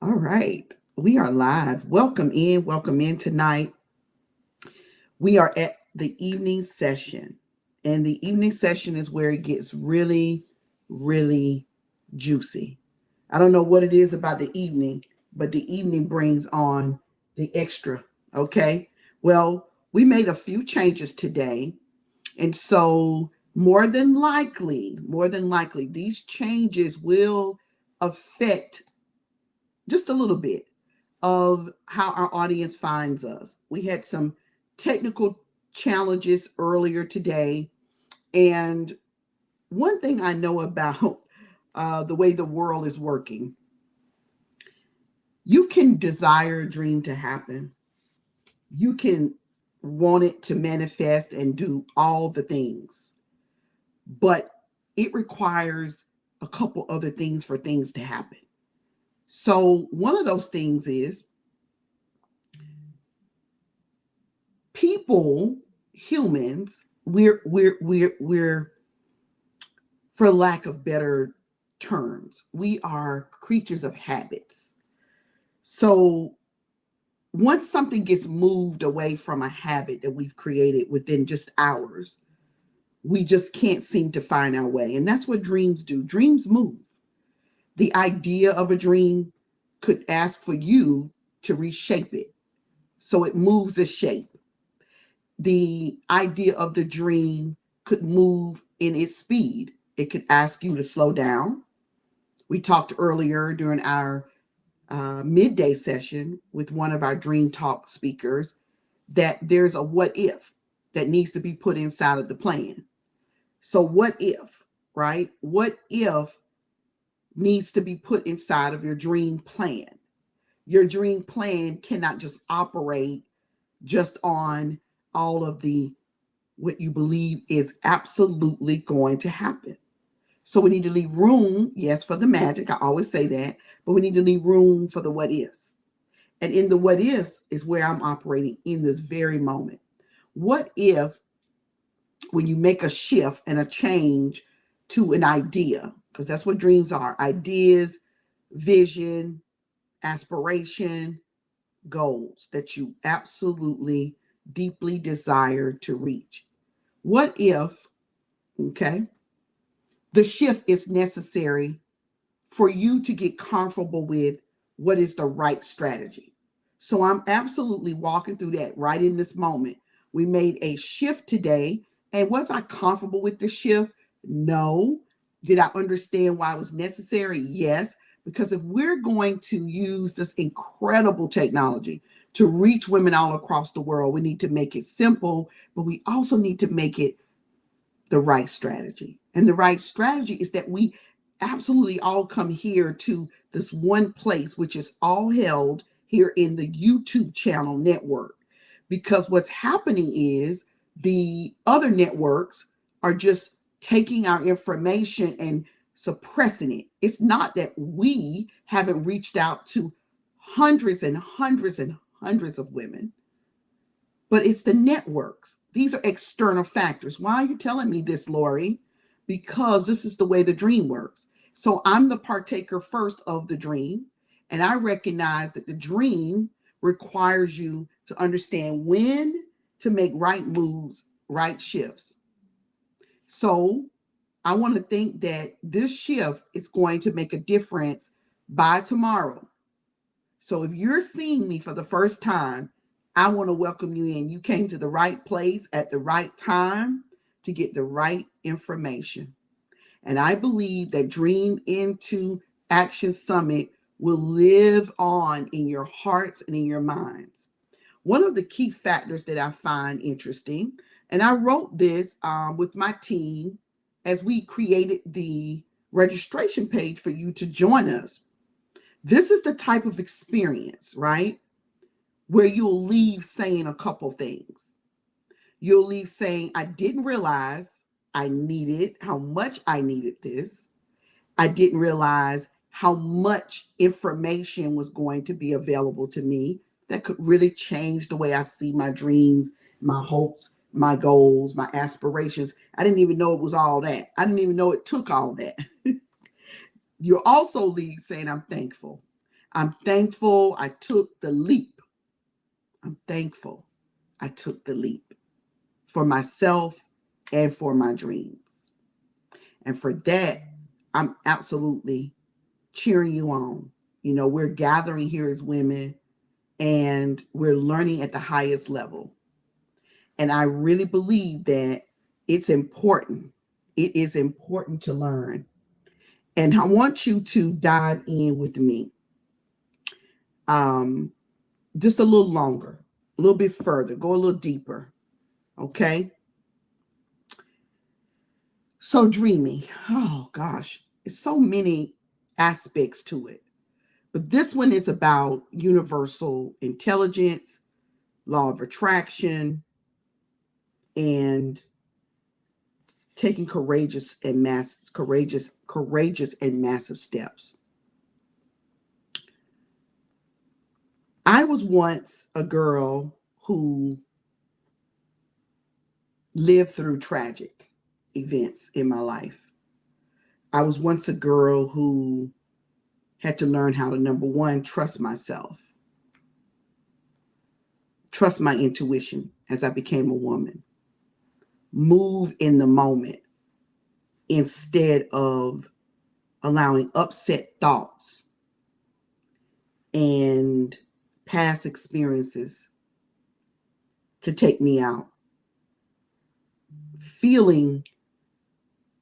All right. We are live. Welcome in. Welcome in tonight. We are at the evening session. And the evening session is where it gets really, really juicy. I don't know what it is about the evening, but the evening brings on the extra. Okay. Well, we made a few changes today. And so, more than likely, these changes will affect just a little bit of how our audience finds us. We had some technical challenges earlier today. And one thing I know about the way the world is working, you can desire a dream to happen, you can want it to manifest and do all the things, but it requires a couple other things for things to happen. So, one of those things is people, humans, we're for lack of better terms, we are creatures of habits. So once something gets moved away from a habit that we've created within just hours, we just can't seem to find our way. And that's what dreams do. Dreams move. The idea of a dream could ask for you to reshape it so it moves its shape. The idea of the dream could move in its speed. It could ask you to slow down. We talked earlier during our midday session with one of our Dream Talk speakers that there's a what if that needs to be put inside of the plan. So, what if, right? What if needs to be put inside of your dream plan? Your dream plan cannot just operate just on all of the what you believe is absolutely going to happen. So we need to leave room, yes, for the magic. I always say that, but we need to leave room for the what ifs. And in the what ifs is where I'm operating in this very moment. What if, when you make a shift and a change to an idea, because that's what dreams are: ideas, vision, aspiration, goals that you absolutely deeply desire to reach. What if, okay, the shift is necessary for you to get comfortable with what is the right strategy? So I'm absolutely walking through that right in this moment. We made a shift today. And was I comfortable with the shift? No. Did I understand why it was necessary? Yes. Because if we're going to use this incredible technology to reach women all across the world, we need to make it simple, but we also need to make it the right strategy. And the right strategy is that we absolutely all come here to this one place, which is all held here in the YouTube channel network. Because what's happening is the other networks are just taking our information and suppressing it. It's not that we haven't reached out to hundreds and hundreds and hundreds of women, but it's the networks. These are external factors. Why are you telling me this, Lori? Because this is the way the dream works. So I'm the partaker first of the dream, and I recognize that the dream requires you to understand when to make right moves, right shifts. So I want to think that this shift is going to make a difference by tomorrow. So if you're seeing me for the first time, I want to welcome you in. You came to the right place at the right time to get the right information. And I believe that Dream into Action Summit will live on in your hearts and in your minds. One of the key factors that I find interesting, and I wrote this with my team as we created the registration page for you to join us. This is the type of experience, right? Where you'll leave saying a couple things. You'll leave saying, I didn't realize I needed, how much I needed this. I didn't realize how much information was going to be available to me that could really change the way I see my dreams, my hopes, my goals, my aspirations. I didn't even know it was all that. I didn't even know it took all that. You'll also leave saying, I'm thankful. I'm thankful I took the leap. I'm thankful I took the leap for myself and for my dreams. And for that, I'm absolutely cheering you on. You know, we're gathering here as women and we're learning at the highest level. And I really believe that it's important. It is important to learn. And I want you to dive in with me um, just a little longer, a little bit further, go a little deeper. Okay. So, dreaming, oh gosh, it's so many aspects to it. But this one is about universal intelligence, law of attraction, and taking courageous and massive steps. I was once a girl who lived through tragic events in my life. I was once a girl who had to learn how to, number one, trust myself, trust my intuition as I became a woman, move in the moment instead of allowing upset thoughts and past experiences to take me out, feeling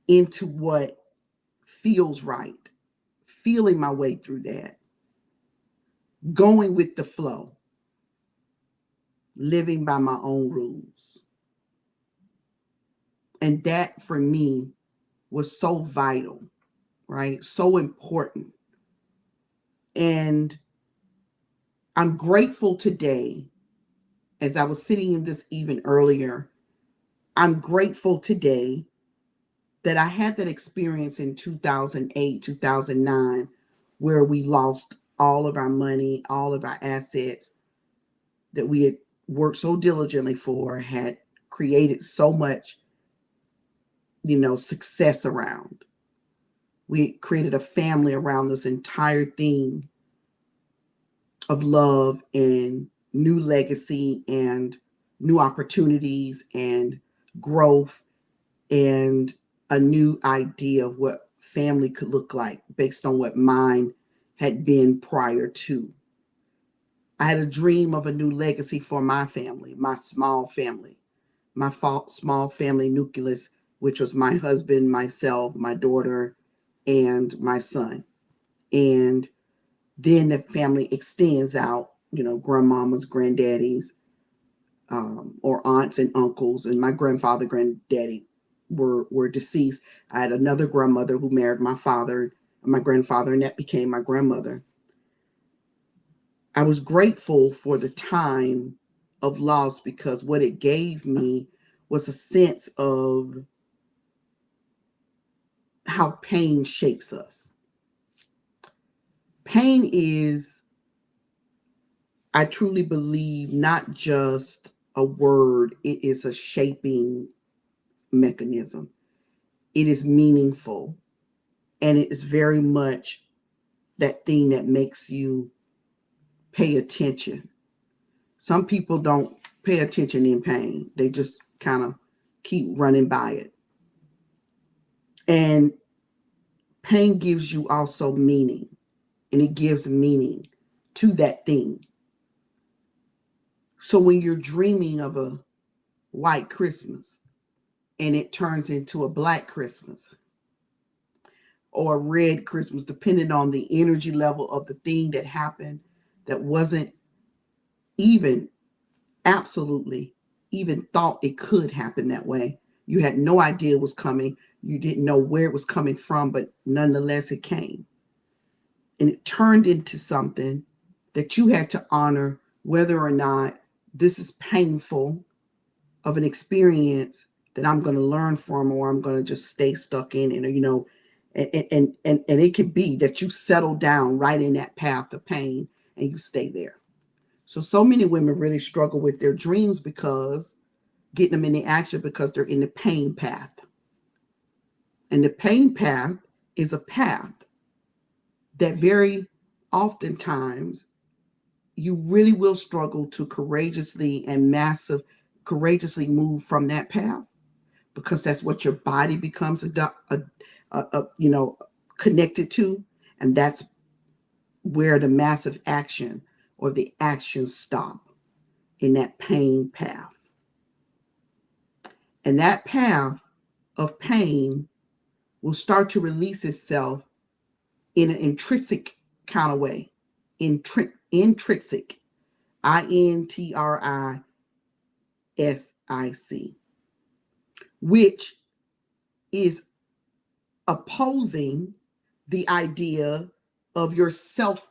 into what feels right, feeling my way through that, going with the flow, living by my own rules. And that for me was so vital, right? So important. And I'm grateful today, as I was sitting in this even earlier, I'm grateful today that I had that experience in 2008, 2009, where we lost all of our money, all of our assets that we had worked so diligently for, had created so much, success around. We created a family around this entire theme of love and new legacy and new opportunities and growth and a new idea of what family could look like based on what mine had been prior to. I had a dream of a new legacy for my family, my small family, my small family nucleus, which was my husband, myself, my daughter, and my son. And then the family extends out, grandmamas, granddaddies, or aunts and uncles. And my grandfather, granddaddy were deceased. I had another grandmother who married my grandfather, and that became my grandmother. I was grateful for the time of loss because what it gave me was a sense of how pain shapes us. Pain is, I truly believe, not just a word, it is a shaping mechanism. It is meaningful, and it is very much that thing that makes you pay attention. Some people don't pay attention in pain. They just kind of keep running by it. And pain gives you also meaning, and it gives meaning to that thing. So when you're dreaming of a white Christmas and it turns into a black Christmas or a red Christmas, depending on the energy level of the thing that happened that wasn't even absolutely even thought it could happen that way. You had no idea it was coming. You didn't know where it was coming from, but nonetheless it came. And it turned into something that you had to honor, whether or not this is painful of an experience that I'm going to learn from, or I'm going to just stay stuck in it, and it could be that you settle down right in that path of pain and you stay there. So many women really struggle with their dreams because getting them in the action because they're in the pain path. And the pain path is a path that very oftentimes you really will struggle to courageously move from that path, because that's what your body becomes connected to, and that's where the massive action or the actions stop, in that pain path. And that path of pain will start to release itself in an intrinsic kind of way. Intrinsic, INTRISIC, which is opposing the idea of yourself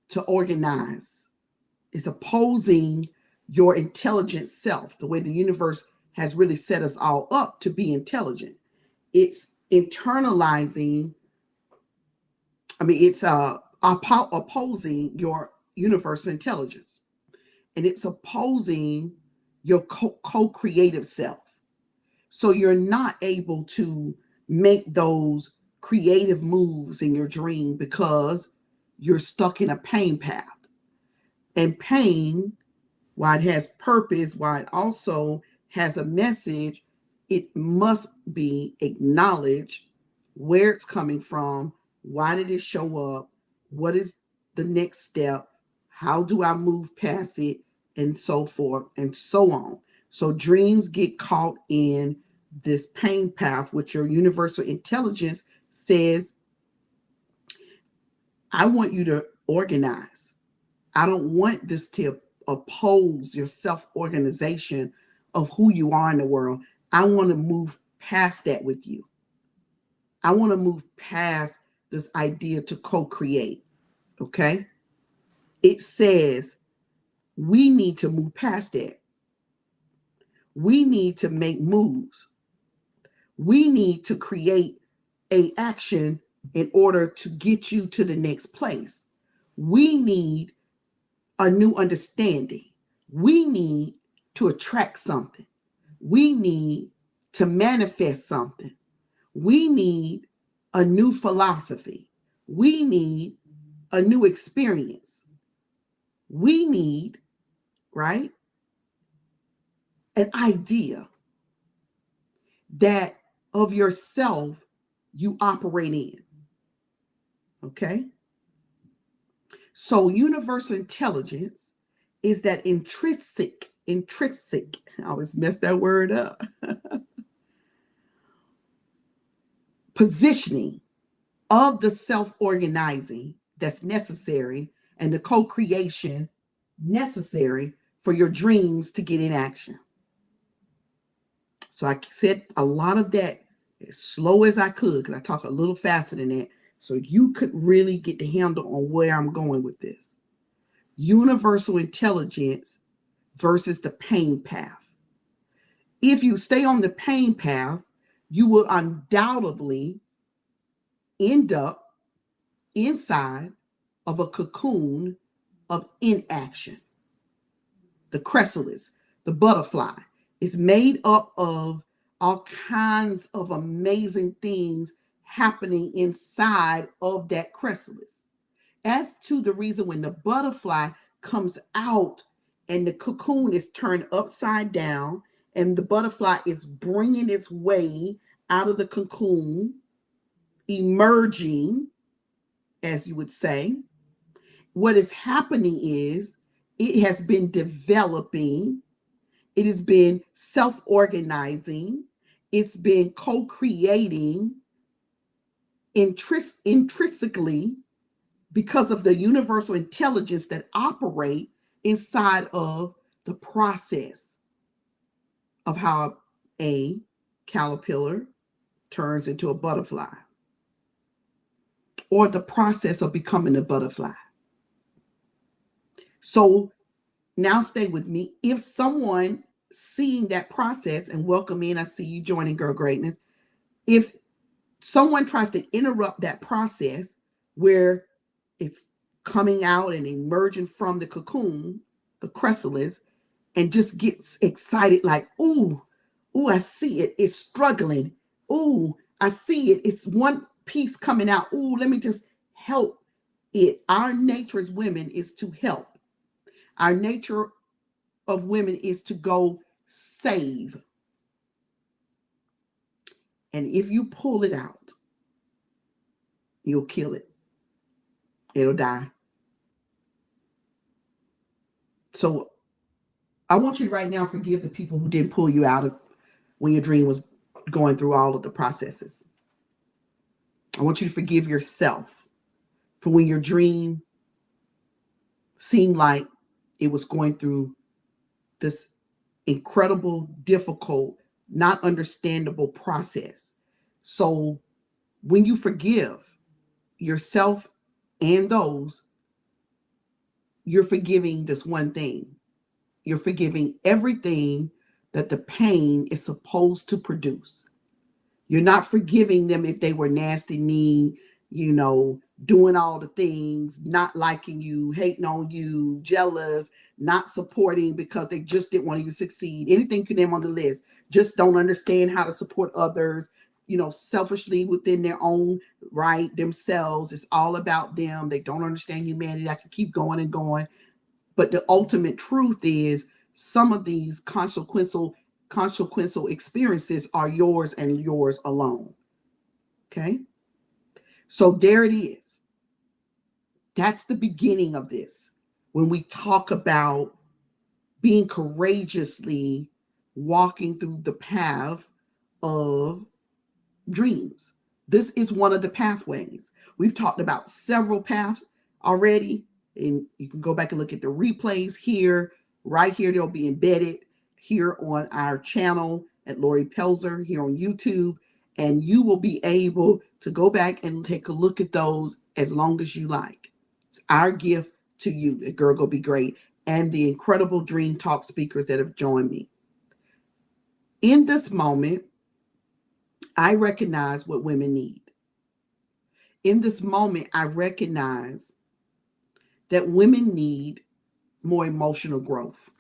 to organize. It's opposing your intelligent self, the way the universe has really set us all up to be intelligent. It's internalizing, it's opposing your universal intelligence, and it's opposing your co-creative self. So you're not able to make those creative moves in your dream because you're stuck in a pain path. And pain, while it has purpose, while it also has a message, it must be acknowledged where it's coming from. Why did it show up? What is the next step? How do I move past it? And so forth and so on. So dreams get caught in this pain path, which your universal intelligence says, I want you to organize. I don't want this to oppose your self-organization of who you are in the world. I want to move past that with you. I want to move past this idea to co-create. Okay? It says we need to move past that. We need to make moves. We need to create an action in order to get you to the next place. We need a new understanding. We need to attract something. We need to manifest something. We need a new philosophy. We need a new experience. We need, right, an idea that of yourself you operate in. Okay? So universal intelligence is that intrinsic, I always mess that word up, positioning of the self-organizing that's necessary and the co-creation necessary for your dreams to get in action. So I said a lot of that as slow as I could, because I talk a little faster than that, so you could really get the handle on where I'm going with this. Universal intelligence versus the pain path. If you stay on the pain path, you will undoubtedly end up inside of a cocoon of inaction. The chrysalis, the butterfly, is made up of all kinds of amazing things happening inside of that chrysalis. As to the reason when the butterfly comes out and the cocoon is turned upside down and the butterfly is bringing its way out of the cocoon, emerging, as you would say, what is happening is it has been developing, it has been self-organizing, it's been co-creating intrinsically because of the universal intelligence that operate inside of the process of how a caterpillar turns into a butterfly, or the process of becoming a butterfly. So now stay with me. If someone seeing that process, and welcome in, I see you joining Girl Greatness. If someone tries to interrupt that process where it's coming out and emerging from the cocoon, the chrysalis, and just gets excited like, ooh, I see it. It's struggling. Ooh, I see it. It's one piece coming out. Ooh, let me just help Our nature as women is to help. Our nature of women is to go save. And if you pull it out, you'll kill it. It'll die. So I want you to right now forgive the people who didn't pull you out of when your dream was going through all of the processes. I want you to forgive yourself for when your dream seemed like it was going through this incredible, difficult, not understandable process. So when you forgive yourself and those, you're forgiving this one thing. You're forgiving everything that the pain is supposed to produce. You're not forgiving them if they were nasty, mean, doing all the things, not liking you, hating on you, jealous, not supporting because they just didn't want you to succeed. Anything can name on the list. Just don't understand how to support others, selfishly within their own right, themselves. It's all about them. They don't understand humanity. I can keep going and going. But the ultimate truth is some of these consequential experiences are yours and yours alone. Okay? So there it is. That's the beginning of this. When we talk about being courageously walking through the path of dreams. This is one of the pathways. We've talked about several paths already, and you can go back and look at the replays here. Right here, they'll be embedded here on our channel at Lori Pelzer here on YouTube, and you will be able to go back and take a look at those as long as you like. It's our gift to you at Girl Go Be Great and the incredible Dream Talk speakers that have joined me. In this moment, I recognize what women need. In this moment, I recognize that women need more emotional growth.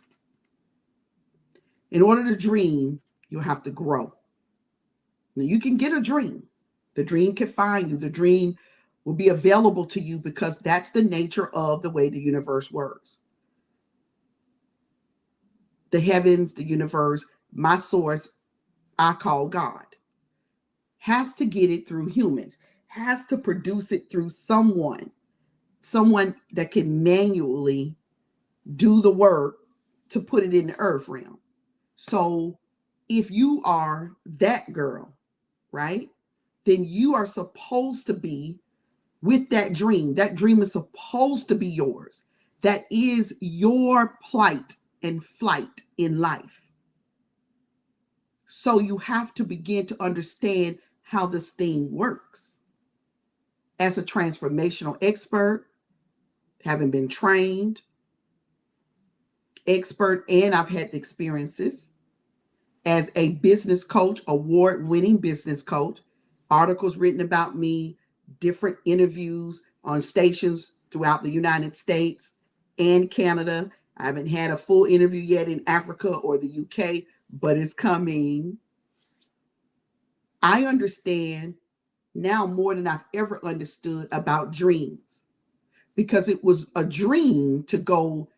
In order to dream, you'll have to grow. Now, you can get a dream. The dream can find you. The dream will be available to you because that's the nature of the way the universe works. The heavens, the universe, my source, I call God, has to get it through humans, has to produce it through someone that can manually do the work to put it in the earth realm. So if you are that girl, right, then you are supposed to be with that dream. That dream is supposed to be yours. That is your plight and flight in life. So you have to begin to understand how this thing works. As a transformational expert, having been trained, expert, and I've had the experiences as a business coach, award-winning business coach, articles written about me, different interviews on stations throughout the United States and Canada. I haven't had a full interview yet in Africa or the UK, but it's coming. I understand now more than I've ever understood about dreams, because it was a dream to go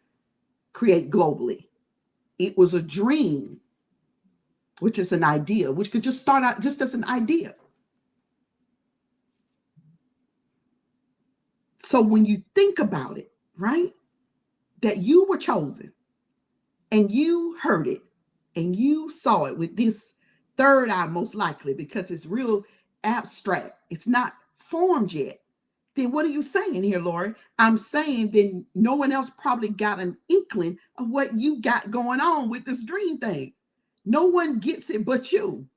create globally. It was a dream, which is an idea, which could just start out just as an idea. So when you think about it, right, that you were chosen and you heard it and you saw it with this third eye, most likely, because it's real abstract. It's not formed yet. Then what are you saying here, Lori? I'm saying then no one else probably got an inkling of what you got going on with this dream thing. No one gets it but you.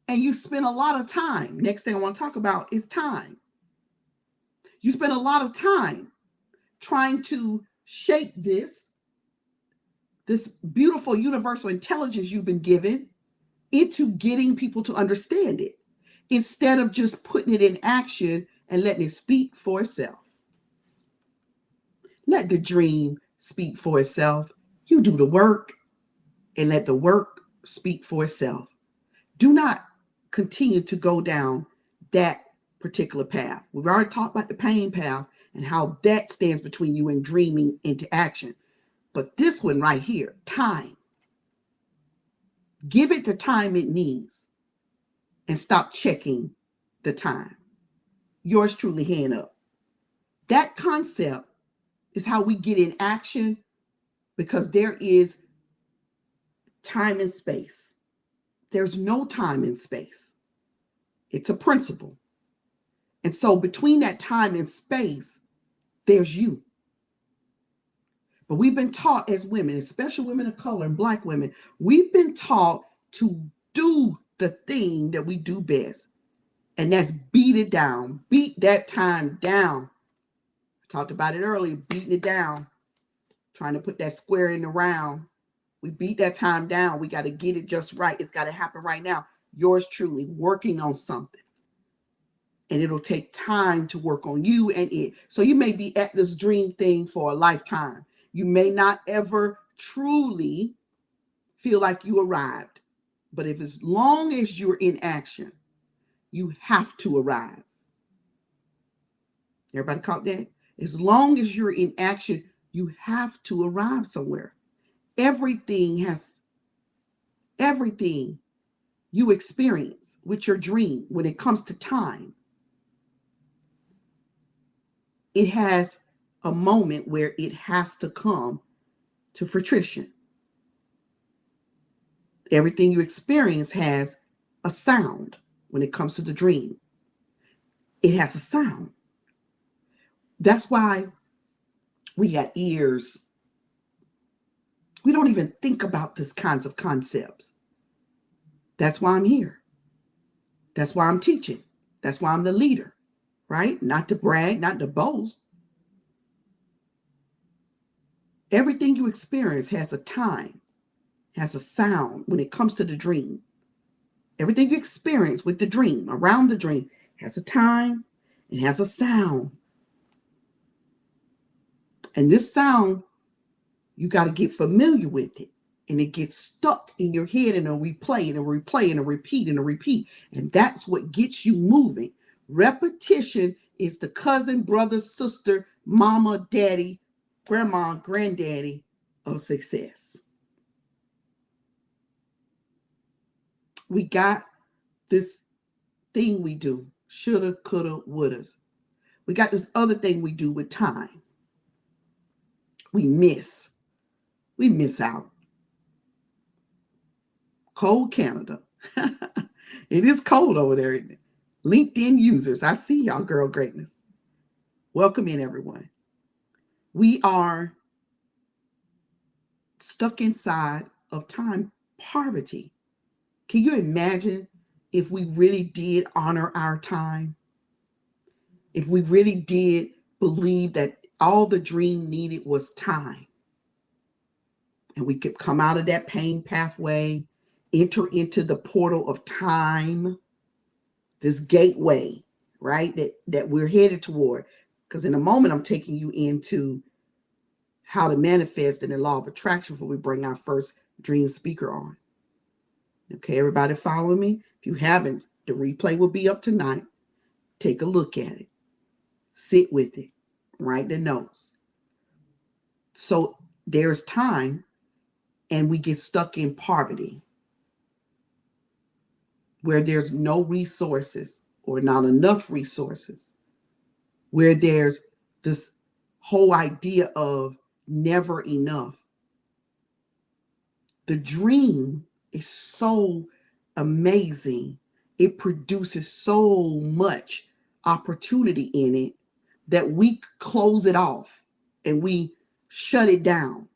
And you spend a lot of time. Next thing I want to talk about is time. You spend a lot of time trying to shape this beautiful universal intelligence you've been given into getting people to understand it, instead of just putting it in action and letting it speak for itself. Let the dream speak for itself. You do the work and let the work speak for itself. Do not continue to go down that particular path. We've already talked about the pain path. and how that stands between you and dreaming into action. But this one right here, time. Give it the time it needs and stop checking the time. Yours truly, hand up. That concept is how we get in action, because there is time and space. There's no time and space. It's a principle. And so between that time and space, there's you. But we've been taught as women, especially women of color and Black women, we've been taught to do the thing that we do best. And that's beat it down. Beat that time down. I talked about it earlier, beating it down. Trying to put that square in the round. We beat that time down. We got to get it just right. It's got to happen right now. Yours truly, working on something. And it'll take time to work on you and it. So you may be at this dream thing for a lifetime. You may not ever truly feel like you arrived. But if as long as you're in action, you have to arrive. Everybody caught that? As long as you're in action, you have to arrive somewhere. Everything you experience with your dream, when it comes to time, it has a moment where it has to come to fruition. Everything you experience has a sound when it comes to the dream. It has a sound. That's why we got ears. We don't even think about these kinds of concepts. That's why I'm here. That's why I'm teaching. That's why I'm the leader, right? Not to brag, not to boast. Everything you experience has a time, has a sound when it comes to the dream. Everything you experience with the dream, around the dream, has a time, it has a sound. And this sound, you got to get familiar with it. And it gets stuck in your head and a replay and a replay and a repeat and a repeat. And that's what gets you moving. Repetition is the cousin, brother, sister, mama, daddy, grandma, granddaddy of success. We got this thing we do, shoulda, coulda, wouldas. We got this other thing we do with time. We miss out. Cold Canada. It is cold over there, isn't it? LinkedIn users, I see y'all, girl greatness. Welcome in, everyone. We are stuck inside of time poverty. Can you imagine if we really did honor our time? If we really did believe that all the dream needed was time, and we could come out of that pain pathway, enter into the portal of time, this gateway, right, that we're headed toward. Because in a moment, I'm taking you into how to manifest in the law of attraction before we bring our first dream speaker on. Okay, everybody follow me? If you haven't, the replay will be up tonight. Take a look at it. Sit with it. Write the notes. So there's time, and we get stuck in poverty, where there's no resources or not enough resources, where there's this whole idea of never enough. The dream is so amazing. It produces so much opportunity in it that we close it off and we shut it down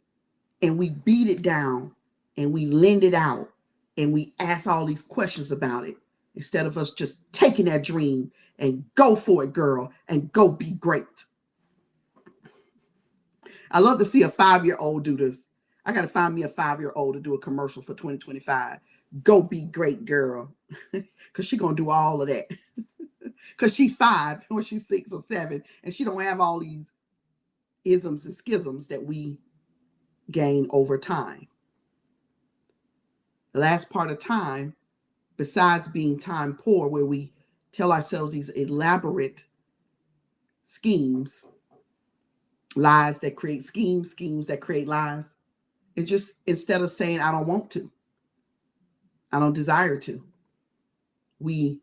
and we beat it down and we lend it out and we ask all these questions about it instead of us just taking that dream and go for it, girl, and go be great. I love to see a 5-year-old do this. I got to find me a 5-year-old to do a commercial for 2025. Go be great, girl. Because she's going to do all of that. Because she's 5 or she's 6 or 7. And she don't have all these isms and schisms that we gain over time. The last part of time, besides being time poor, where we tell ourselves these elaborate schemes lies that create schemes, schemes that create lies. And just instead of saying, I don't want to, I don't desire to, we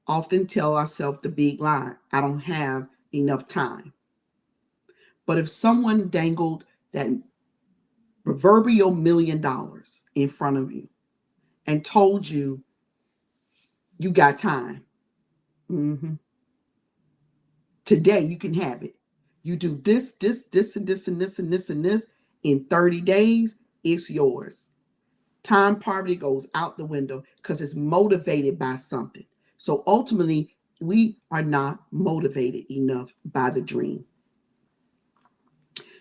often tell ourselves the big lie, I don't have enough time. But if someone dangled that proverbial $1 million in front of you and told you, you got time, today you can have it. You do this, and this, and this, and this, and this in 30 days, it's yours. Time poverty goes out the window because it's motivated by something. So ultimately, we are not motivated enough by the dream.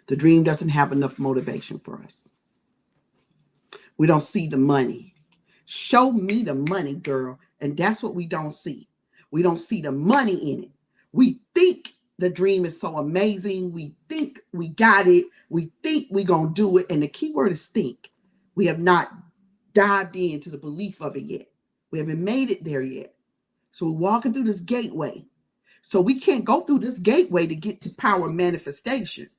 The dream doesn't have enough motivation for us. We don't see the money. Show me the money, girl. And that's what we don't see. We don't see the money in it. We think the dream is so amazing. We think we got it. We think we're going to do it. And the key word is think. We have not dived into the belief of it yet. We haven't made it there yet. So we're walking through this gateway. So we can't go through this gateway to get to power manifestation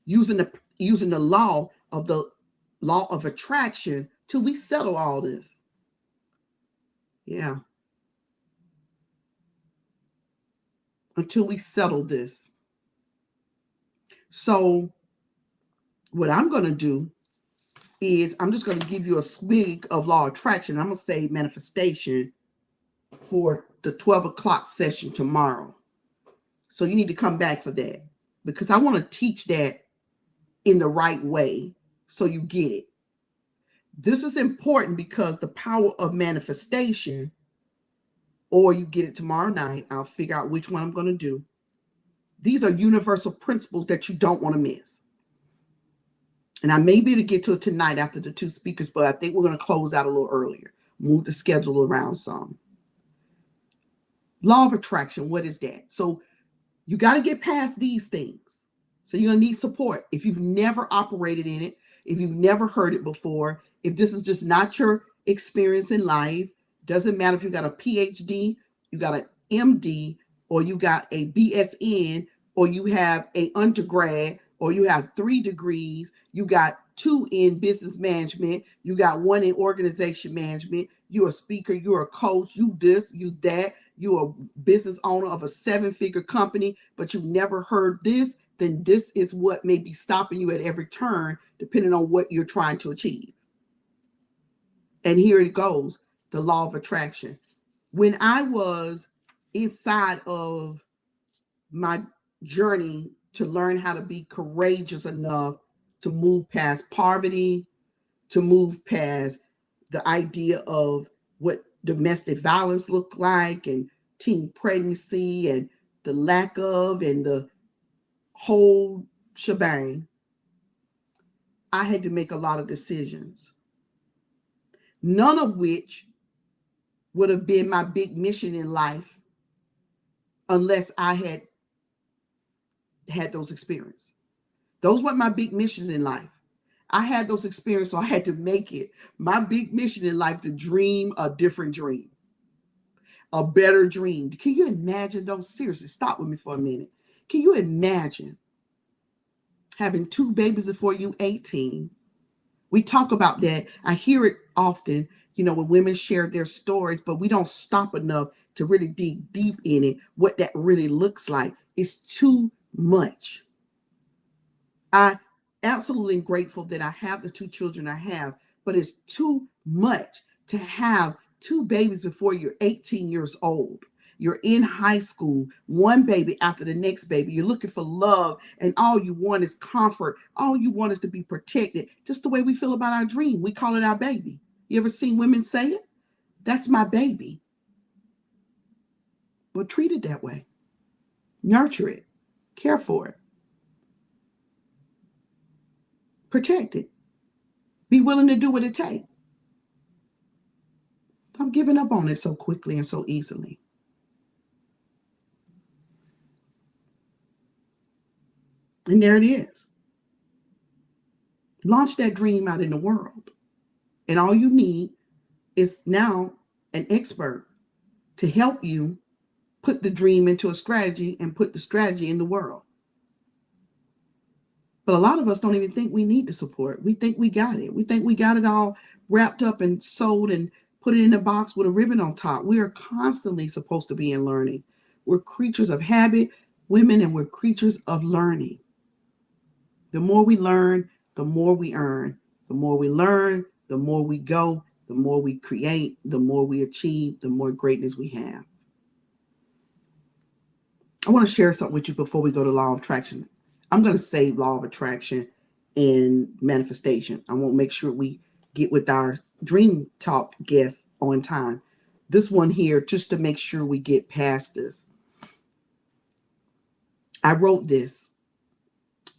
using the law of attraction till we settle all this. Yeah. Until we settle this. So what I'm going to do is I'm just going to give you a swig of law of attraction. I'm going to say manifestation for the 12 o'clock session tomorrow. So you need to come back for that because I want to teach that in the right way so you get it. This is important because the power of manifestation, or you get it tomorrow night, I'll figure out which one I'm going to do. These are universal principles that you don't want to miss. And I may be able to get to it tonight after the two speakers, but I think we're going to close out a little earlier. Move the schedule around some. Law of attraction, what is that? So you got to get past these things. So you're going to need support. If you've never operated in it, if you've never heard it before, if this is just not your experience in life, doesn't matter if you got a PhD, you got an MD, or you got a BSN, or you have an undergrad, or you have 3 degrees, you got 2 in business management, you got 1 in organization management, you're a speaker, you're a coach, you this, you that, you're a business owner of a 7-figure company, but you've never heard this, then this is what may be stopping you at every turn, depending on what you're trying to achieve. And here it goes, the law of attraction. When I was inside of my journey to learn how to be courageous enough to move past poverty, to move past the idea of what domestic violence looked like and teen pregnancy and the lack of and the whole shebang, I had to make a lot of decisions, none of which would have been my big mission in life unless I had those experiences. Those weren't my big missions in life. I had those experiences, so I had to make it my big mission in life to dream a different dream, a better dream. Can you imagine those? Seriously, stop with me for a minute. Can you imagine having 2 babies before you 18? We talk about that. I hear it often, when women share their stories, but we don't stop enough to really dig deep in it, what that really looks like. It's too much. I absolutely am grateful that I have the 2 children I have, but it's too much to have 2 babies before you're 18 years old. You're in high school, 1 baby after the next baby. You're looking for love, and all you want is comfort. All you want is to be protected, just the way we feel about our dream. We call it our baby. You ever seen women say it? That's my baby. Well, treat it that way. Nurture it. Care for it. Protect it. Be willing to do what it takes. I'm giving up on it so quickly and so easily. And there it is. Launch that dream out in the world. And all you need is now an expert to help you put the dream into a strategy and put the strategy in the world. But a lot of us don't even think we need the support. We think we got it. We think we got it all wrapped up and sold and put it in a box with a ribbon on top. We are constantly supposed to be in learning. We're creatures of habit, women, and we're creatures of learning. The more we learn, the more we earn. The more we learn, the more we go, the more we create, the more we achieve, the more greatness we have. I want to share something with you before we go to law of attraction. I'm going to save law of attraction and manifestation. I want to make sure we get with our dream talk guests on time. This one here, just to make sure we get past this. I wrote this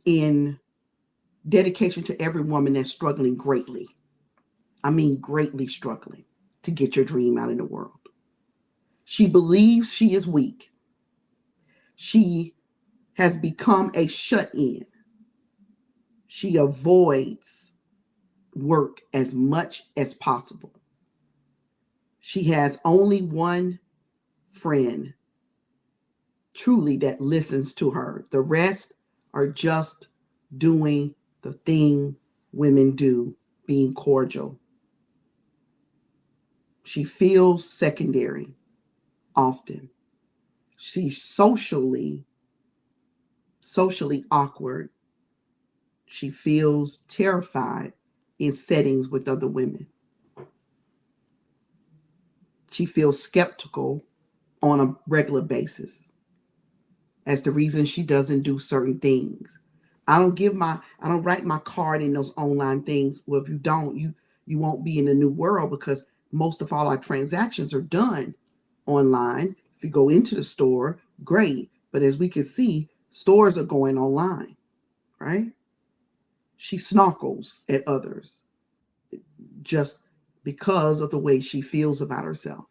in dedication to every woman that's struggling greatly. I mean, greatly struggling to get your dream out in the world. She believes she is weak. She has become a shut-in. She avoids work as much as possible. She has only one friend truly that listens to her. The rest are just doing the thing women do, being cordial. She feels secondary often. She's socially awkward. She feels terrified in settings with other women. She feels skeptical on a regular basis as the reason she doesn't do certain things. I don't write my card in those online things. Well, if you don't, you won't be in the new world, because most of all our transactions are done online. If you go into the store, great. But as we can see, stores are going online, right? She snarkles at others just because of the way she feels about herself.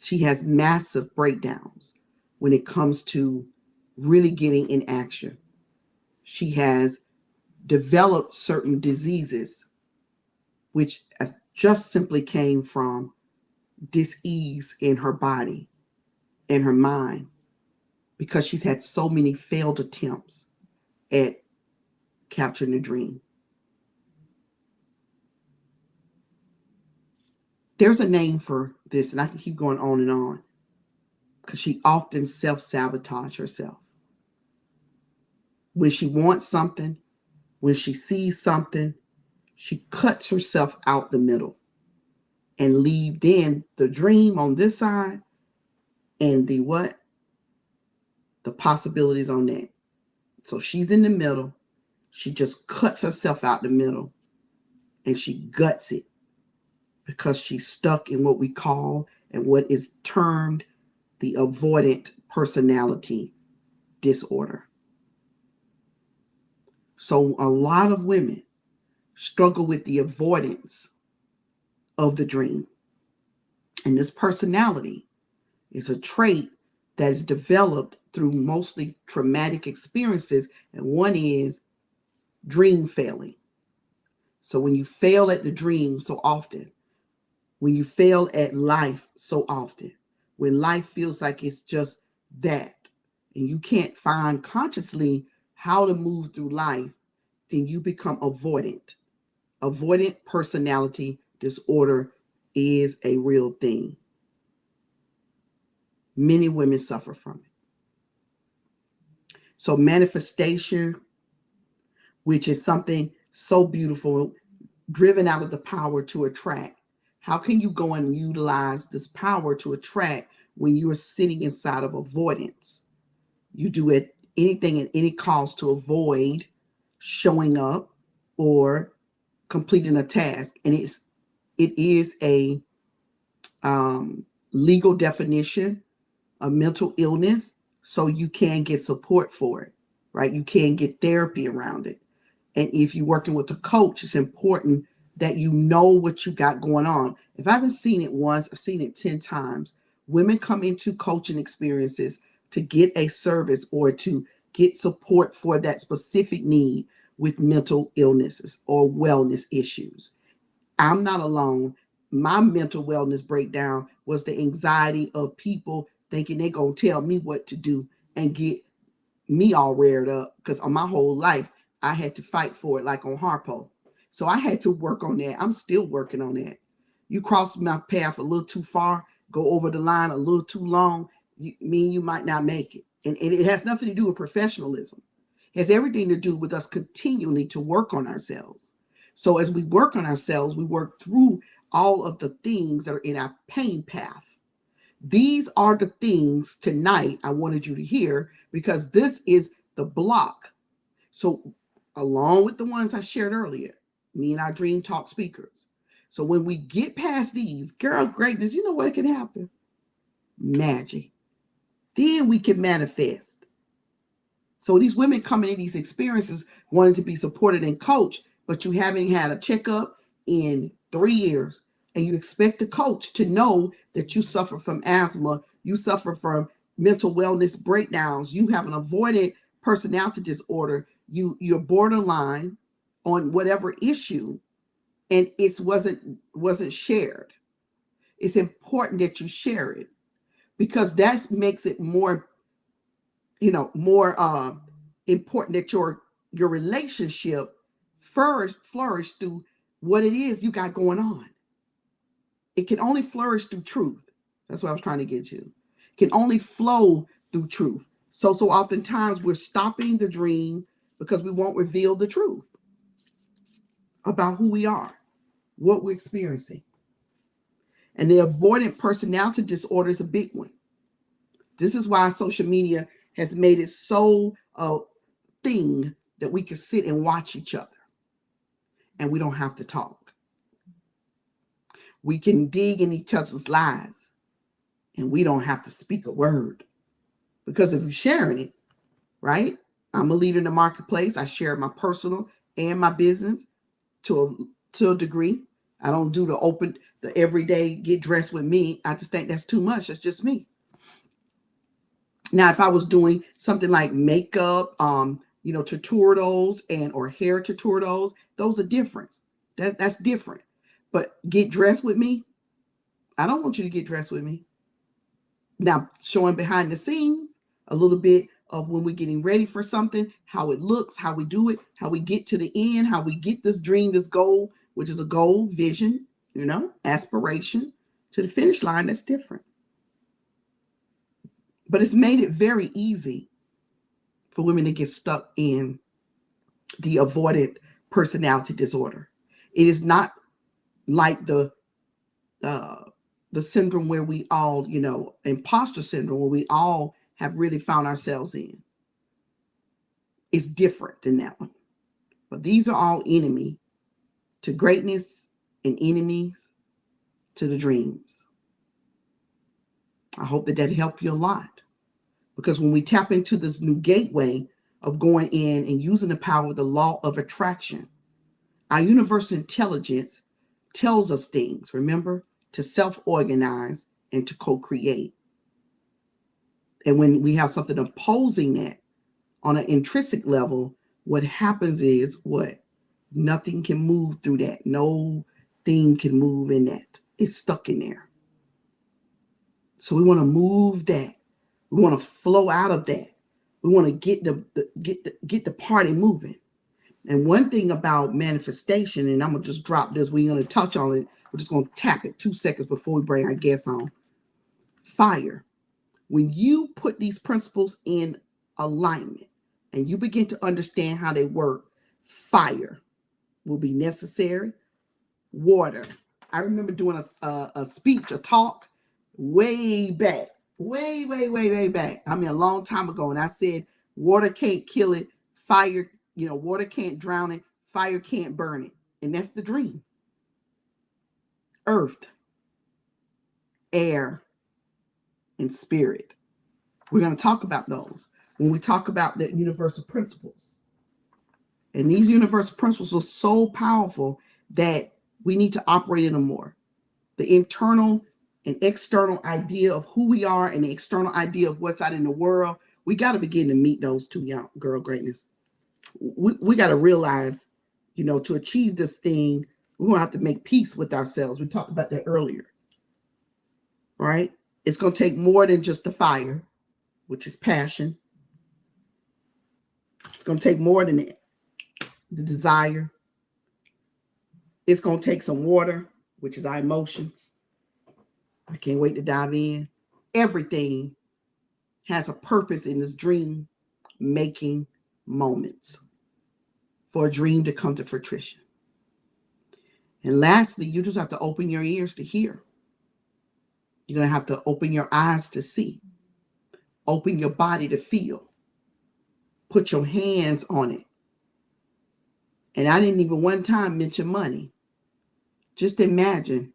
She has massive breakdowns when it comes to really getting in action. She has developed certain diseases, which just simply came from dis-ease in her body and her mind, because she's had so many failed attempts at capturing the dream. There's a name for this, and I can keep going on and on, because she often self-sabotages herself. When she wants something, when she sees something, she cuts herself out the middle and leave then the dream on this side and the possibilities on that. So she's in the middle. She just cuts herself out the middle and she guts it, because she's stuck in what we call and what is termed the avoidant personality disorder. So a lot of women struggle with the avoidance of the dream. And this personality is a trait that is developed through mostly traumatic experiences. And one is dream failing. So when you fail at the dream so often, when you fail at life so often, when life feels like it's just that, and you can't find consciously how to move through life, then you become avoidant. Avoidant personality disorder is a real thing. Many women suffer from it. So manifestation, which is something so beautiful, driven out of the power to attract. How can you go and utilize this power to attract when you are sitting inside of avoidance? You do anything at any cost to avoid showing up or completing a task. And it is a legal definition of mental illness, so you can get support for it, right? You can get therapy around it. And if you're working with a coach, it's important that you know what you got going on. If I haven't seen it once, I've seen it 10 times. Women come into coaching experiences to get a service or to get support for that specific need with mental illnesses or wellness issues. I'm not alone. My mental wellness breakdown was the anxiety of people thinking they're going to tell me what to do and get me all reared up because on my whole life, I had to fight for it like on Harpo. So I had to work on that. I'm still working on that. You cross my path a little too far, go over the line a little too long, you might not make it. And it has nothing to do with professionalism. It has everything to do with us continually to work on ourselves. So as we work on ourselves, we work through all of the things that are in our pain path. These are the things tonight I wanted you to hear, because this is the block. So along with the ones I shared earlier, me and our Dream Talk speakers. So when we get past these, girl, greatness, you know what can happen? Magic. Then we can manifest. So these women coming in these experiences wanting to be supported and coached, but you haven't had a checkup in 3 years, and you expect the coach to know that you suffer from asthma, you suffer from mental wellness breakdowns, you have an avoidant personality disorder, you're borderline on whatever issue, and it wasn't shared. It's important that you share it, because that makes it more, more important that your relationship flourish through what it is you got going on. It can only flourish through truth. That's what I was trying to get to. It can only flow through truth. So oftentimes we're stopping the dream because we won't reveal the truth about who we are, what we're experiencing. And the avoidant personality disorder is a big one. This is why social media has made it so a thing that we can sit and watch each other and we don't have to talk. We can dig in each other's lives and we don't have to speak a word, because if you're sharing it, right? I'm a leader in the marketplace. I share my personal and my business to a degree. I don't do the everyday get dressed with me. I just think that's too much. That's just me. Now, if I was doing something like makeup, tutorials or hair tutorials, those are different. That's different. But get dressed with me, I don't want you to get dressed with me. Now, showing behind the scenes a little bit of when we're getting ready for something, how it looks, how we do it, how we get to the end, how we get this dream, this goal, which is a goal, vision, aspiration to the finish line. That's different. But it's made it very easy for women to get stuck in the avoidant personality disorder. It is not like the syndrome where we all, imposter syndrome, where we all have really found ourselves in. It's different than that one. But these are all enemy to greatness and enemies to the dreams. I hope that helped you a lot, because when we tap into this new gateway of going in and using the power of the law of attraction, our universal intelligence tells us things, remember, to self-organize and to co-create. And when we have something opposing that on an intrinsic level, what happens is what? Nothing can move through that. No thing can move in that. It's stuck in there. So we want to move that. We want to flow out of that. We want to get the party moving. And one thing about manifestation, and I'm going to just drop this, we're going to touch on it. We're just going to tap it 2 seconds before we bring our guests on. Fire. When you put these principles in alignment and you begin to understand how they work, fire will be necessary. Water. I remember doing a speech, a talk way back, way back. I mean, a long time ago. And I said, water can't kill it. Fire, water can't drown it. Fire can't burn it. And that's the dream. Earth, air, and spirit. We're going to talk about those when we talk about the universal principles. And these universal principles are so powerful that we need to operate in them more. The internal and external idea of who we are and the external idea of what's out in the world, we got to begin to meet those two, young girl greatness. We got to realize, to achieve this thing, we're going to have to make peace with ourselves. We talked about that earlier, right? It's going to take more than just the fire, which is passion. It's going to take more than that. The desire. It's going to take some water, which is our emotions. I can't wait to dive in. Everything has a purpose in this dream making moments for a dream to come to fruition. And lastly, you just have to open your ears to hear. You're going to have to open your eyes to see. Open your body to feel. Put your hands on it. And I didn't even one time mention money. Just imagine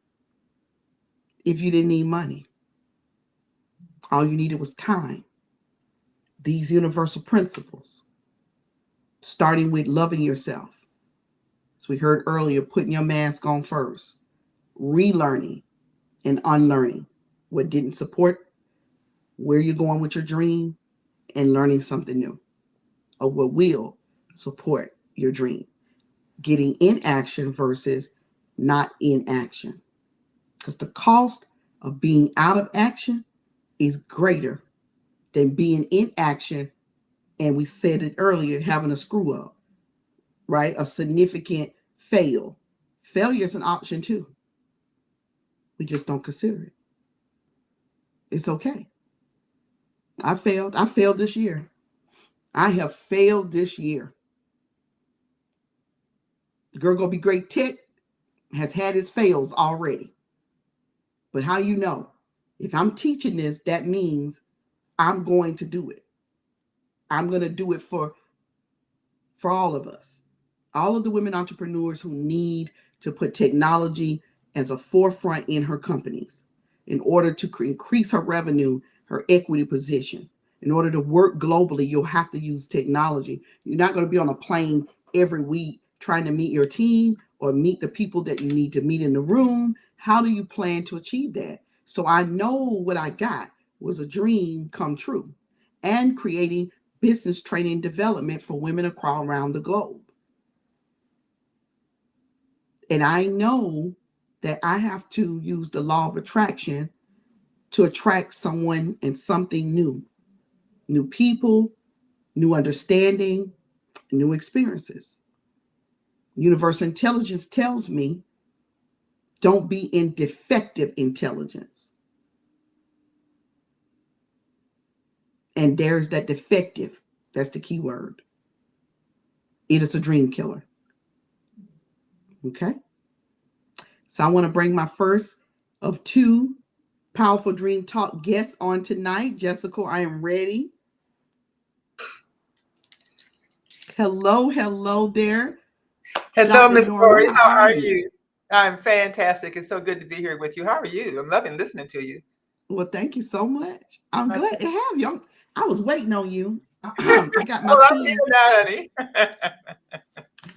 if you didn't need money. All you needed was time. These universal principles, starting with loving yourself. As we heard earlier, putting your mask on first, relearning and unlearning what didn't support where you're going with your dream, and learning something new of what will support your dream. Getting in action versus not in action. Because the cost of being out of action is greater than being in action. And we said it earlier, having a screw up, right? A significant fail. Failure is an option too. We just don't consider it. It's okay. I failed. I failed this year. I have failed this year. The Girl Gonna Be Great Tech has had its fails already. But how you know? If I'm teaching this, that means I'm going to do it. I'm going to do it for all of us. All of the women entrepreneurs who need to put technology as a forefront in her companies in order to increase her revenue, her equity position. In order to work globally, you'll have to use technology. You're not going to be on a plane every week trying to meet your team or meet the people that you need to meet in the room. How do you plan to achieve that? So I know what I got was a dream come true and creating business training development for women across around the globe. And I know that I have to use the law of attraction to attract someone and something new. New people, new understanding, new experiences. Universal intelligence tells me don't be in defective intelligence. And there's that defective. That's the key word. It is a dream killer. Okay? So I want to bring my first of two Powerful Dream Talk guests on tonight. Jessica, I am ready. Hello there. Hello, Miss Lori. How are you? I'm fantastic. It's so good to be here with you. How are you? I'm loving listening to you. Well, thank you so much. I'm glad to have you. I was waiting on you. I got my pen. Honey.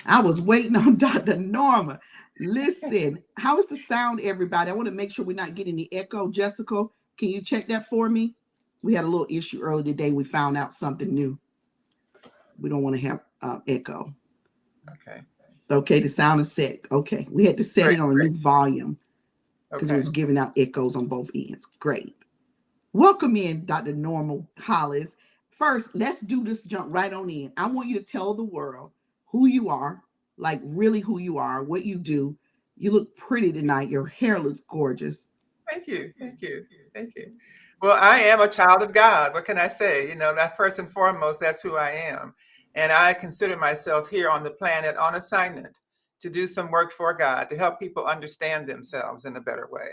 I was waiting on Dr. Norma. Listen, how is the sound, everybody? I want to make sure we're not getting the echo. Jessica, can you check that for me? We had a little issue earlier today. We found out something new. We don't want to have echo. Okay, the sound is set. Okay, we had to set it on a new volume because it was giving out echoes on both ends. Great. Welcome in, Dr. Norma Hollis. First, let's do this jump right on in. I want you to tell the world who you are, like really who you are, what you do. You look pretty tonight. Your hair looks gorgeous. Thank you. Well, I am a child of God. What can I say? That first and foremost, that's who I am. And I consider myself here on the planet on assignment to do some work for God, to help people understand themselves in a better way.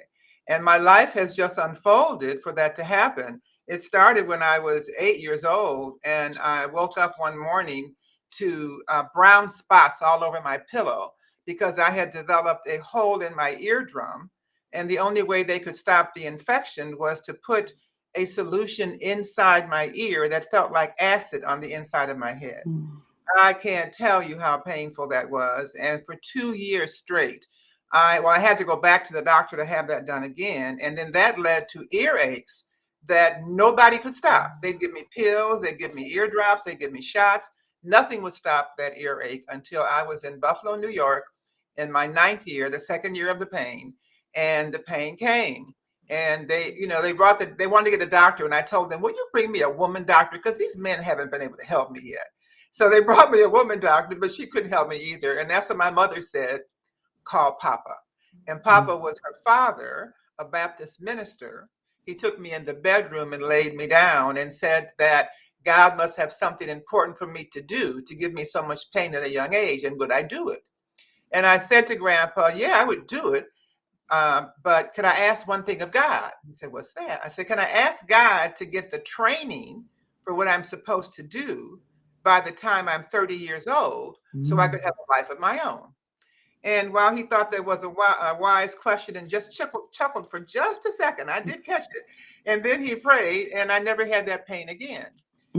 And my life has just unfolded for that to happen. It started when I was 8 years old, and I woke up one morning to brown spots all over my pillow because I had developed a hole in my eardrum. And the only way they could stop the infection was to put a solution inside my ear that felt like acid on the inside of my head. I can't tell you how painful that was. And for 2 years straight, I had to go back to the doctor to have that done again. And then that led to earaches that nobody could stop. They'd give me pills, they'd give me eardrops, they'd give me shots. Nothing would stop that earache until I was in Buffalo, New York in my 9th year, the second year of the pain. And the pain came. And they wanted to get a doctor. And I told them, will you bring me a woman doctor? Because these men haven't been able to help me yet. So they brought me a woman doctor, but she couldn't help me either. And that's what my mother said, call Papa. And Papa was her father, a Baptist minister. He took me in the bedroom and laid me down and said that God must have something important for me to do to give me so much pain at a young age. And would I do it? And I said to Grandpa, yeah, I would do it. But could I ask one thing of God? He said, what's that? I said, can I ask God to get the training for what I'm supposed to do by the time I'm 30 years old so I could have a life of my own? And while he thought that was a wise question and just chuckled for just a second, I did catch it. And then he prayed, and I never had that pain again.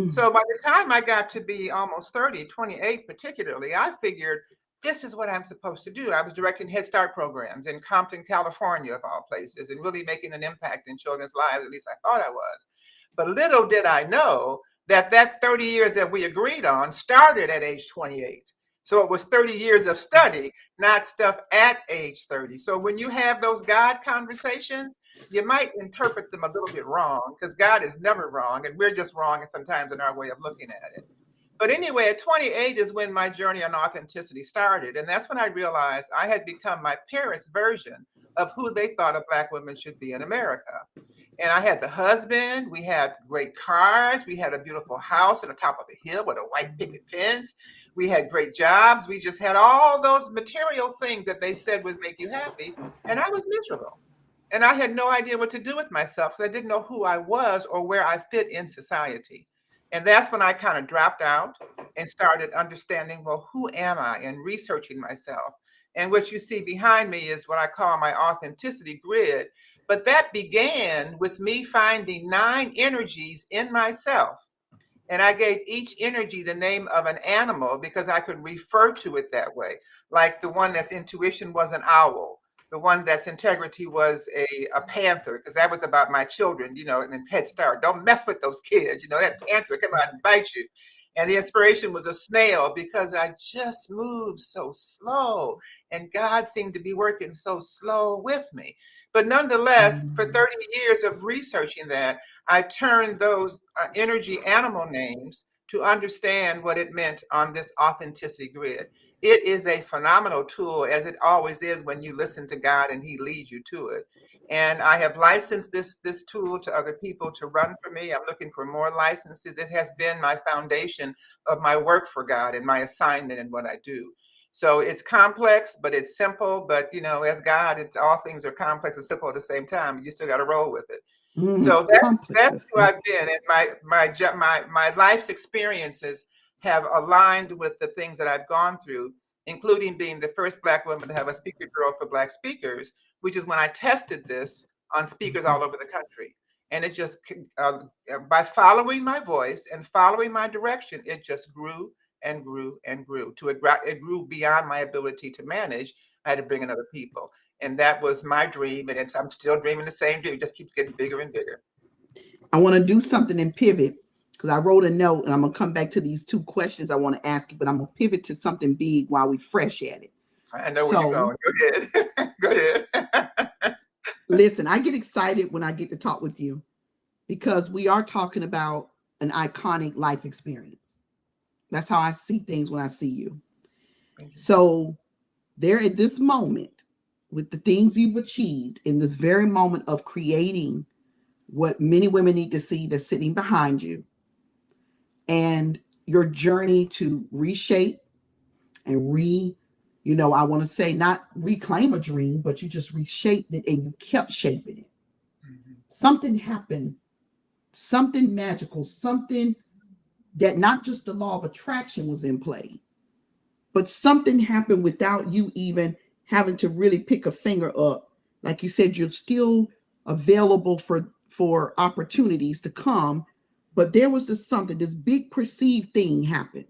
So by the time I got to be almost 30, 28 particularly, I figured this is what I'm supposed to do. I was directing Head Start programs in Compton, California, of all places, and really making an impact in children's lives, at least I thought I was. But little did I know that that 30 years that we agreed on started at age 28. So it was 30 years of study, not stuff at age 30. So when you have those God conversations, you might interpret them a little bit wrong, because God is never wrong, and we're just wrong sometimes in our way of looking at it. But anyway, at 28 is when my journey on authenticity started. And that's when I realized I had become my parents' version of who they thought a Black woman should be in America. And I had the husband, we had great cars, we had a beautiful house on the top of a hill with a white picket fence, we had great jobs, we just had all those material things that they said would make you happy, and I was miserable. And I had no idea what to do with myself because I didn't know who I was or where I fit in society. And that's when I kind of dropped out and started understanding, well, who am I, and researching myself. And what you see behind me is what I call my authenticity grid. But that began with me finding 9 energies in myself. And I gave each energy the name of an animal because I could refer to it that way. Like the one that's intuition was an owl. The one that's integrity was a panther, because that was about my children, and then Head Start. Don't mess with those kids. That panther come out and bite you. And the inspiration was a snail because I just moved so slow. And God seemed to be working so slow with me. But nonetheless, for 30 years of researching that, I turned those energy animal names to understand what it meant on this authenticity grid. It is a phenomenal tool, as it always is when you listen to God and He leads you to it. And I have licensed this tool to other people to run for me. I'm looking for more licenses. It has been my foundation of my work for God and my assignment and what I do. So it's complex, but it's simple. But as God, it's all things are complex and simple at the same time. You still got to roll with it. So that's who I've been, and my life's experiences have aligned with the things that I've gone through, including being the first Black woman to have a speaker bureau for Black speakers, which is when I tested this on speakers all over the country. And it just by following my voice and following my direction, it just grew and grew and grew. It grew beyond my ability to manage. I had to bring in other people. And that was my dream. And I'm still dreaming the same dream. It just keeps getting bigger and bigger. I want to do something and pivot, because I wrote a note and I'm going to come back to these 2 questions I want to ask you, but I'm going to pivot to something big while we fresh at it. I know where you're going. Go ahead. Go ahead. Listen, I get excited when I get to talk with you, because we are talking about an iconic life experience. That's how I see things when I see you. So there at this moment, with the things you've achieved in this very moment of creating what many women need to see that's sitting behind you, and your journey to reshape and I want to say not reclaim a dream, but you just reshaped it and you kept shaping it. Something happened, something magical, something that not just the law of attraction was in play, but something happened without you even having to really pick a finger up. Like you said, you're still available for opportunities to come, but there was this big perceived thing happened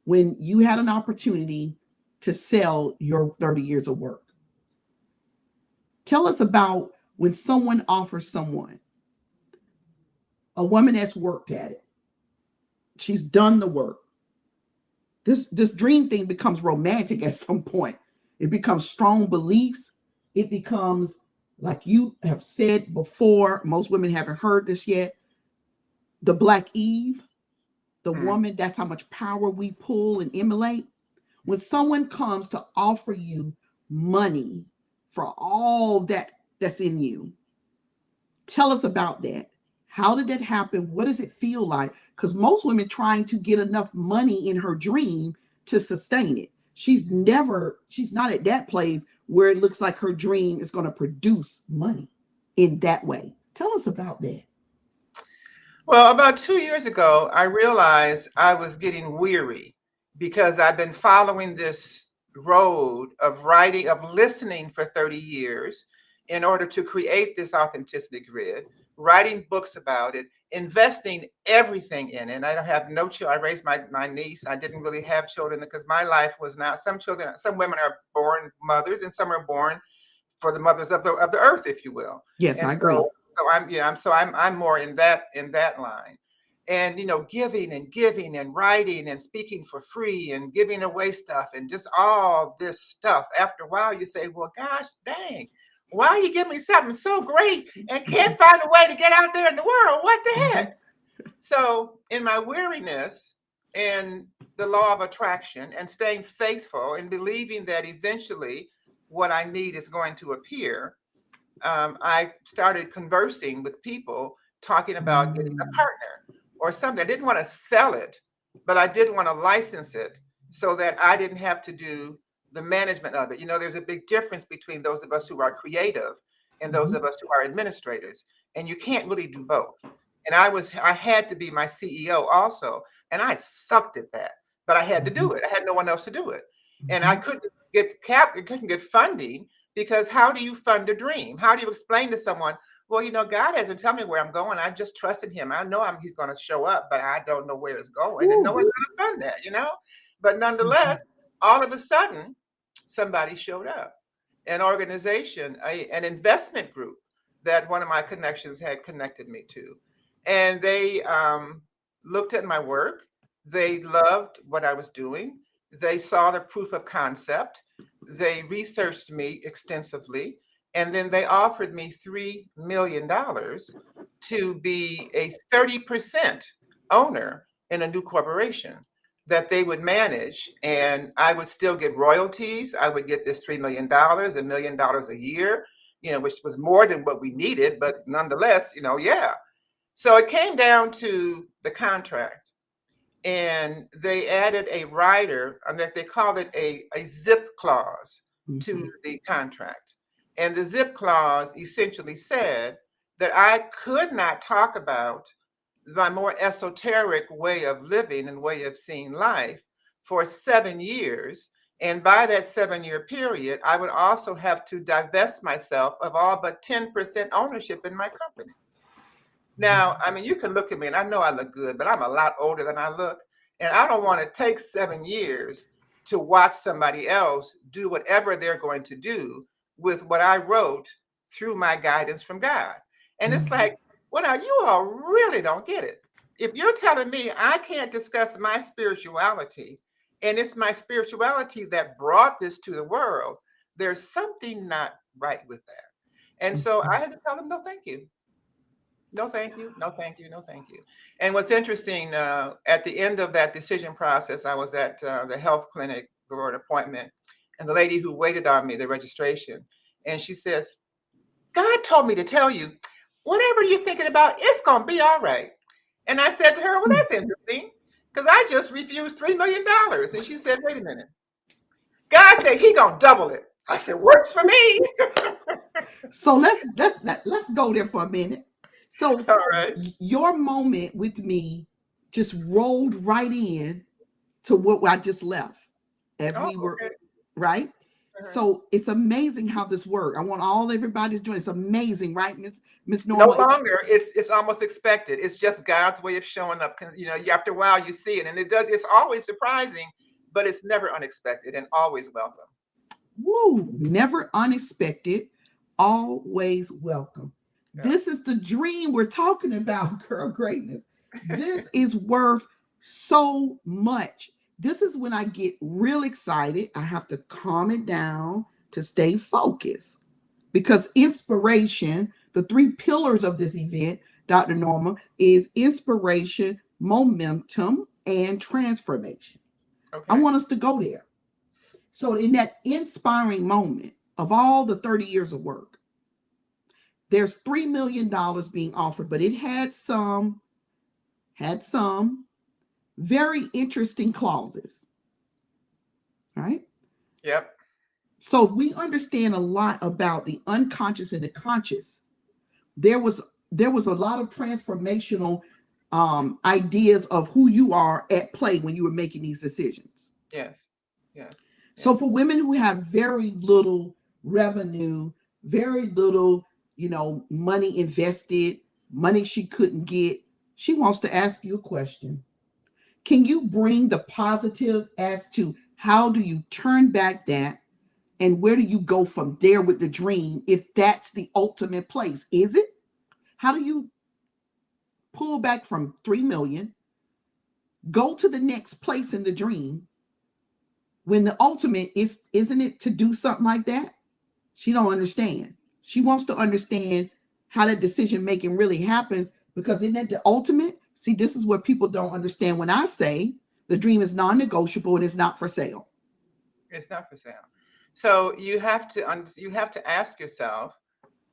when you had an opportunity to sell your 30 years of work. Tell us about when someone offers someone, a woman that's worked at it, she's done the work. This dream thing becomes romantic at some point. It becomes strong beliefs. It becomes, like you have said before, most women haven't heard this yet, the Black Eve. the Mm. woman, that's how much power we pull and emulate. When someone comes to offer you money for all that's in you, tell us about that. How did that happen? What does it feel like? Because most women trying to get enough money in her dream to sustain it. She's not at that place where it looks like her dream is going to produce money in that way. Tell us about that. Well, about 2 years ago, I realized I was getting weary because I've been following this road of writing, of listening for 30 years in order to create this authenticity grid, writing books about it, investing everything in it. And I don't have no children. I raised my niece. I didn't really have children because my life was not, some children, some women are born mothers and some are born for the mothers of the earth, if you will. Yes, And I agree. I'm more in that line. And giving and giving and writing and speaking for free and giving away stuff and just all this stuff. After a while, you say, well, gosh dang, why you give me something so great and can't find a way to get out there in the world? What the heck? So in my weariness and the law of attraction and staying faithful and believing that eventually what I need is going to appear, I started conversing with people talking about getting a partner or something. I didn't want to sell it, but I did want to license it so that I didn't have to do the management of it. There's a big difference between those of us who are creative and those of us who are administrators, and you can't really do both. And I had to be my CEO also, and I sucked at that, but I had to do it. I had no one else to do it, and I couldn't get funding. Because how do you fund a dream? How do you explain to someone, well, God hasn't told me where I'm going. I just trusted him. I know he's going to show up, but I don't know where it's going. And no one's going to fund that. But nonetheless, all of a sudden, somebody showed up. An organization, an investment group that one of my connections had connected me to. And they looked at my work. They loved what I was doing. They saw the proof of concept. They researched me extensively, and then they offered me $3 million to be a 30% owner in a new corporation that they would manage, and I would still get royalties. I would get this $3 million, $1 million a year, which was more than what we needed, but nonetheless, yeah. So it came down to the contract. And they added a rider, they called it a zip clause to the contract. And the zip clause essentially said that I could not talk about my more esoteric way of living and way of seeing life for 7 years. And by that 7-year period, I would also have to divest myself of all but 10% ownership in my company. Now, you can look at me and I know I look good, but I'm a lot older than I look. And I don't want to take 7 years to watch somebody else do whatever they're going to do with what I wrote through my guidance from God. And it's like, well, now you all really don't get it. If you're telling me I can't discuss my spirituality, and it's my spirituality that brought this to the world, there's something not right with that. And so I had to tell them, no, thank you. No, thank you. No, thank you. No, thank you. And what's interesting, at the end of that decision process, I was at the health clinic for an appointment, and the lady who waited on me, the registration, and she says, God told me to tell you, whatever you're thinking about, it's going to be all right. And I said to her, well, that's interesting, because I just refused $3 million. And she said, wait a minute. God said he going to double it. I said, works for me. So let's go there for a minute. So All right. Your moment with me just rolled right in to what I just left as we were, Okay. right? So it's amazing how this works. I want everybody's doing. It's amazing, right, Miss Norma? No longer, it's almost expected. It's just God's way of showing up. After a while you see it, and it's always surprising, but it's never unexpected and always welcome. Woo! Never unexpected, always welcome. Yeah. This is the dream we're talking about, girl greatness. This is worth so much. This is when I get real excited. I have to calm it down to stay focused, because inspiration, the 3 pillars of this event, Dr. Norma, is inspiration, momentum, and transformation. I Okay. want us to go there. So, in that inspiring moment of all the 30 years of work, there's $3 million being offered, but it had some very interesting clauses. All right. Yep. So if we understand a lot about the unconscious and the conscious, there was there was a lot of transformational ideas of who you are at play when you were making these decisions. Yes. Yes. So Yes. for women who have very little revenue, very little, money invested, money she couldn't get, she wants to ask you a question. Can you bring the positive as to how do you turn back that, and where do you go from there with the dream if that's the ultimate place? Is it? How do you pull back from 3 million, go to the next place in the dream when the ultimate is isn't it to do something like that? She don't understand. She wants to understand how that decision making really happens, because isn't that the ultimate? See, this is what people don't understand when I say the dream is non-negotiable and it's not for sale. It's not for sale. So you have to ask yourself,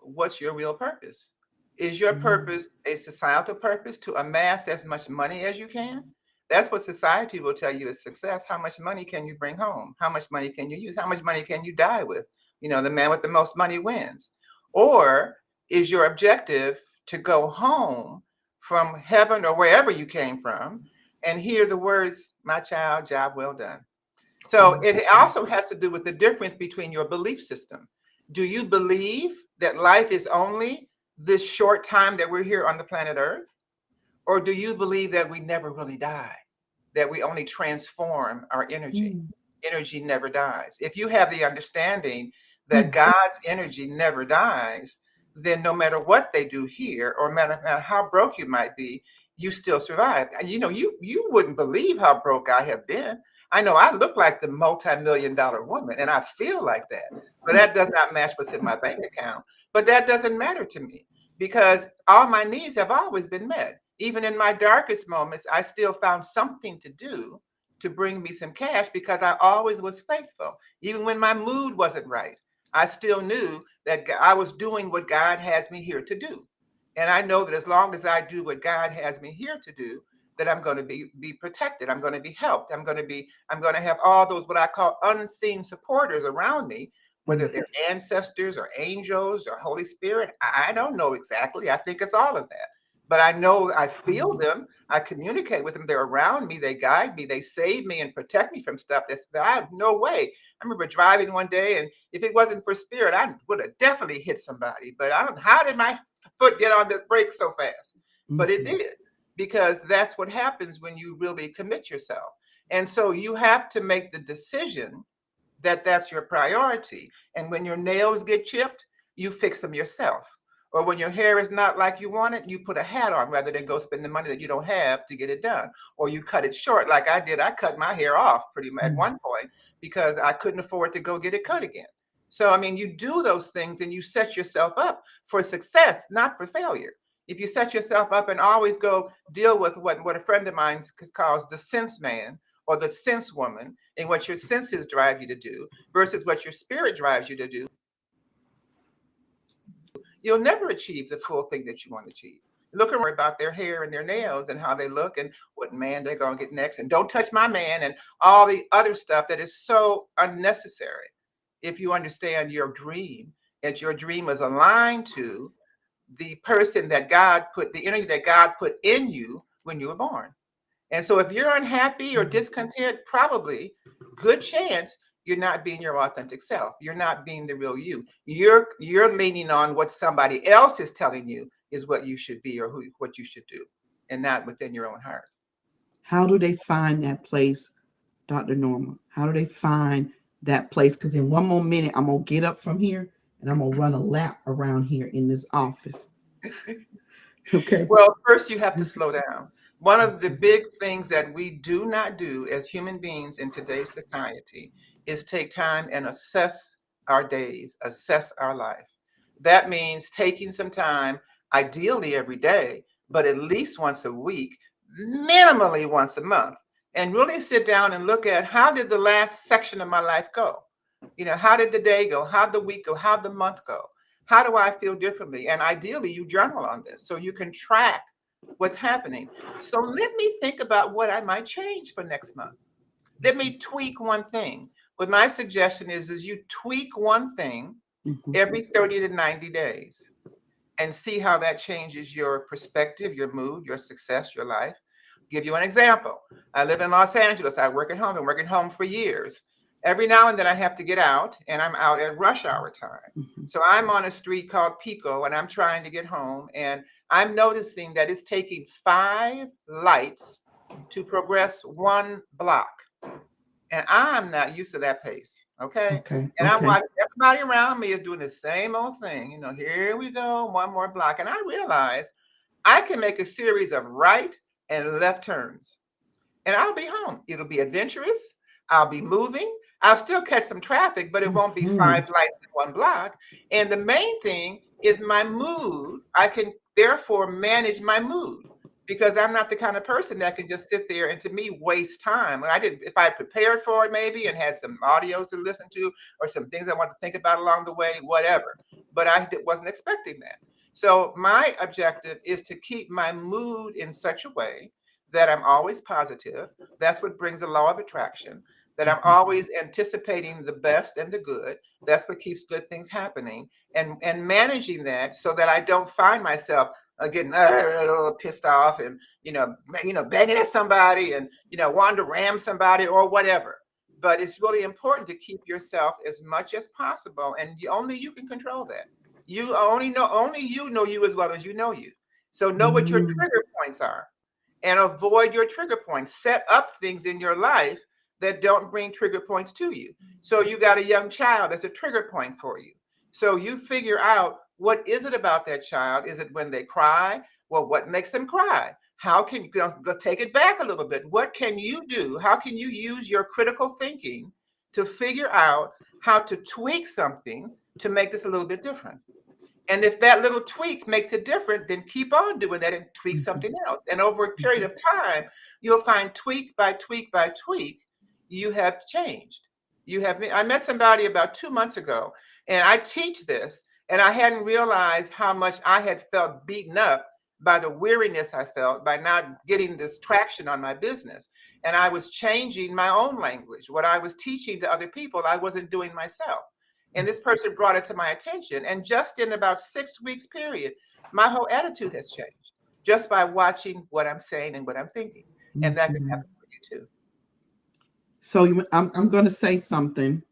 what's your real purpose? Is your Mm. purpose a societal purpose to amass as much money as you can? That's what society will tell you is success. How much money can you bring home? How much money can you use? How much money can you die with? The man with the most money wins. Or is your objective to go home from heaven or wherever you came from and hear the words, my child, job well done? So Oh, it also has to do with the difference between your belief system. Do you believe that life is only this short time that we're here on the planet Earth? Or do you believe that we never really die, that we only transform our energy? mm, Energy never dies. If you have the understanding that mm, God's energy never dies, then no matter what they do here, or matter how broke you might be, you still survive. And you wouldn't believe how broke I have been. I know I look like the multi-million-dollar woman, and I feel like that, but that does not match what's in my bank account. But that doesn't matter to me, because all my needs have always been met. Even in my darkest moments, I still found something to do to bring me some cash, because I always was faithful. Even when my mood wasn't right, I still knew that I was doing what God has me here to do. And I know that as long as I do what God has me here to do, that I'm going to be protected. I'm going to be helped. I'm going to have all those what I call unseen supporters around me, whether mm, they're ancestors or angels or Holy Spirit. I don't know exactly. I think it's all of that. But I know I feel mm, them. I communicate with them. They're around me. They guide me. They save me and protect me from stuff that I have no way. I remember driving one day, and if it wasn't for Spirit, I would have definitely hit somebody. But I don't. How did my foot get on the brake so fast? But it mhm, did, because that's what happens when you really commit yourself. And so you have to make the decision that that's your priority. And when your nails get chipped, you fix them yourself. Or when your hair is not like you want it, you put a hat on rather than go spend the money that you don't have to get it done. Or you cut it short like I did. I cut my hair off pretty much at mm. one point because I couldn't afford to go get it cut again. So, I mean, you do those things and you set yourself up for success, not for failure. If you set yourself up and always go deal with what a friend of mine calls the sense man or the sense woman, and what your senses drive you to do versus what your spirit drives you to do, you'll never achieve the full thing that you want to achieve. Look around about their hair and their nails and how they look and what man they're going to get next. And don't touch my man and all the other stuff that is so unnecessary. If you understand your dream, that your dream is aligned to the person that God put, the energy that God put in you when you were born. And so if you're unhappy or Mm. discontent, probably good chance you're not being your authentic self. You're not being the real you. You're leaning on what somebody else is telling you is what you should be or what you should do, and not within your own heart. How do they find that place, Dr. Norma? How do they find that place? Because in one more minute, I'm going to get up from here and I'm going to run a lap around here in this office. Okay. Well, first you have to slow down. One of the big things that we do not do as human beings in today's society is take time and assess our days, assess our life. That means taking some time, ideally every day, but at least once a week, minimally once a month and really sit down and look at how did the last section of my life go? How did the day go? How'd the week go? How'd the month go? How do I feel differently? And ideally, you journal on this so you can track what's happening. So let me think about what I might change for next month. Let me tweak one thing. What my suggestion is you tweak one thing every 30 to 90 days and see how that changes your perspective, your mood, your success, your life. Give you an example. I live in Los Angeles. I work at home. I've been working home for years. Every now and then I have to get out, and I'm out at rush hour time. So I'm on a street called Pico, and I'm trying to get home, and I'm noticing that it's taking 5 lights to progress 1 block. And I'm not used to that pace. Okay. And I'm watching everybody around me is doing the same old thing. Here we go, 1 more block. And I realize I can make a series of right and left turns. And I'll be home. It'll be adventurous. I'll be moving. I'll still catch some traffic, but it won't be 5 lights in 1 block. And the main thing is my mood. I can therefore manage my mood because I'm not the kind of person that can just sit there and, to me, waste time. If I prepared for it maybe and had some audios to listen to or some things I want to think about along the way, whatever. But I wasn't expecting that. So my objective is to keep my mood in such a way that I'm always positive. That's what brings the law of attraction, that I'm always anticipating the best and the good. That's what keeps good things happening, and managing that so that I don't find myself getting a little pissed off and, banging at somebody and, wanting to ram somebody or whatever. But it's really important to keep yourself as much as possible. And only you can control that. Only you know you as well as you know you. So know what your trigger points are and avoid your trigger points. Set up things in your life that don't bring trigger points to you. So you got a young child that's a trigger point for you. So you figure out, what is it about that child? Is it when they cry? Well, what makes them cry? How can you go take it back a little bit? What can you do? How can you use your critical thinking to figure out how to tweak something to make this a little bit different? And if that little tweak makes it different, then keep on doing that and tweak something else. And over a period of time, you'll find tweak by tweak by tweak, you have changed. I met somebody about 2 months ago, and I teach this, and I hadn't realized how much I had felt beaten up by the weariness I felt by not getting this traction on my business. And I was changing my own language. What I was teaching to other people, I wasn't doing myself. And this person brought it to my attention. And just in about 6 weeks period, my whole attitude has changed just by watching what I'm saying and what I'm thinking. And that can happen for you too. So I'm going to say something.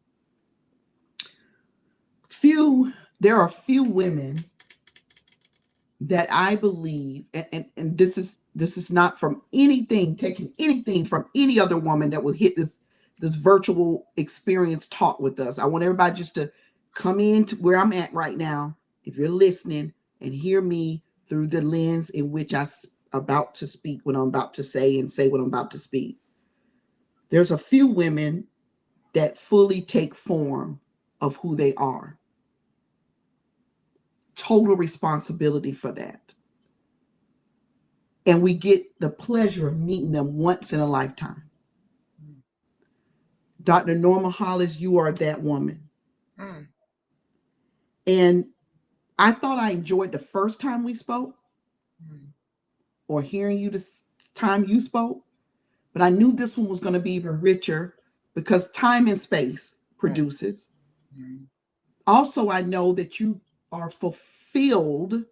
There are few women that I believe, and this is not from taking anything from any other woman that will hit this virtual experience talk with us. I want everybody just to come in to where I'm at right now, if you're listening, and hear me through the lens in which I'm about to speak what I'm about to say and say what I'm about to speak. There's a few women that fully take form of who they are. Total responsibility for that. And we get the pleasure of meeting them once in a lifetime. Dr. Norma Hollis, you are that woman. And I thought I enjoyed the first time we spoke or hearing you this time you spoke, but I knew this one was going to be even richer because time and space produces. Also, I know that you are fulfilled.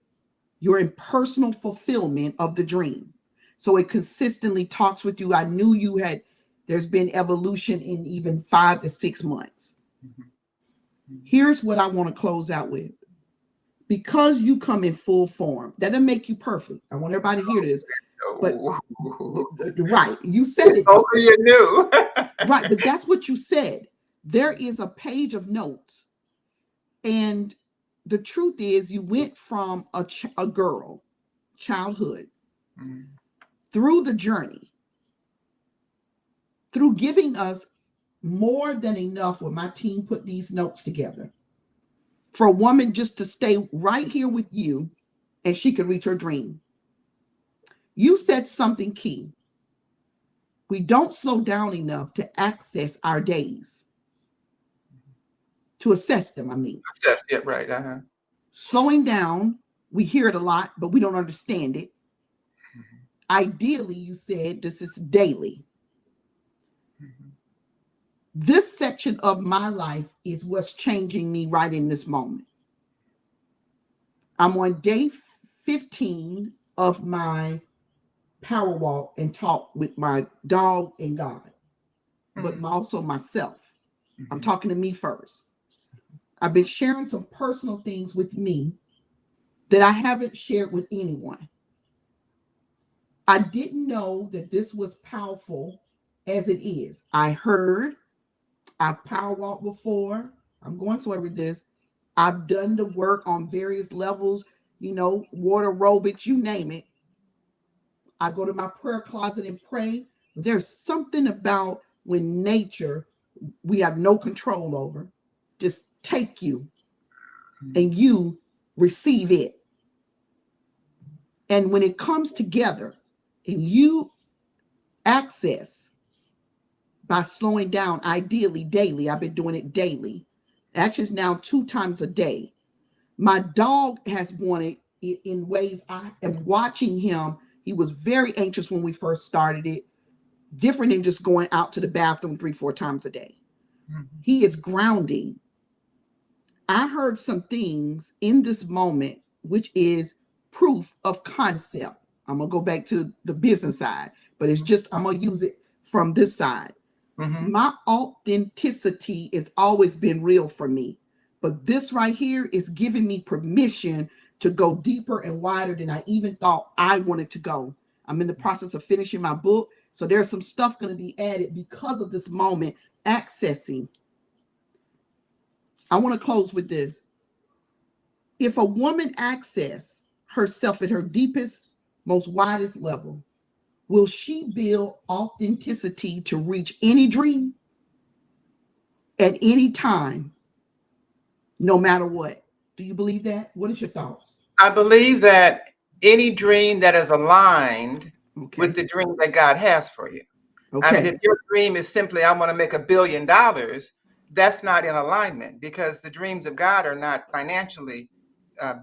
You're in personal fulfillment of the dream. So it consistently talks with you. I knew there's been evolution in even 5 to 6 months. Here's what I want to close out with. Because you come in full form, that doesn't make you perfect. I want everybody to hear this. But right, you said it. Over you knew. Right, but that's what you said. There is a page of notes. And the truth is, you went from a girl, childhood, through the journey, through giving us more than enough when my team put these notes together for a woman just to stay right here with you and she could reach her dream. You said something key. We don't slow down enough to access our days, to assess them, I mean. Assess, yeah, right. Slowing down, we hear it a lot, but we don't understand it. Ideally, you said this is daily. This section of my life is what's changing me right in this moment. I'm on day 15 of my power walk and talk with my dog and God, but also myself. I'm talking to me first. I've been sharing some personal things with me that I haven't shared with anyone. I didn't know that this was powerful as it is. I've power walked before. I'm going somewhere with this. I've done the work on various levels, water aerobics, you name it. I go to my prayer closet and pray. There's something about when nature we have no control over, just take you and you receive it. And when it comes together and you access by slowing down, ideally daily, I've been doing it daily. Actually, it's now 2 times a day. My dog has wanted it in ways I am watching him. He was very anxious when we first started it, different than just going out to the bathroom 3-4 times a day. He is grounding. I heard some things in this moment, which is proof of concept. I'm going to go back to the business side, but it's just, I'm going to use it from this side. My authenticity has always been real for me, but this right here is giving me permission to go deeper and wider than I even thought I wanted to go. I'm in the process of finishing my book, so there's some stuff going to be added because of this moment, accessing. I want to close with this. If a woman access herself at her deepest, most widest level, will she build authenticity to reach any dream at any time, no matter what? Do you believe that? What is your thoughts? I believe that any dream that is aligned with the dream that God has for you. I mean, if your dream is simply, I want to make $1 billion, that's not in alignment, because the dreams of God are not financially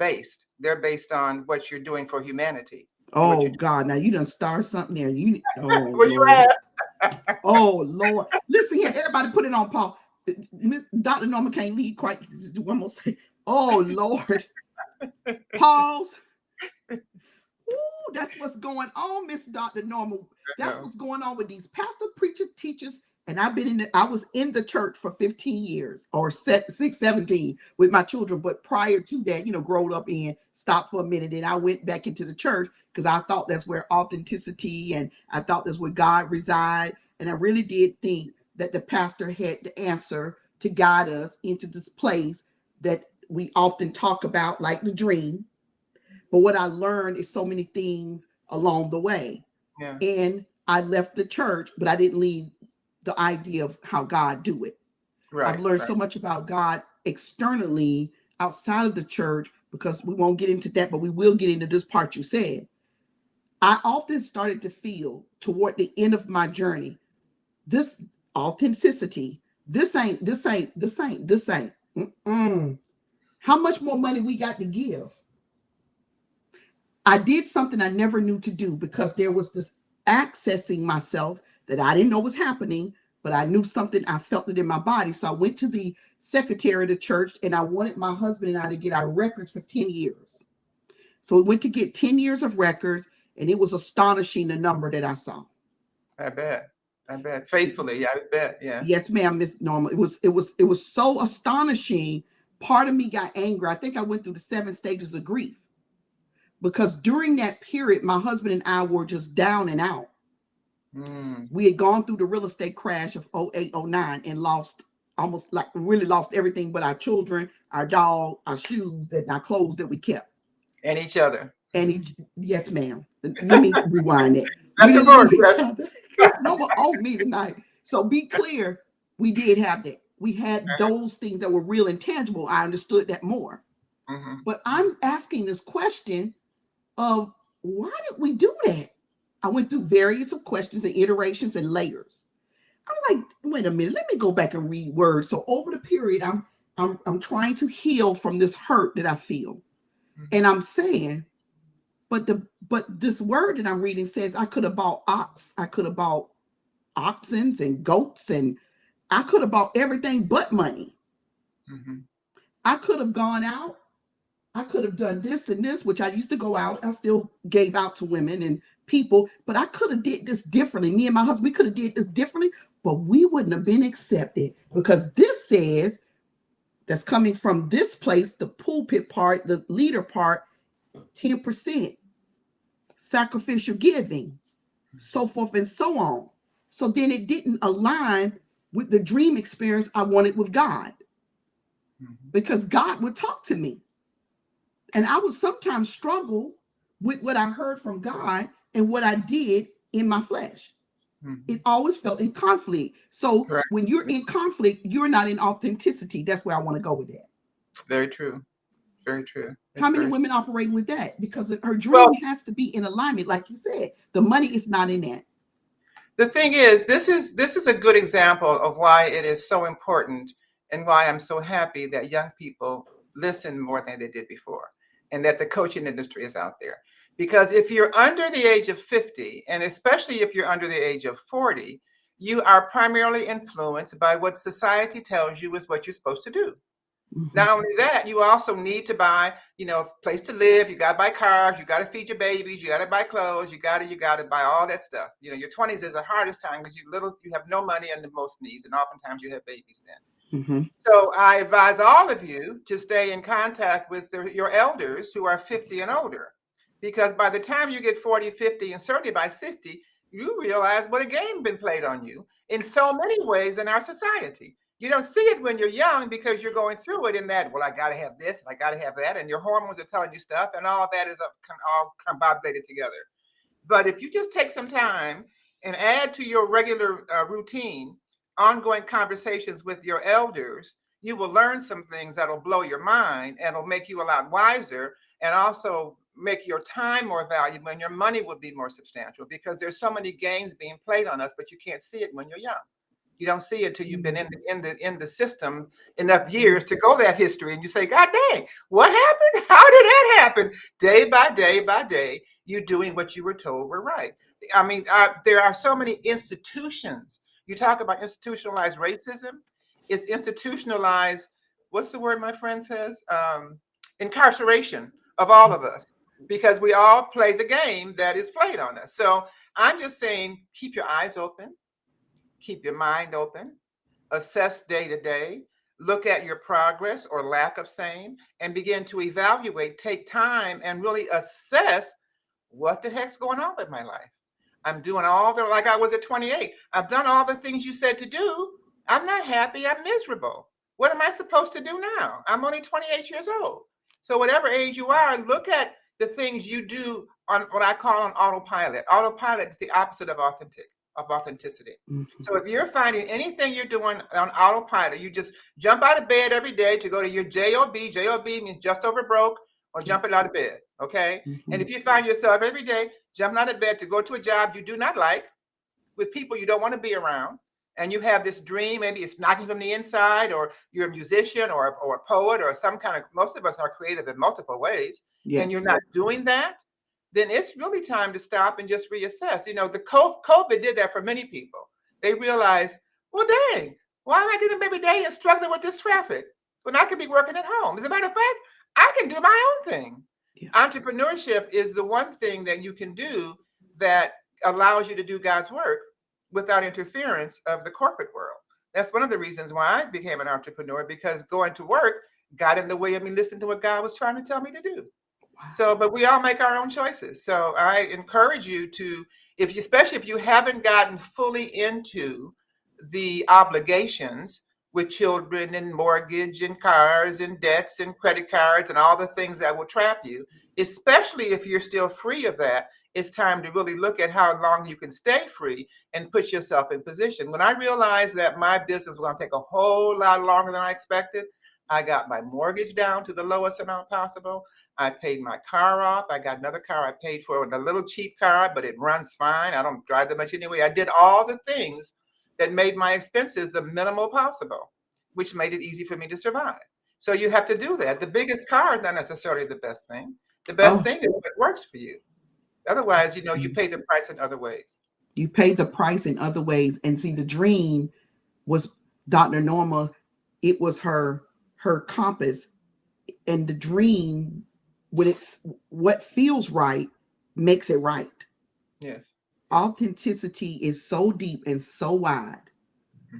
based. They're based on what you're doing for humanity. Oh God! Now you done start something there. Oh well, you Lord. asked. Oh Lord! Listen here, everybody, put it on pause. Dr. Norma can't lead quite. One more say. Oh Lord! Pause. Ooh, that's what's going on, Miss Dr. Norma. That's what's going on with these pastor, preachers, teachers. And I was in the church for 15 years or 17 with my children. But prior to that, growed up in, stopped for a minute. And I went back into the church because I thought that's where authenticity and I thought that's where God reside. And I really did think that the pastor had the answer to guide us into this place that we often talk about, like the dream. But what I learned is so many things along the way. Yeah. And I left the church, but I didn't leave the idea of how God do it. Right, I've learned so much about God externally outside of the church, because we won't get into that, but we will get into this part you said. I often started to feel toward the end of my journey, this authenticity, this ain't. How much more money we got to give? I did something I never knew to do, because there was this accessing myself that I didn't know was happening, but I knew something. I felt it in my body. So I went to the secretary of the church and I wanted my husband and I to get our records for 10 years. So we went to get 10 years of records, and it was astonishing the number that I saw. I bet. Faithfully, I bet. Yeah. Yes, ma'am, Miss Norma. It was so astonishing. Part of me got angry. I think I went through the 7 stages of grief, because during that period, my husband and I were just down and out. We had gone through the real estate crash of 08, 09 and really lost everything but our children, our dog, our shoes, and our clothes that we kept. And each other. Yes, ma'am. Let me rewind it. That's important. No more on me tonight. So be clear, we did have that. We had those things that were real and tangible. I understood that more. But I'm asking this question of, why did we do that? I went through various of questions and iterations and layers. I was like, wait a minute, let me go back and read words. So over the period, I'm trying to heal from this hurt that I feel. Mhm. And I'm saying, but this word that I'm reading says I could have bought ox, I could have bought oxens and goats, and I could have bought everything but money. Mhm. I could have gone out. I could have done this and this, which I used to go out. I still gave out to women and people, but I could have did this differently. Me and my husband, we could have did this differently, but we wouldn't have been accepted because this says that's coming from this place, the pulpit part, the leader part, 10% sacrificial giving, so forth and so on. So then it didn't align with the dream experience I wanted with God Mhm. because God would talk to me. And I would sometimes struggle with what I heard from God and what I did in my flesh. It Mhm. always felt in conflict. So Right. when you're in conflict, you're not in authenticity. That's where I want to go with that. Very true. Very true. How It's many very women operating with that? Because her well. dream has to be in alignment, like you said. The money is not in that. The thing is, this is a good example of why it is so important and why I'm so happy that young people listen more than they did before, and that the coaching industry is out there. Because if you're under the age of 50, and especially if you're under the age of 40, you are primarily influenced by what society tells you is what you're supposed to do. Mhm. Not only that, you also need to buy, a place to live. You got to buy cars. You got to feed your babies. You got to buy clothes. You got to buy all that stuff. Your 20s is the hardest time because you have no money and the most needs, and oftentimes you have babies then. Mhm. So I advise all of you to stay in contact with your elders who are 50 and older, because by the time you get 40, 50, and certainly by 60, you realize what a game been played on you in so many ways in our society. You don't see it when you're young because you're going through it in that, well, I got to have this, and I got to have that, and your hormones are telling you stuff, and all that is all combobulated together. But if you just take some time and add to your regular routine ongoing conversations with your elders, you will learn some things that'll blow your mind and will make you a lot wiser, and also make your time more valuable, and your money will be more substantial, because there's so many games being played on us, but you can't see it when you're young. You don't see it till you've been in the system enough years to go that history, and you say, God dang, what happened? How did that happen? Day by day by day, you're doing what you were told were right. I mean, there are so many institutions. You talk about institutionalized racism. It's institutionalized. What's the word my friend says? Incarceration of all of us, because we all play the game that is played on us. So I'm just saying, keep your eyes open, keep your mind open, assess day to day, look at your progress or lack of same, and begin to evaluate, take time and really assess what the heck's going on with my life. I'm doing like I was at 28. I've done all the things you said to do. I'm not happy. I'm miserable. What am I supposed to do now? I'm only 28 years old. So, whatever age you are, look at the things you do on what I call on autopilot. Autopilot is the opposite of authenticity. Mhm. So if you're finding anything you're doing on autopilot, you just jump out of bed every day to go to your job. Job means just over broke, or Yeah. jumping out of bed. Okay. And Mhm. if you find yourself every day jumping out of bed to go to a job you do not like, with people you don't want to be around, and you have this dream, maybe it's knocking from the inside, or you're a musician or a poet or some kind of, most of us are creative in multiple ways, and you're Yes. not doing that, then it's really time to stop and just reassess. The COVID did that for many people. They realized, well, dang, why am I getting up every day and struggling with this traffic when I could be working at home? As a matter of fact, I can do my own thing. Yeah. Entrepreneurship is the one thing that you can do that allows you to do God's work without interference of the corporate world. That's one of the reasons why I became an entrepreneur, because going to work got in the way of me listening to what God was trying to tell me to do. Wow. So, but we all make our own choices. So I encourage you to, especially if you haven't gotten fully into the obligations with children and mortgage and cars and debts and credit cards and all the things that will trap you, especially if you're still free of that, it's time to really look at how long you can stay free and put yourself in position. When I realized that my business was going to take a whole lot longer than I expected, I got my mortgage down to the lowest amount possible. I paid my car off. I got another car I paid for with a little cheap car, but it runs fine. I don't drive that much anyway. I did all the things that made my expenses the minimal possible, which made it easy for me to survive. So you have to do that. The biggest car is not necessarily the best thing. The best Oh, thing is what works for you. Otherwise, you mm. pay the price in other ways. You pay the price in other ways. And see, the dream was Dr. Norma, it was her compass. And the dream, when it what feels right makes it right. Yes. Yes. Authenticity is so deep and so wide.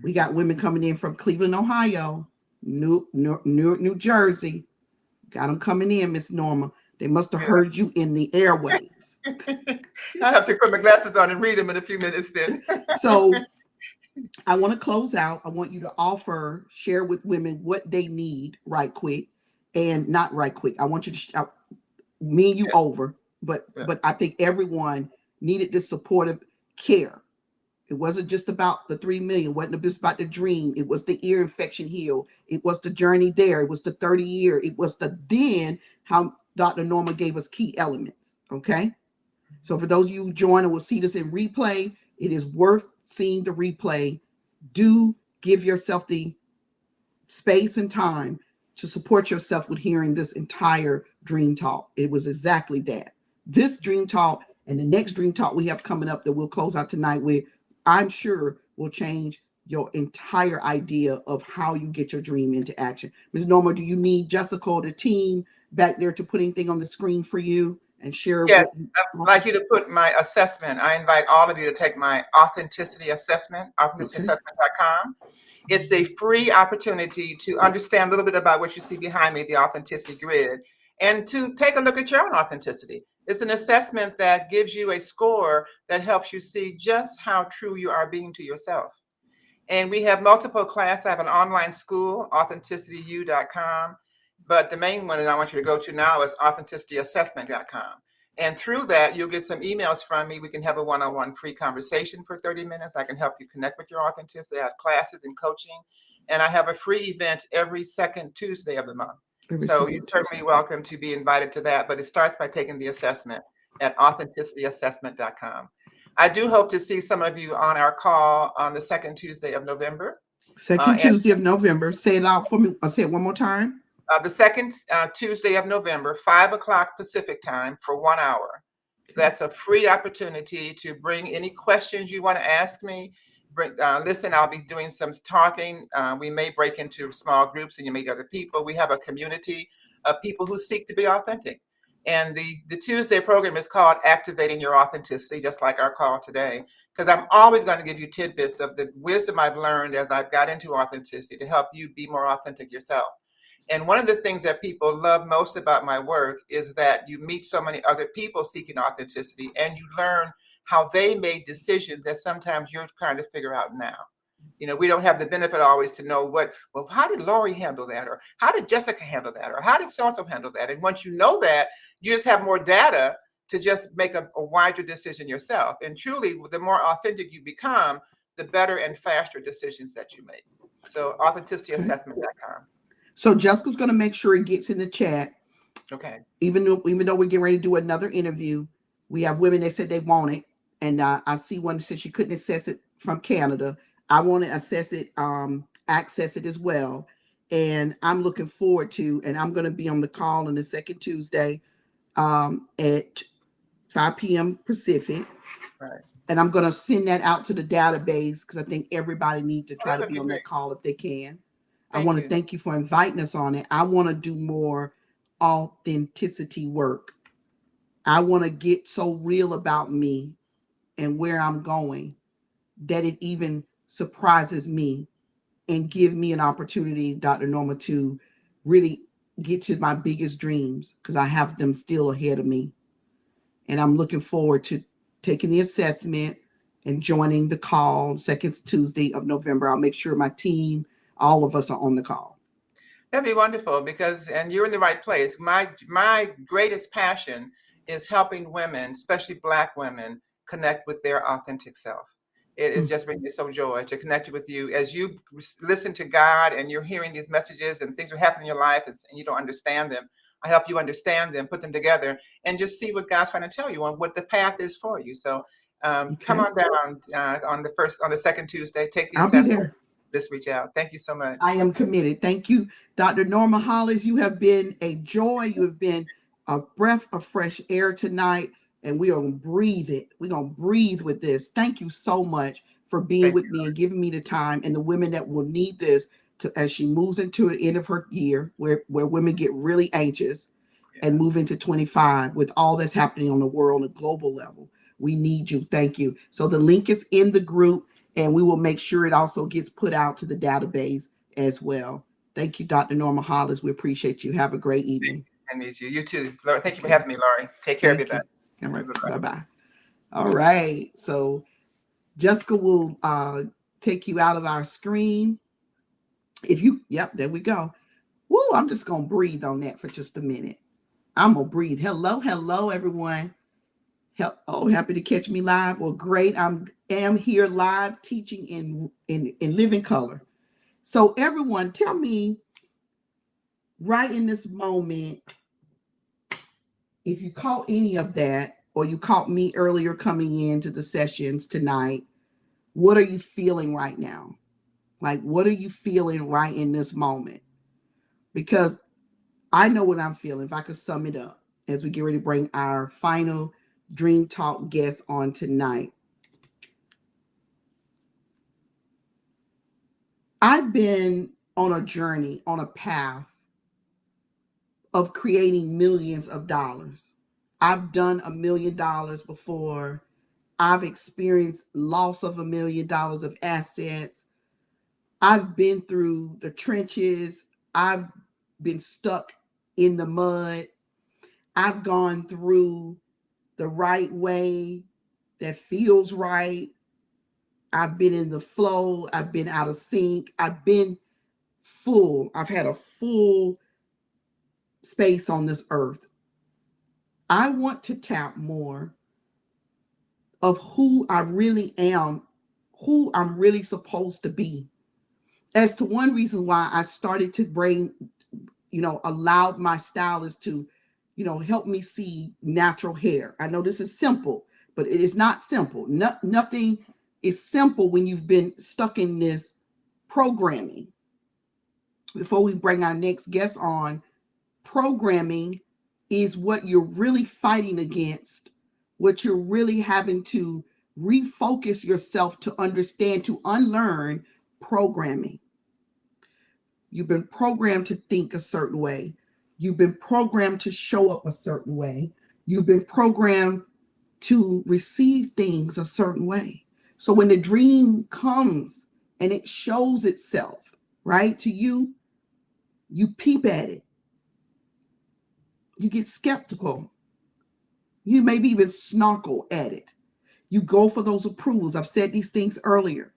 We Mhm. got women coming in from Cleveland, Ohio, New Jersey. Got them coming in, Miss Norma. They must have Yeah. heard you in the airways. I have to put my glasses on and read them in a few minutes then. So I want to close out. I want you to share with women what they need right quick, and not right quick. I want you to me and you Yeah, over, but yeah. I think everyone needed this supportive care. It wasn't just about the 3 million. It wasn't just about the dream. It was the ear infection heal. It was the journey there. It was the 30 year. It was the then how Dr. Norma gave us key elements. Okay. So for those of you who join and will see this in replay, it is worth seeing the replay. Do give yourself the space and time to support yourself with hearing this entire dream talk. It was exactly that. This dream talk and the next dream talk we have coming up that we'll close out tonight with, I'm sure will change your entire idea of how you get your dream into action. Ms. Norma, do you need Jessica or the team back there to put anything on the screen for you and share Yes, what you I'd offer? like you to put my assessment. I invite all of you to take my authenticity assessment, Okay. authenticityassessment.com. It's a free opportunity to understand a little bit about what you see behind me, the authenticity grid, and to take a look at your own authenticity. It's an assessment that gives you a score that helps you see just how true you are being to yourself. And we have multiple classes. I have an online school, authenticityu.com. But the main one that I want you to go to now is authenticityassessment.com. And through that, you'll get some emails from me. We can have a one-on-one free conversation for 30 minutes. I can help you connect with your authenticity. I have classes and coaching. And I have a free event every second Tuesday of the month. Every So you're second certainly Tuesday. welcome to be invited to that. But it starts by taking the assessment at authenticityassessment.com. I do hope to see some of you on our call on the second Tuesday of November. Second And Tuesday of November. Say it out for me. I'll say it one more time. the second Tuesday of November, 5 o'clock Pacific time for 1 hour. Okay. That's a free opportunity to bring any questions you want to ask me. Listen, I'll be doing some talking. We may break into small groups and you meet other people. We have a community of people who seek to be authentic. And the Tuesday program is called Activating Your Authenticity, just like our call today, because I'm always going to give you tidbits of the wisdom I've learned as I've got into authenticity to help you be more authentic yourself. And one of the things that people love most about my work is that you meet so many other people seeking authenticity and you learn how they made decisions that sometimes you're trying to figure out now. We don't have the benefit always to know how did Lori handle that? Or how did Jessica handle that? Or how did so-and-so handle that? And once you know that, you just have more data to just make a wiser decision yourself. And truly, the more authentic you become, the better and faster decisions that you make. So Okay. authenticityassessment.com. So Jessica's going to make sure it gets in the chat. Okay. Even though we're getting ready to do another interview, we have women that said they want it, and I see one that said she couldn't access it from Canada. I want to access it as well, and I'm looking forward to. And I'm going to be on the call on the second Tuesday at 5 p.m. Pacific, Right. and I'm going to send that out to the database because I think everybody needs to Oh, try to that'd be be on great. that call if they can. I Thank want to you. thank you for inviting us on it. I want to do more authenticity work. I want to get so real about me and where I'm going that it even surprises me and give me an opportunity, Dr. Norma, to really get to my biggest dreams because I have them still ahead of me. And I'm looking forward to taking the assessment and joining the call second Tuesday of November. I'll make sure my team, all of us are on the call. That'd be wonderful and you're in the right place. My greatest passion is helping women, especially Black women, connect with their authentic self. It is Mm. just bringing me so joy to connect with you as you listen to God and you're hearing these messages and things are happening in your life and you don't understand them. I help you understand them, put them together, and just see what God's trying to tell you on what the path is for you. So come Okay. on down on the second Tuesday, take the I'll be assessment. there. Let's reach out. Thank you so much. I am committed. Thank you, Dr. Norma Hollis. You have been a joy. You have been a breath of fresh air tonight, and we are going to breathe it. We're going to breathe with this. Thank you so much for being Thank with you. me and giving me the time, and the women that will need this as she moves into the end of her year, where women get really anxious and Yeah. move into 25 with all that's happening on the world and global level. We need you. Thank you. So the link is in the group, and we will make sure it also gets put out to the database as well. Thank you, Dr. Norma Hollis. We appreciate you. Have a great evening. I need you. You too. Laura, thank you for Okay. having me, Laurie. Take care, Thank everybody. you. All right. Bye-bye. Bye-bye. All right. So Jessica will take you out of our screen. Yep, there we go. Woo, I'm just going to breathe on that for just a minute. I'm going to breathe. Hello, everyone. Happy to catch me live. Well, great. Am here live teaching in living color. So everyone, tell me right in this moment, if you caught any of that, or you caught me earlier coming into the sessions tonight, what are you feeling right now? Like, what are you feeling right in this moment? Because I know what I'm feeling. If I could sum it up as we get ready to bring our final Dream Talk guest on tonight. I've been on a journey, on a path of creating millions of dollars. I've done $1 million before. I've experienced loss of $1 million of assets. I've been through the trenches. I've been stuck in the mud. I've gone through the right way that feels right. I've been in the flow. I've been out of sync. I've been full. I've had a full space on this earth. I want to tap more of who I really am, who I'm really supposed to be. As to one reason why I started to bring, allowed my stylist to, help me see natural hair. I know this is simple, but it is not simple. Nothing is simple when you've been stuck in this programming. Before we bring our next guest on, programming is what you're really fighting against, what you're really having to refocus yourself to understand, to unlearn programming. You've been programmed to think a certain way. You've been programmed to show up a certain way. You've been programmed to receive things a certain way. So when the dream comes and it shows itself, right, to you, you peep at it. You get skeptical. You maybe even snarkle at it. You go for those approvals. I've said these things earlier,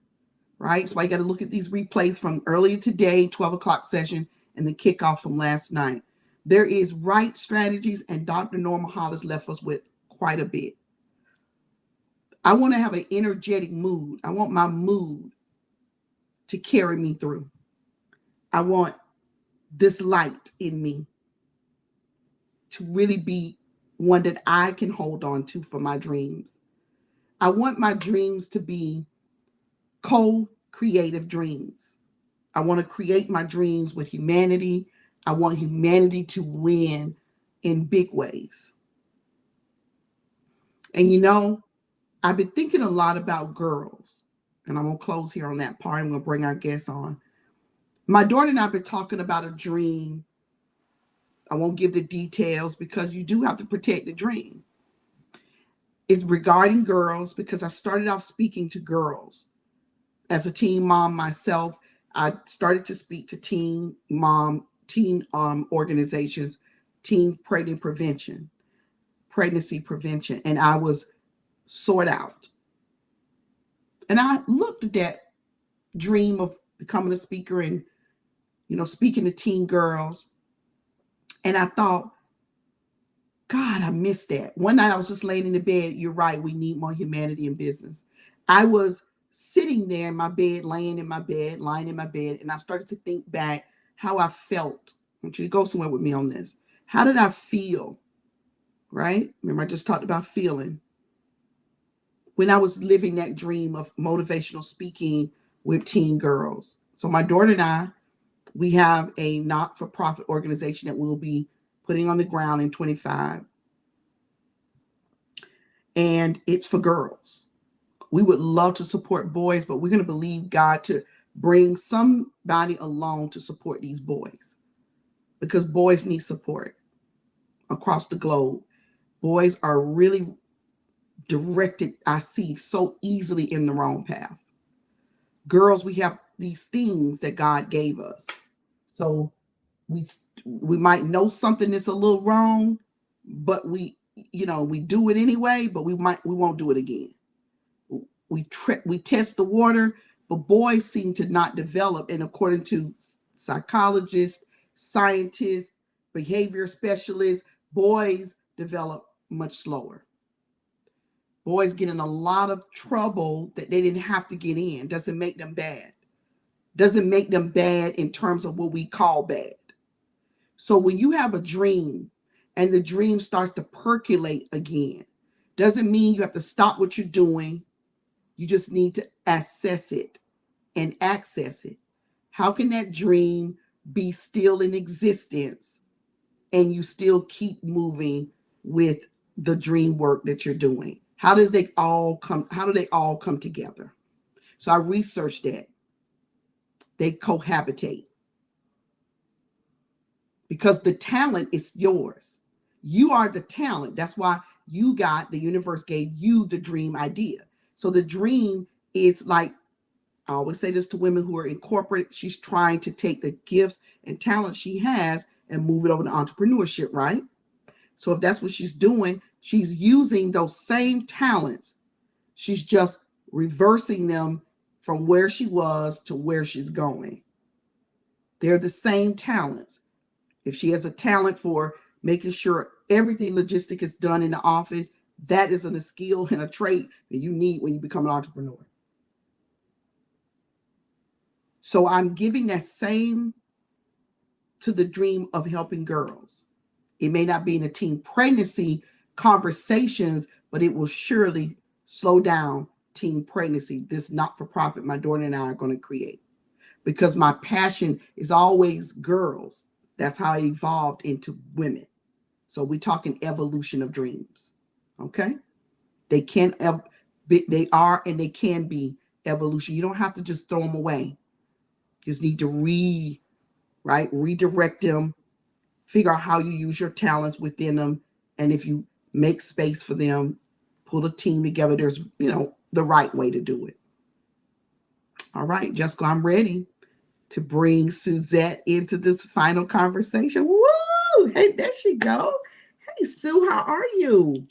right? So I got to look at these replays from earlier today, 12 o'clock session, and the kickoff from last night. There is right strategies, and Dr. Norma Hollis left us with quite a bit. I want to have an energetic mood. I want my mood to carry me through. I want this light in me to really be one that I can hold on to for my dreams. I want my dreams to be co-creative dreams. I want to create my dreams with humanity. I want humanity to win in big ways. And I've been thinking a lot about girls, and I'm going to close here on that part. I'm going to bring our guests on. My daughter and I have been talking about a dream. I won't give the details because you do have to protect the dream. It's regarding girls because I started off speaking to girls. As a teen mom myself, I started to speak to teen organizations, teen pregnancy prevention, and I was sought out. And I looked at that dream of becoming a speaker and, speaking to teen girls. And I thought, God, I missed that. One night I was just laying in the bed. You're right. We need more humanity in business. I was sitting there in my bed, lying in my bed, and I started to think back how I felt. I want you to go somewhere with me on this. How did I feel? Right? Remember, I just talked about feeling when I was living that dream of motivational speaking with teen girls. So my daughter and I, we have a not-for-profit organization that we'll be putting on the ground in 25. And it's for girls. We would love to support boys, but we're going to believe God to bring somebody along to support these boys, because boys need support across the globe. Boys are really directed, I see, so easily in the wrong path. Girls, we have these things that God gave us. So we might know something that's a little wrong, but we do it anyway, but we won't do it again. We test the water, but boys seem to not develop. And according to psychologists, scientists, behavior specialists, boys develop much slower. Boys get in a lot of trouble that they didn't have to get in. Doesn't make them bad. Doesn't make them bad in terms of what we call bad. So when you have a dream and the dream starts to percolate again, doesn't mean you have to stop what you're doing. You just need to assess it and access it. How can that dream be still in existence and you still keep moving with the dream work that you're doing? How do they all come together? So I researched that. They cohabitate. Because the talent is yours. You are the talent. That's why the universe gave you the dream idea. So the dream is like, I always say this to women who are in corporate, she's trying to take the gifts and talents she has and move it over to entrepreneurship, right? So if that's what she's doing, she's using those same talents. She's just reversing them from where she was to where she's going. They're the same talents. If she has a talent for making sure everything logistic is done in the office, that is a skill and a trait that you need when you become an entrepreneur. So I'm giving that same to the dream of helping girls. It may not be in a teen pregnancy conversations, but it will surely slow down teen pregnancy. This not-for-profit my daughter and I are going to create, because my passion is always girls. That's how it evolved into women. So we're talking evolution of dreams. Okay? They are and they can be evolution. You don't have to just throw them away. You just need to redirect them, figure out how you use your talents within them. And if you make space for them, pull a team together, there's, the right way to do it. All right, Jessica, I'm ready to bring Suzette into this final conversation. Woo! Hey, there she go. Hey, Sue, how are you?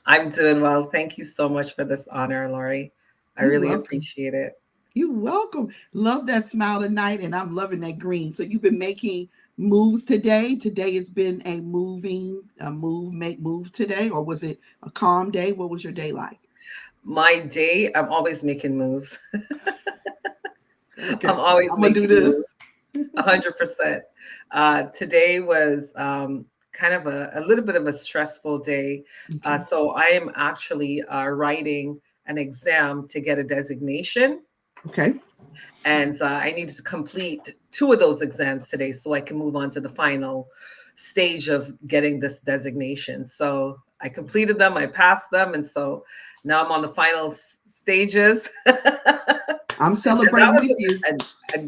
I'm doing well. Thank you so much for this honor, Lori. I really appreciate it. You're welcome. Love that smile tonight, and I'm loving that green. So you've been making moves today. Today has been a make move today, or was it a calm day? What was your day like? My day, I'm always making moves. Okay. I'm always making this. Moves. 100%. Today was kind of a little bit of a stressful day. Okay. So I am actually writing an exam to get a designation. Okay. And I needed to complete 2 of those exams today so I can move on to the final stage of getting this designation. So I completed them, I passed them. And so now I'm on the final stages. I'm celebrating with you. And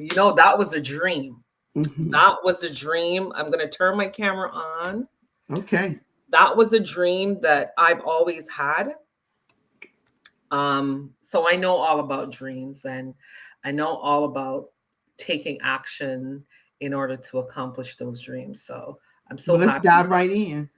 that was a dream. Mm-hmm. That was a dream. I'm going to turn my camera on. Okay. That was a dream that I've always had. So I know all about dreams, and I know all about taking action in order to accomplish those dreams. So I'm so happy. Let's dive right in,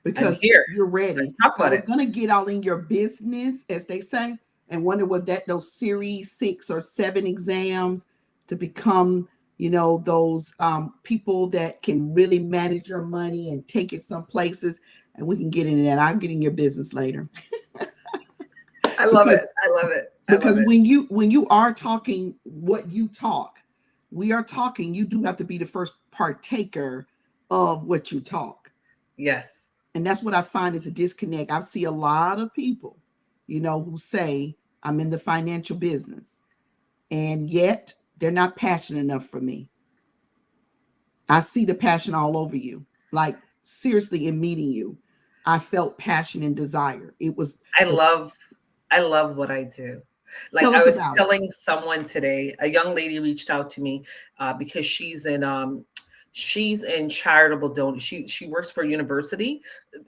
because you're ready. I was going to get all in your business, as they say, and wonder was that those series 6 or 7 exams to become, those people that can really manage your money and take it some places, and we can get into that. I'll get in your business later. I love it. because I love it. I love because it. when you are talking what you talk, we are talking, you do have to be the first partaker of what you talk. Yes. And that's what I find is a disconnect. I see a lot of people, who say I'm in the financial business, and yet they're not passionate enough for me. I see the passion all over you. Like, seriously, in meeting you, I felt passion and desire. It was I the love I love what I do. Like Tell I us was about it. telling someone today, a young lady reached out to me because she's in charitable donation. She works for a university,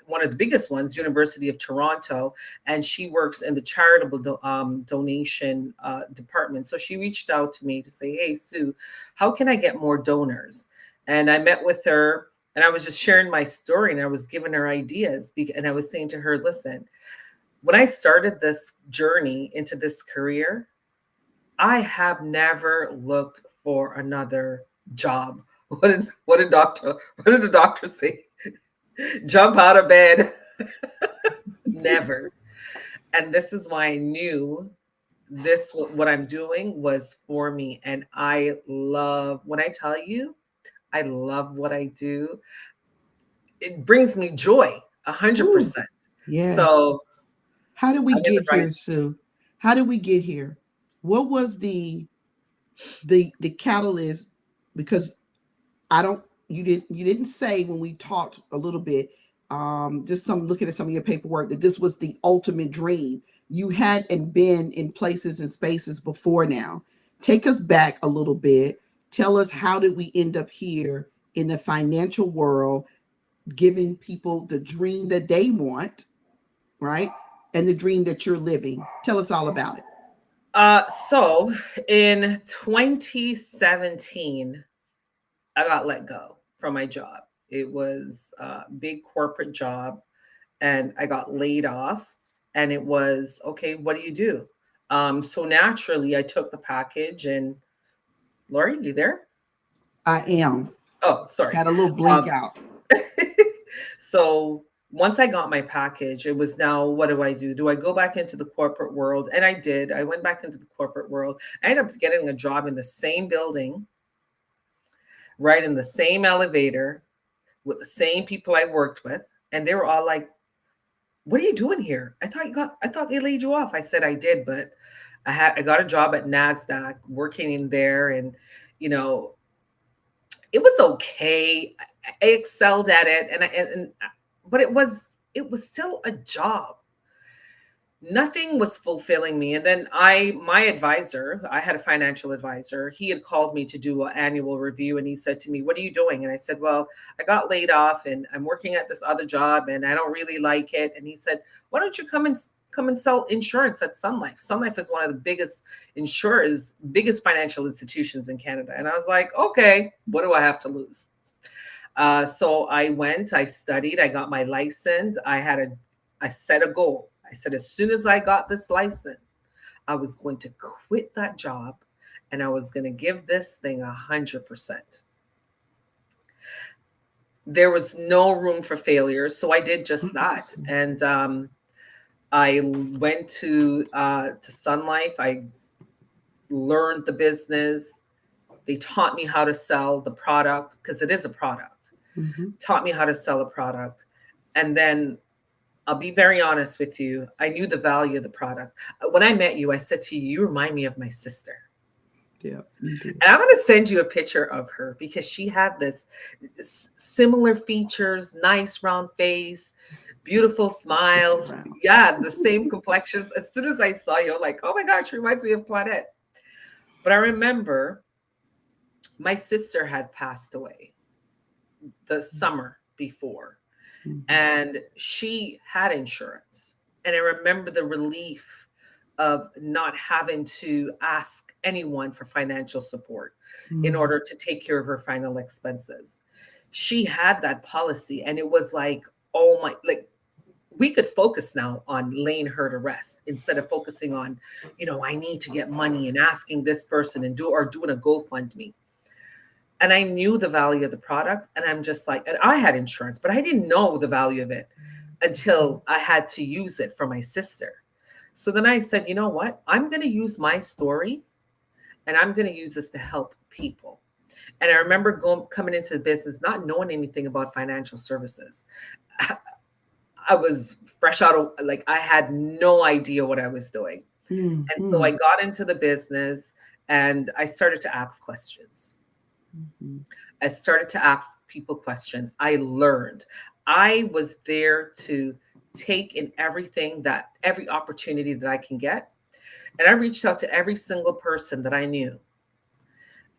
one of the biggest ones, University of Toronto, and she works in the charitable donation department. So she reached out to me to say, "Hey Sue, how can I get more donors?" And I met with her, and I was just sharing my story, and I was giving her ideas, and I was saying to her, "Listen, when I started this journey into this career, I have never looked for another job." What did the doctor say? Jump out of bed. Never. And this is why I knew this what I'm doing was for me. And I love when I tell you I love what I do. It brings me joy, Ooh, 100%. yes. So How did we I'm in the get right. here, Sue? How did we get here? What was the catalyst? Because I don't you didn't say when we talked a little bit, just some looking at some of your paperwork, that this was the ultimate dream. You hadn't been in places and spaces before now. Take us back a little bit. Tell us, how did we end up here in the financial world, giving people the dream that they want, right? And the dream that you're living. Tell us all about it. So in 2017, I got let go from my job. It was a big corporate job, and I got laid off. And it was okay. What do you do? So naturally, I took the package. And Lori, you there? I am. Oh, sorry. Had a little blink Um, out. so once I got my package, it was now, what do I do? Do I go back into the corporate world? And I did. I went back into the corporate world. I ended up getting a job in the same building, right in the same elevator, with the same people I worked with. And they were all like, "What are you doing here? I thought they laid you off." I said I did, but I got a job at NASDAQ working in there, and you know, it was okay. I excelled at it, and but it was still a job. Nothing was fulfilling me. And then my advisor, I had a financial advisor, he had called me to do an annual review, and he said to me, "What are you doing?" And I said, "Well, I got laid off and I'm working at this other job and I don't really like it." And he said, "Why don't you come and sell insurance at Sun Life?" Sun Life is one of the biggest insurers, biggest financial institutions in Canada. And I was like, "Okay, what do I have to lose?" So I went, I studied, I got my license. I set a goal. I said, as soon as I got this license, I was going to quit that job and I was going to give this thing 100%. There was no room for failure. So I did just that. And I went to Sun Life. I learned the business. They taught me how to sell the product, because it is a product. Mm-hmm. Taught me how to sell a product. And then I'll be very honest with you, I knew the value of the product. When I met you, I said to you, "You remind me of my sister." Yeah, you did. And I'm going to send you a picture of her because she had this similar features, nice round face, beautiful smile. Yeah, the same complexions. As soon as I saw you, I'm like, "Oh my God, she reminds me of Claudette." But I remember my sister had passed away the summer before, Mm-hmm. and she had insurance. And I remember the relief of not having to ask anyone for financial support in Mm-hmm. order to take care of her final expenses. She had that policy, and it was like, oh my, like, we could focus now on laying her to rest instead of focusing on, I need to get money and asking this person and doing a GoFundMe. And I knew the value of the product, and I'm just like, and I had insurance, but I didn't know the value of it until I had to use it for my sister. So then I said, you know what? I'm going to use my story and I'm going to use this to help people. And I remember coming into the business, not knowing anything about financial services. I was fresh out of, like, I had no idea what I was doing. And so I got into the business and I started to ask questions. I started to ask people questions. I learned. I was there to take in every opportunity that I can get. And I reached out to every single person that I knew.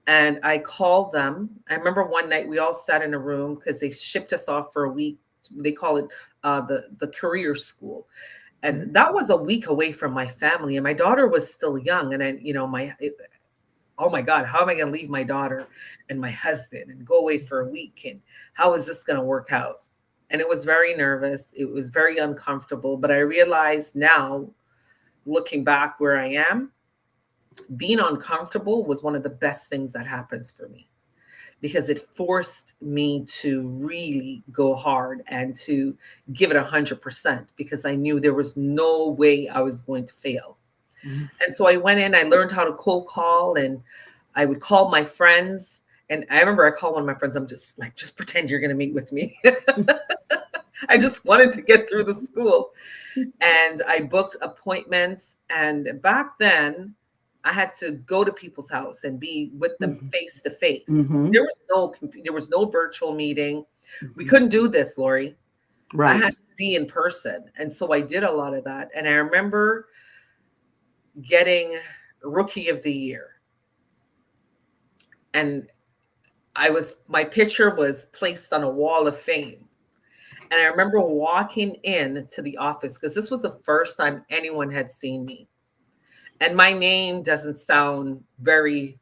And I called them. I remember one night we all sat in a room because they shipped us off for a week. They call it the career school. And that was a week away from my family. And my daughter was still young. And then, oh my God, how am I going to leave my daughter and my husband and go away for a week? And how is this going to work out? And it was very nervous. It was very uncomfortable. But I realized now, looking back where I am, being uncomfortable was one of the best things that happens for me, because it forced me to really go hard and to give it 100%, because I knew there was no way I was going to fail. And so I went in, I learned how to cold call, and I would call my friends. And I remember I called one of my friends. I'm just like, just pretend you're going to meet with me. I just wanted to get through the school. And I booked appointments. And back then, I had to go to people's house and be with them face to face. There was no virtual meeting. We couldn't do this, Lori. Right. I had to be in person. And so I did a lot of that. And I remember getting Rookie of the Year. And my picture was placed on a wall of fame. And I remember walking in to the office, because this was the first time anyone had seen me. And my name doesn't sound very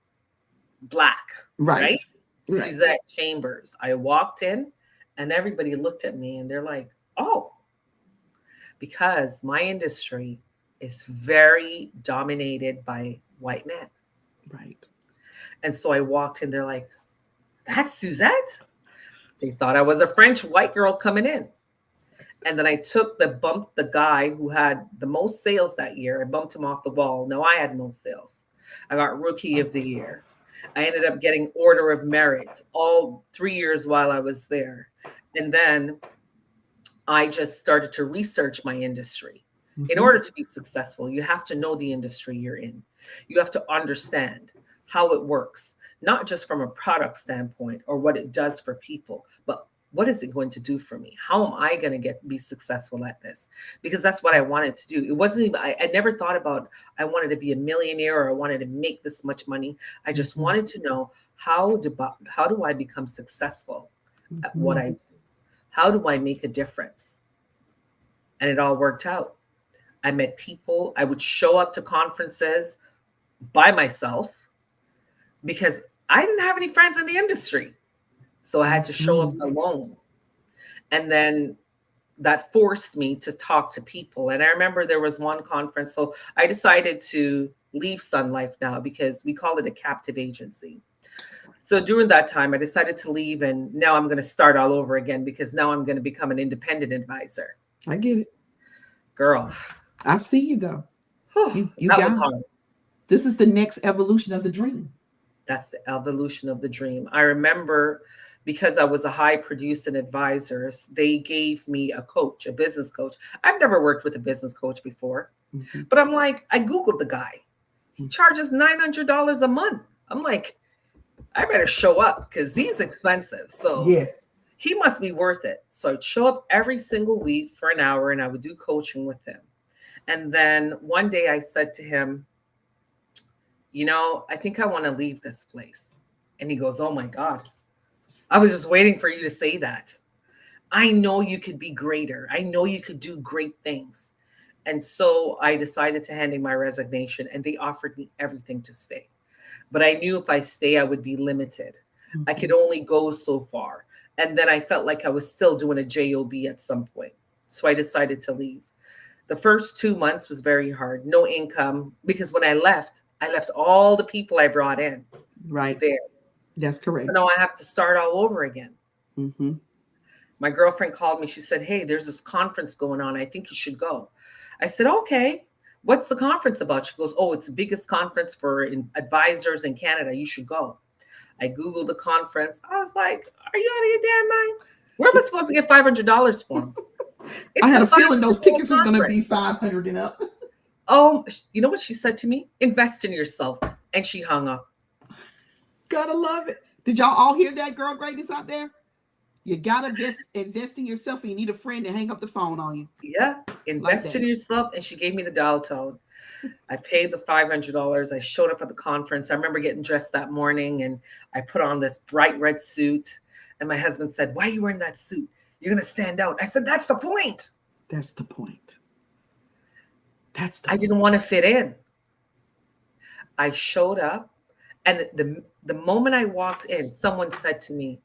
Black, right? Suzette Chambers. I walked in and everybody looked at me and they're like, oh, because my industry is very dominated by white men. Right. And so I walked in, they're like, that's Suzette? They thought I was a French white girl coming in. And then I bumped the guy who had the most sales that year. I bumped him off the wall. No, I had no sales. I got Rookie of the Year. I ended up getting Order of Merit all 3 years while I was there. And then I just started to research my industry. In order to be successful, you have to know the industry you're in. You have to understand how it works, not just from a product standpoint or what it does for people, but what is it going to do for me? How am I going to be successful at this? Because that's what I wanted to do. It wasn't even, I never thought about, I wanted to be a millionaire or I wanted to make this much money. I just wanted to know how do I become successful at what I do? How do I make a difference? And it all worked out. I met people. I would show up to conferences by myself because I didn't have any friends in the industry. So I had to show up alone. And then that forced me to talk to people. And I remember there was one conference. So I decided to leave Sun Life now because we call it a captive agency. So during that time, I decided to leave. And now I'm going to start all over again because now I'm going to become an independent advisor. I get it. Girl. I've seen you though. You that got was hard. it. This is the next evolution of the dream. That's the evolution of the dream. I remember because I was a high producing advisor, they gave me a coach, a business coach. I've never worked with a business coach before, but I'm like, I Googled the guy. He charges $900 a month. I'm like, I better show up because he's expensive. So yes, he must be worth it. So I'd show up every single week for an hour and I would do coaching with him. And then one day I said to him, I think I want to leave this place. And he goes, oh my God, I was just waiting for you to say that. I know you could be greater. I know you could do great things. And so I decided to hand in my resignation and they offered me everything to stay. But I knew if I stay, I would be limited. I could only go so far. And then I felt like I was still doing a job at some point. So I decided to leave. The first 2 months was very hard. No income, because when I left all the people I brought in. Right. There. That's correct. So now I have to start all over again. Mm-hmm. My girlfriend called me. She said, hey, there's this conference going on. I think you should go. I said, okay. What's the conference about? She goes, oh, it's the biggest conference for advisors in Canada. You should go. I Googled the conference. I was like, are you out of your damn mind? Where am I supposed to get $500 for them? I had a feeling those tickets was going to be 500 and up. Oh, you know what she said to me? Invest in yourself. And she hung up. Gotta love it. Did y'all all hear that, girl greatness out there? You gotta invest in yourself, and you need a friend to hang up the phone on you. Yeah, invest in yourself. And she gave me the dial tone. I paid the $500. I showed up at the conference. I remember getting dressed that morning, and I put on this bright red suit. And my husband said, why are you wearing that suit? You're going to stand out. I said, that's the point. That's the point. I didn't want to fit in. I showed up, and the moment I walked in, someone said to me,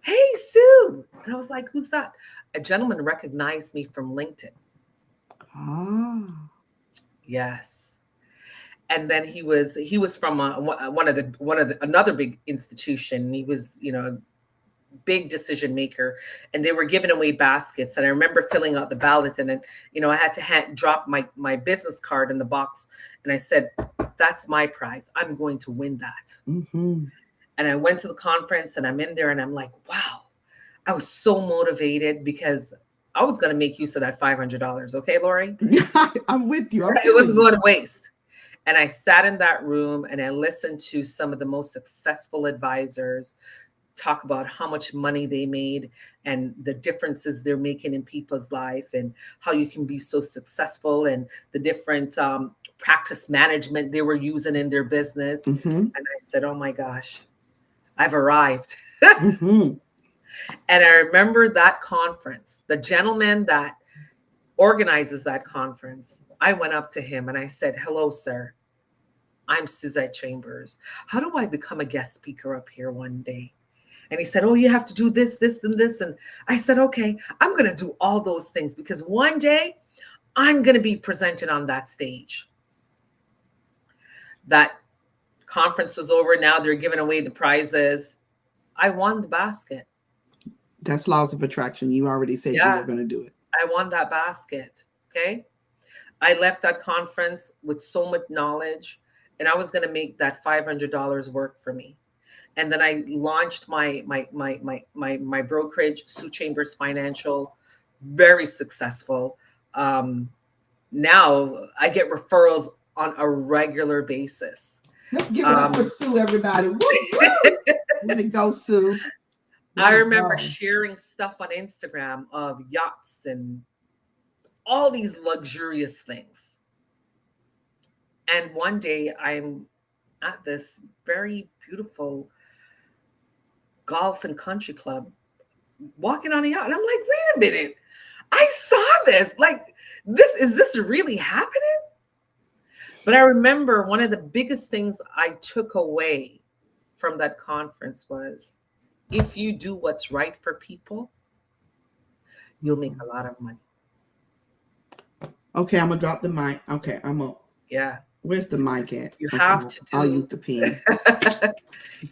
hey, Sue. And I was like, who's that? A gentleman recognized me from LinkedIn. Ah. Yes. And then he was from another big institution. He was, big decision maker, and they were giving away baskets. And I remember filling out the ballot, and then, I had to drop my business card in the box. And I said, that's my prize. I'm going to win that. Mm-hmm. And I went to the conference, and I'm in there, and I'm like, wow, I was so motivated because I was going to make use of that $500. Okay, Lori? I'm with you. It wasn't going to waste. And I sat in that room, and I listened to some of the most successful advisors talk about how much money they made and the differences they're making in people's life, and how you can be so successful, and the different practice management they were using in their business. Mm-hmm. And I said, oh my gosh, I've arrived. Mm-hmm. And I remember that conference, the gentleman that organizes that conference, I went up to him and I said, hello, sir. I'm Suzette Chambers. How do I become a guest speaker up here one day? And he said, oh, you have to do this, this, and this. And I said, okay, I'm going to do all those things because one day I'm going to be presented on that stage. That conference was over. Now they're giving away the prizes. I won the basket. That's laws of attraction. You already said you were going to do it. I won that basket. Okay. I left that conference with so much knowledge, and I was going to make that $500 work for me. And then I launched my brokerage, Sue Chambers Financial, very successful. Now I get referrals on a regular basis. Let's give it up for Sue, everybody. Woo, woo. Way to go, Sue. I remember sharing stuff on Instagram of yachts and all these luxurious things. And one day I'm at this very beautiful golf and country club walking on a yacht. And I'm like, wait a minute. I saw this. Like, is this really happening? But I remember one of the biggest things I took away from that conference was, if you do what's right for people, you'll make a lot of money. Okay, I'm gonna drop the mic. Okay, yeah. Where's the mic at? You have to do. I'll use the pen.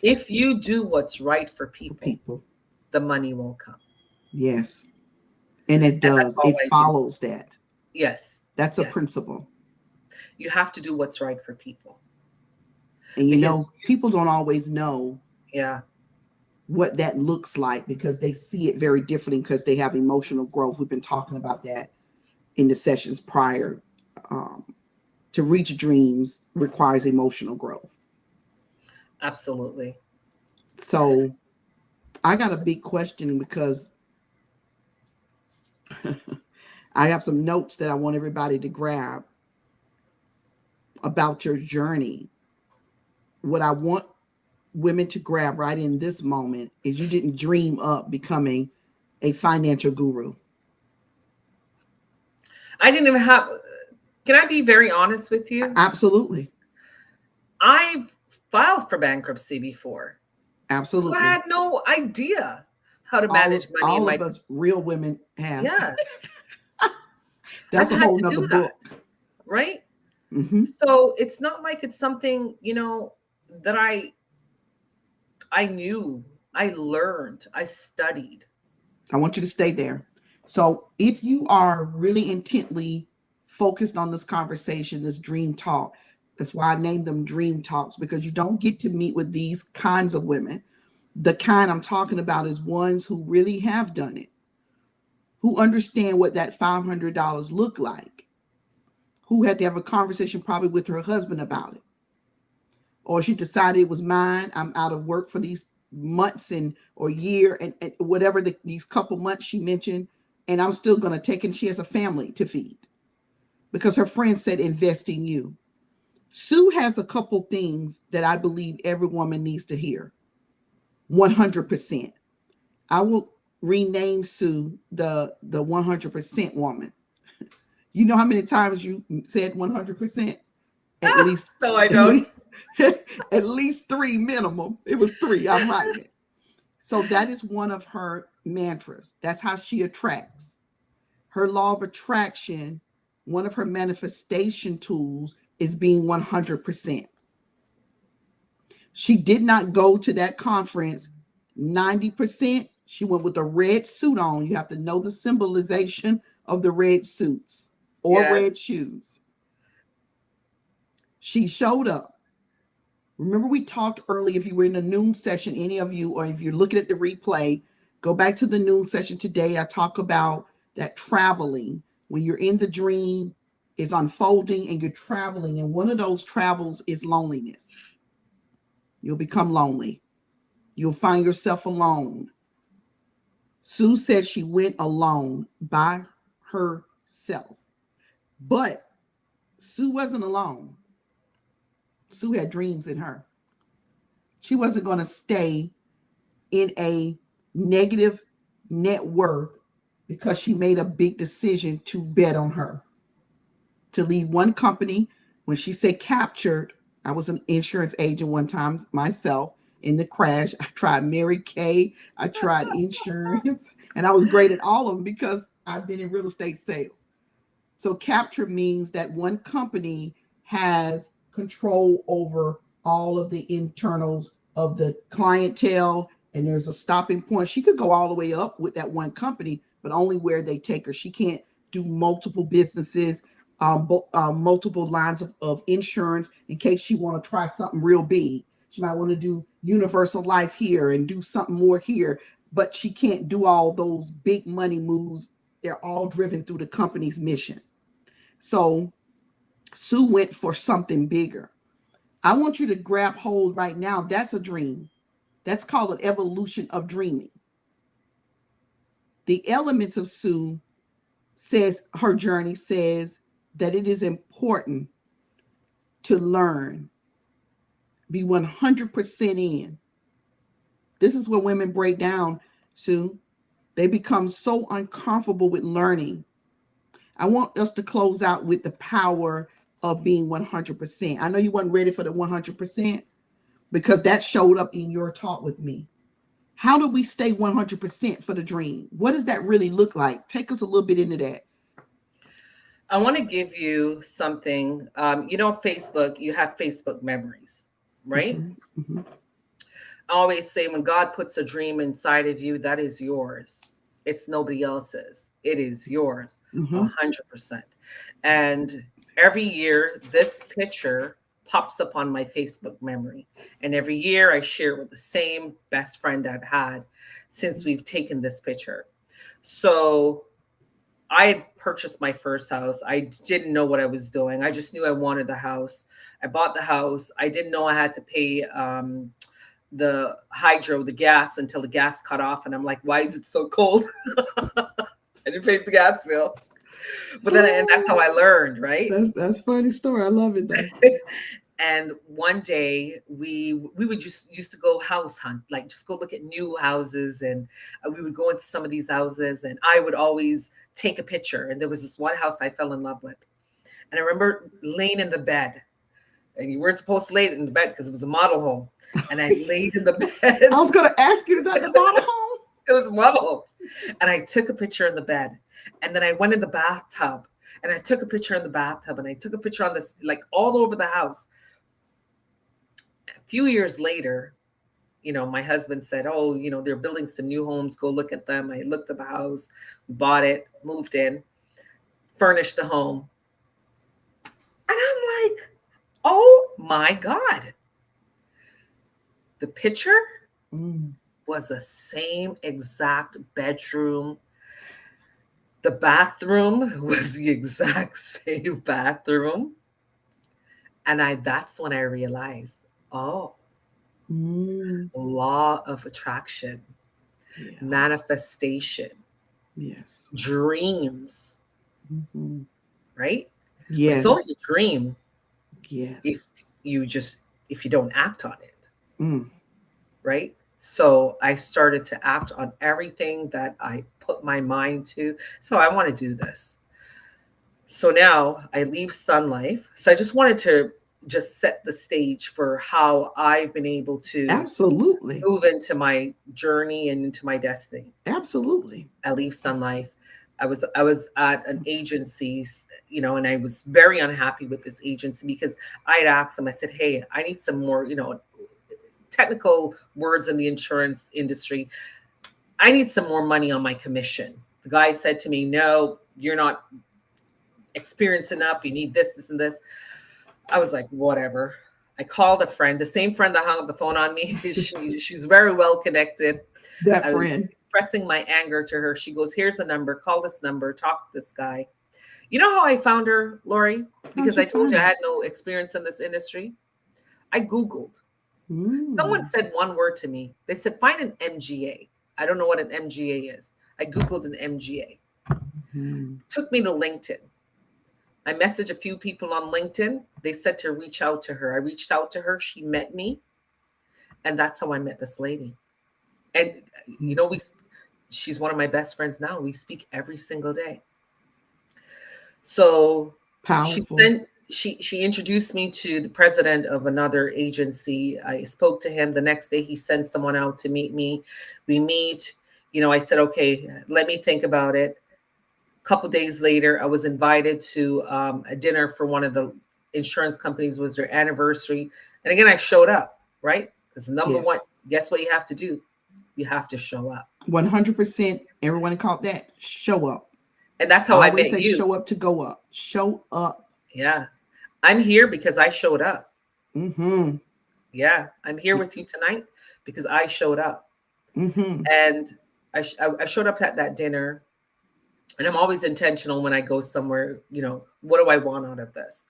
If you do what's right for people, the money will come. Yes, and it does. It follows that. Yes, that's a principle. You have to do what's right for people, and people don't always know. Yeah. What that looks like because they see it very differently because they have emotional growth. We've been talking about that in the sessions prior. To reach dreams requires emotional growth. Absolutely. So I got a big question because I have some notes that I want everybody to grab about your journey. What I want women to grab right in this moment is you didn't dream up becoming a financial guru. I didn't even have. Can I be very honest with you? Absolutely. I've filed for bankruptcy before. Absolutely. So I had no idea how to manage money. All of us real women have. Yeah. That's a whole nother book. Right? Mm-hmm. So it's not like it's something, that I knew, I learned, I studied. I want you to stay there. So if you are really intently focused on this conversation, this dream talk. That's why I named them dream talks, because you don't get to meet with these kinds of women. The kind I'm talking about is ones who really have done it, who understand what that $500 look like, who had to have a conversation probably with her husband about it. Or she decided it was mine. I'm out of work for these months or year and whatever these couple months she mentioned, and I'm still going to take it. And she has a family to feed because her friend said invest in you. Sue has a couple things that I believe every woman needs to hear. 100%. I will rename Sue the 100% woman. You know how many times you said 100%? At least no, I don't. At least 3 minimum. It was 3. I'm writing it. So that is one of her mantras. That's how she attracts. Her law of attraction, one of her manifestation tools is being 100%. She did not go to that conference 90%. She went with a red suit on. You have to know the symbolization of the red suits or red shoes. She showed up. Remember, we talked earlier, if you were in the noon session, any of you, or if you're looking at the replay, go back to the noon session today. I talk about that traveling. When you're in the dream, it's unfolding and you're traveling. And one of those travels is loneliness. You'll become lonely. You'll find yourself alone. Sue said she went alone by herself. But Sue wasn't alone. Sue had dreams in her. She wasn't going to stay in a negative net worth because she made a big decision to bet on her. To leave one company, when she said captured, I was an insurance agent one time myself in the crash. I tried Mary Kay, I tried insurance, and I was great at all of them because I've been in real estate sales. So capture means that one company has control over all of the internals of the clientele, and there's a stopping point. She could go all the way up with that one company, but only where they take her. She can't do multiple businesses, multiple lines of insurance in case she want to try something real big. She might want to do universal life here and do something more here, but she can't do all those big money moves. They're all driven through the company's mission. So Sue went for something bigger. I want you to grab hold right now. That's a dream. That's called an evolution of dreaming. The elements of Sue says, her journey says that it is important to learn, be 100% in. This is where women break down, Sue. They become so uncomfortable with learning. I want us to close out with the power of being 100%. I know you weren't ready for the 100% because that showed up in your talk with me. How do we stay 100% for the dream? What does that really look like? Take us a little bit into that. I want to give you something. Facebook, you have Facebook memories, right? Mm-hmm. Mm-hmm. I always say when God puts a dream inside of you, that is yours. It's nobody else's. It is yours, 100%. And every year, this picture pops up on my Facebook memory. And every year I share it with the same best friend I've had since we've taken this picture. So I had purchased my first house. I didn't know what I was doing. I just knew I wanted the house. I bought the house. I didn't know I had to pay the hydro, the gas, until the gas cut off. And I'm like, why is it so cold? I didn't pay the gas bill. But then and that's how I learned, right? That's a funny story. I love it though. And one day we would just used to go house hunt, like just go look at new houses. And we would go into some of these houses and I would always take a picture. And there was this one house I fell in love with. And I remember laying in the bed. And you weren't supposed to lay in the bed because it was a model home. And I laid in the bed. I was going to ask you, is that the model home? It was a model home. And I took a picture in the bed. And then I went in the bathtub. And I took a picture in the bathtub. And I took a picture on this, like all over the house. A few years later, my husband said, oh, they're building some new homes. Go look at them. I looked at the house, bought it, moved in, furnished the home. I'm like, oh my God. The picture Mm. was the same exact bedroom. The bathroom was the exact same bathroom. And that's when I realized, oh, Mm. law of attraction, Yeah. manifestation, Yes. dreams, Mm-hmm. right? But it's only a Yes. dream if Yes. you just if you don't act on it, Mm. right? So I started to act on everything that I put my mind to. So I want to do this. So now I leave Sun Life. So I just wanted to just set the stage for how I've been able to Absolutely. move into my journey and into my destiny. Absolutely. I leave Sun Life. I was at an agency, and I was very unhappy with this agency because I had asked them. I said, "Hey, I need some more, technical words in the insurance industry. I need some more money on my commission." The guy said to me, "No, you're not experienced enough. You need this, this, and this." I was like, whatever. I called a friend, the same friend that hung up the phone on me. She's very well connected. That I was friend. expressing my anger to her. She goes, "Here's a number. Call this number. Talk to this guy." You know how I found her, Lori? How'd Because you I told find you I her? had no experience in this industry. I Googled. Someone Mm. said one word to me. They said, find an MGA. I don't know what an MGA is. I Googled an MGA. Mm. Took me to LinkedIn. I messaged a few people on LinkedIn. They said to reach out to her. I reached out to her. She met me. And that's how I met this lady. And, you know, she's one of my best friends now. We speak every single day. So Powerful. she introduced me to the president of another agency. I spoke to him. The next day he sent someone out to meet me. We meet. I said, okay, let me think about it. A couple days later, I was invited to a dinner for one of the insurance companies. It was their anniversary. And again, I showed up, right? Because number one, Yes. guess what you have to do? You have to show up. 100%. Everyone called that show up. And that's I how I always met say you. show up to go up. Show up. Yeah. I'm here because I showed up. Mm-hmm. Yeah. I'm here with you tonight because I showed up. Mm-hmm. And I showed up at that dinner. And I'm always intentional when I go somewhere, what do I want out of this?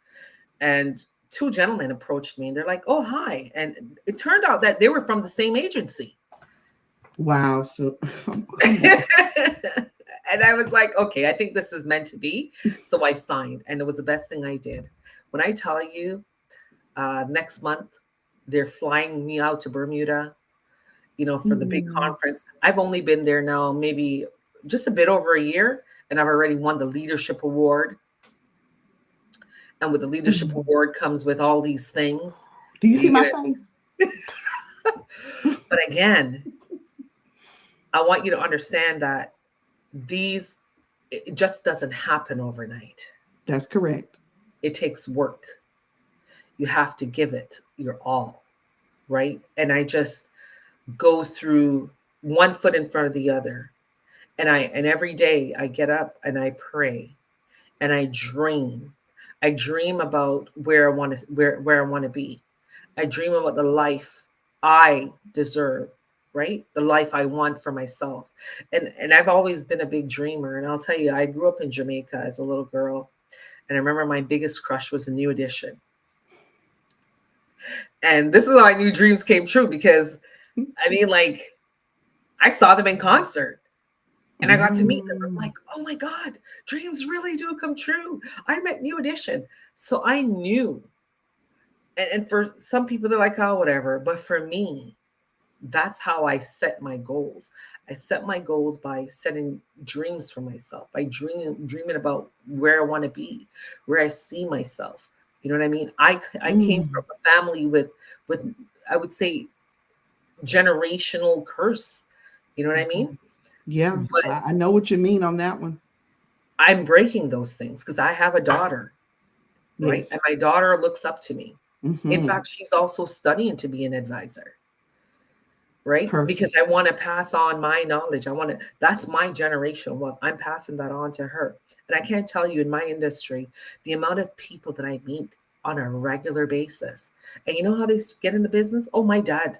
And two gentlemen approached me and they're like, oh, hi. And it turned out that they were from the same agency. Wow. So And I was like, okay, I think this is meant to be. So I signed, and it was the best thing I did. When I tell you, next month, they're flying me out to Bermuda, for the big conference. I've only been there now, maybe just a bit over a year, and I've already won the leadership award. And with the leadership award comes with all these things. Do you see my face? But again, I want you to understand that it just doesn't happen overnight. That's correct. It takes work. You have to give it your all, right? And I just go through one foot in front of the other. And every day I get up and I pray and I dream. I dream about where I want to be. I dream about the life I deserve, right? The life I want for myself. And I've always been a big dreamer. And I'll tell you, I grew up in Jamaica as a little girl. And I remember my biggest crush was the New Edition. And this is how I knew dreams came true because, I saw them in concert and I got to meet them. I'm like, oh my God, dreams really do come true. I met New Edition. So I knew. And for some people, they're like, oh, whatever. But for me, that's how I set my goals. I set my goals by setting dreams for myself, by dreaming about where I want to be, where I see myself. You know what I mean? I came from a family with I would say generational curse. You know what I mean? Yeah, But I know what you mean on that one. I'm breaking those things because I have a daughter, right? Yes. And my daughter looks up to me. Mm-hmm. In fact, she's also studying to be an advisor. right? Because Perfect. I want to pass on my knowledge. That's my generation. Well, I'm passing that on to her. And I can't tell you in my industry, the amount of people that I meet on a regular basis. And you know how they get in the business? Oh, my dad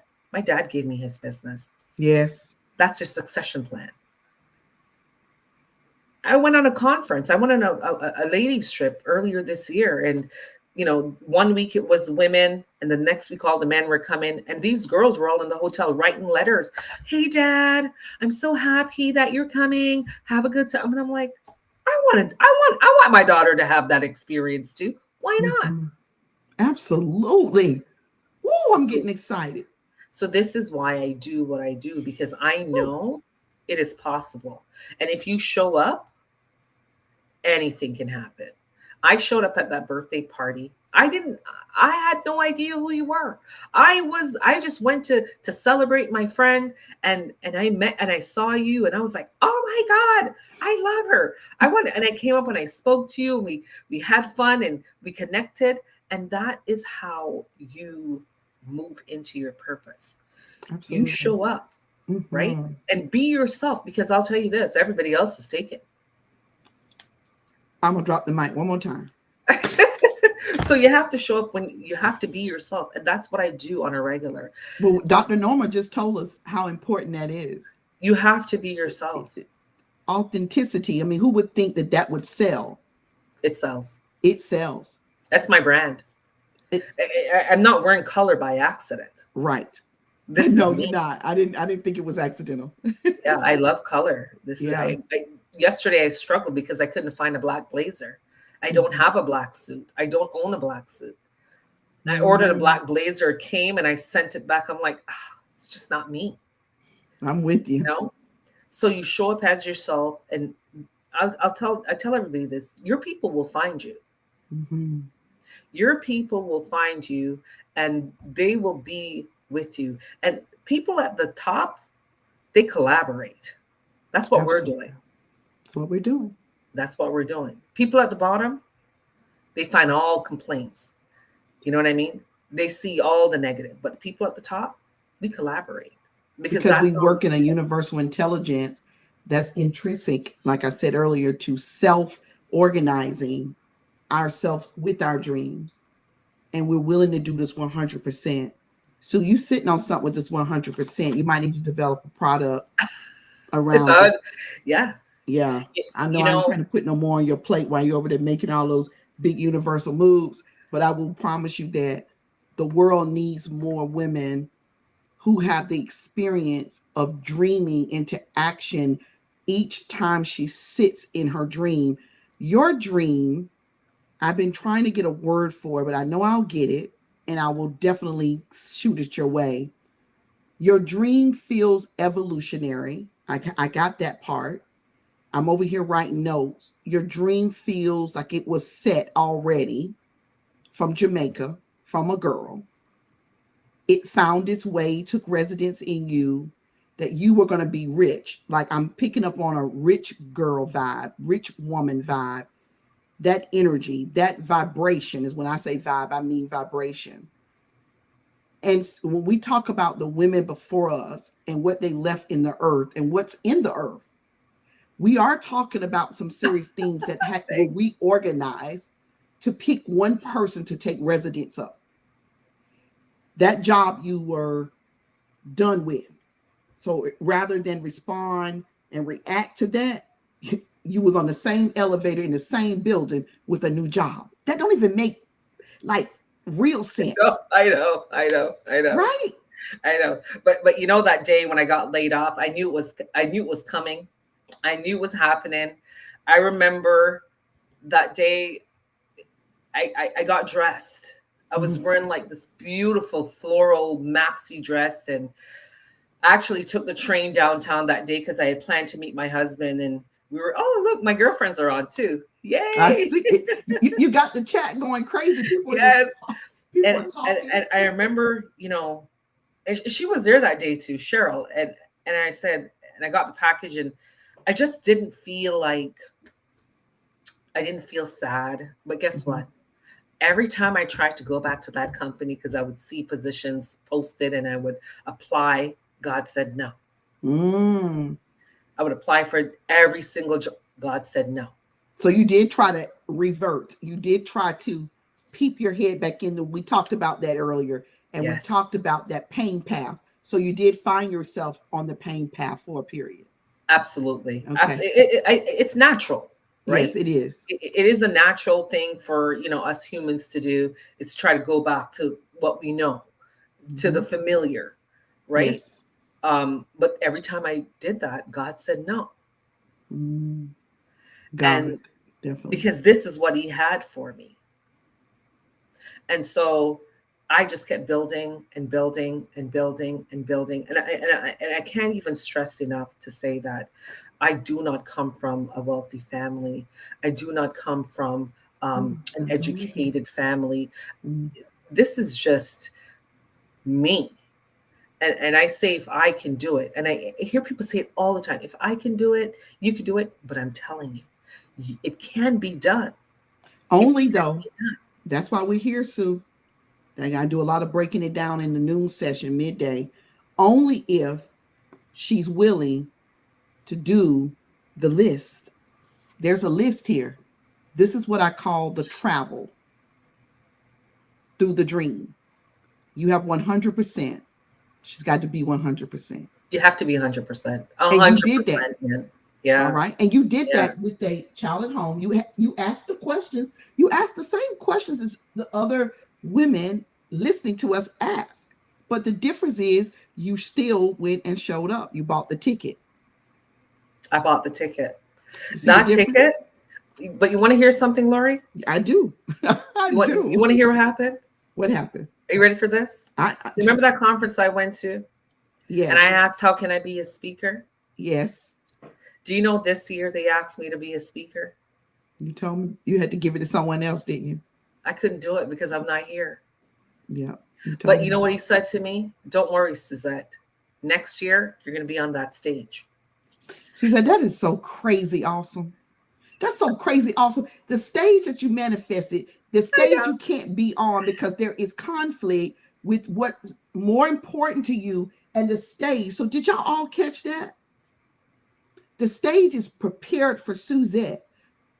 gave me his business. Yes. That's their succession plan. I went on a conference. I went on a ladies trip earlier this year, and one week it was the women, and the next week all the men were coming, and these girls were all in the hotel writing letters. Hey, Dad, I'm so happy that you're coming. Have a good time. And I'm like, I want my daughter to have that experience too. Why not? Mhm. Absolutely. Woo, I'm So, getting excited. so this is why I do what I do, because I Woo. know it is possible, and if you show up, anything can happen. I showed up at that birthday party. I had no idea who you were. I just went to celebrate my friend, and I met and I saw you, and I was like, "Oh my God, I love her." And I came up and I spoke to you, and we had fun and we connected, and that is how you move into your purpose. You Absolutely. show up, right? Hmm. And be yourself, because I'll tell you this, everybody else is taken. I'm gonna drop the mic one more time. So you have to show up, when you have to be yourself, and that's what I do on a regular. Well, Dr. Norma just told us how important that is. You have to be yourself. Authenticity. I mean, who would think that that would sell? It sells. It sells. That's my brand. It, I'm not wearing color by accident. right. This is No, you're me. not. I didn't think it was accidental. Yeah, I love color. Yeah. Yesterday I struggled because I couldn't find a black blazer. I don't Mhm. have a black suit. I don't own a black suit. I ordered a Mhm. black blazer, it came, and I sent it back. I'm like, it's just not me, I'm with you you. know? So you show up as yourself, and I tell everybody this: your people will find you. Mhm. Your people will find you, and they will be with you. And people at the top, they collaborate. That's what we're Absolutely. doing. That's what we're doing. That's what we're doing. People at the bottom, they find all complaints. You know what I mean? They see all the negative, but people at the top, we collaborate, because Because we that's all. work in a universal intelligence that's intrinsic, like I said earlier, to self organizing ourselves with our dreams. And we're willing to do this 100%. So you sitting on something with this 100%, you might need to develop a product It's around odd. it. Yeah. Yeah. I know You I ain't know, trying to put no more on your plate while you're over there making all those big universal moves, but I will promise you that the world needs more women who have the experience of dreaming into action each time she sits in her dream. Your dream, I've been trying to get a word for it, but I know I'll get it, and I will definitely shoot it your way. Your dream feels evolutionary. I got that part. I'm over here writing notes. Your dream feels like it was set already from Jamaica, from a girl. It found its way, took residence in you, that you were going to be rich. Like I'm picking up on a rich girl vibe, rich woman vibe. That energy, that vibration is when I say vibe, I mean vibration. And when we talk about the women before us and what they left in the earth and what's in the earth, we are talking about some serious things that will thanks. reorganize to pick one person to take residence of. That job you were done with. So rather than respond and react to that, you was on the same elevator in the same building with a new job. That don't even make like real sense, No, I know, I know, I know, right? I know. But that day when I got laid off, I knew it was coming. I knew it was happening. I remember that day I got dressed. I was Mhm. wearing like this beautiful floral maxi dress, and I actually took the train downtown that day because I had planned to meet my husband, and we were, oh, look, my girlfriends are on too. I Yay. see it. You got the chat going crazy. People are Yes. just people are And, talking. and I remember, and she was there that day too, Cheryl. And I said, and I got the package, and I just didn't feel like, I didn't feel sad. But guess Mhm. what? Every time I tried to go back to that company, because I would see positions posted and I would apply, God said no. Mm. I would apply for every single job. God said no. So you did try to revert. You did try to peep your head back in. We talked about that earlier, and we Yes, talked about that pain path. So you did find yourself on the pain path for a period. absolutely. Okay. It's natural, Yes, right? it is. It is a natural thing for, us humans to do. It's try to go back to what we know, to the Mhm. familiar, right? Yes. But every time I did that, God said no. Mm. God, And definitely. because this is what he had for me. And so I just kept building and building and building and building. And I can't even stress enough to say that I do not come from a wealthy family. I do not come from an I believe it. educated family. Mm. This is just me. And I say, if I can do it, and I hear people say it all the time, if I can do it, you can do it. But I'm telling you, it can be done. It Only can though, be done. that's why we're here, Sue. I gotta do a lot of breaking it down in the noon session midday. Only if she's willing to do the list. There's a list here. This is what I call the travel through the dream. You have 100%. She's got to be 100%. You have to be 100%. And you did that. 100%. Yeah. All Yeah. right. And you did Yeah. that with a child at home. You asked the questions. You asked the same questions as the other women listening to us ask. But the difference is you still went and showed up. You bought the ticket. I bought the ticket. You see the That difference? ticket, but you want to hear something, Lori? I do. I You do. want to hear what happened? What happened? Are you ready for this? I Remember that conference I went to? And I yes. asked, how can I be a speaker? Yes. Do you know this year they asked me to be a speaker? You told me you had to give it to someone else, didn't you? I couldn't do it because I'm not here. Yeah. You told But me. you know what he said to me? Don't worry, Suzette. Next year, you're going to be on that stage. She said, that is so crazy awesome. That's so crazy awesome. The stage that you manifested, the I stage know. you can't be on because there is conflict with what's more important to you and the stage. So did y'all all catch that? The stage is prepared for Suzette.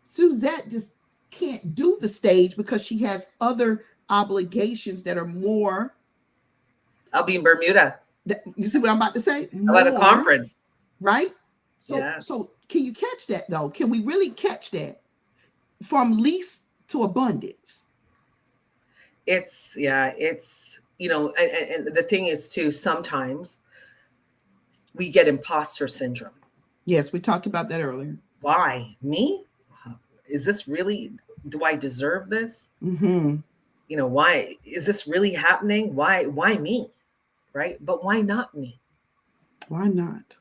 Suzette just can't do the stage because she has other obligations that are more. I'll be in Bermuda. You see what I'm about to say? About a More, conference. right? So, Yeah. so can you catch that though? Can we really catch that from least to abundance? It's, and the thing is too, sometimes we get imposter syndrome. Yes, we talked about that earlier. Why? Me? Is this really, do I deserve this? Mm-hmm. Why is this really happening? Why me? Right? But why not me? Why not?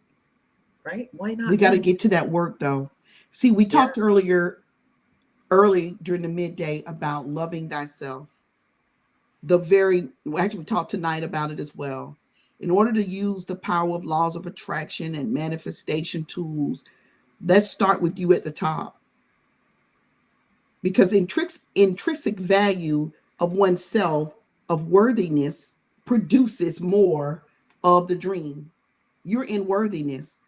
Right? Why We not got to me? get to that work though. See, we Yeah. talked early during the midday about loving thyself. Actually, we talked tonight about it as well. In order to use the power of laws of attraction and manifestation tools, let's start with you at the top. Because intrinsic value of oneself, of worthiness, produces more of the dream. You're in worthiness.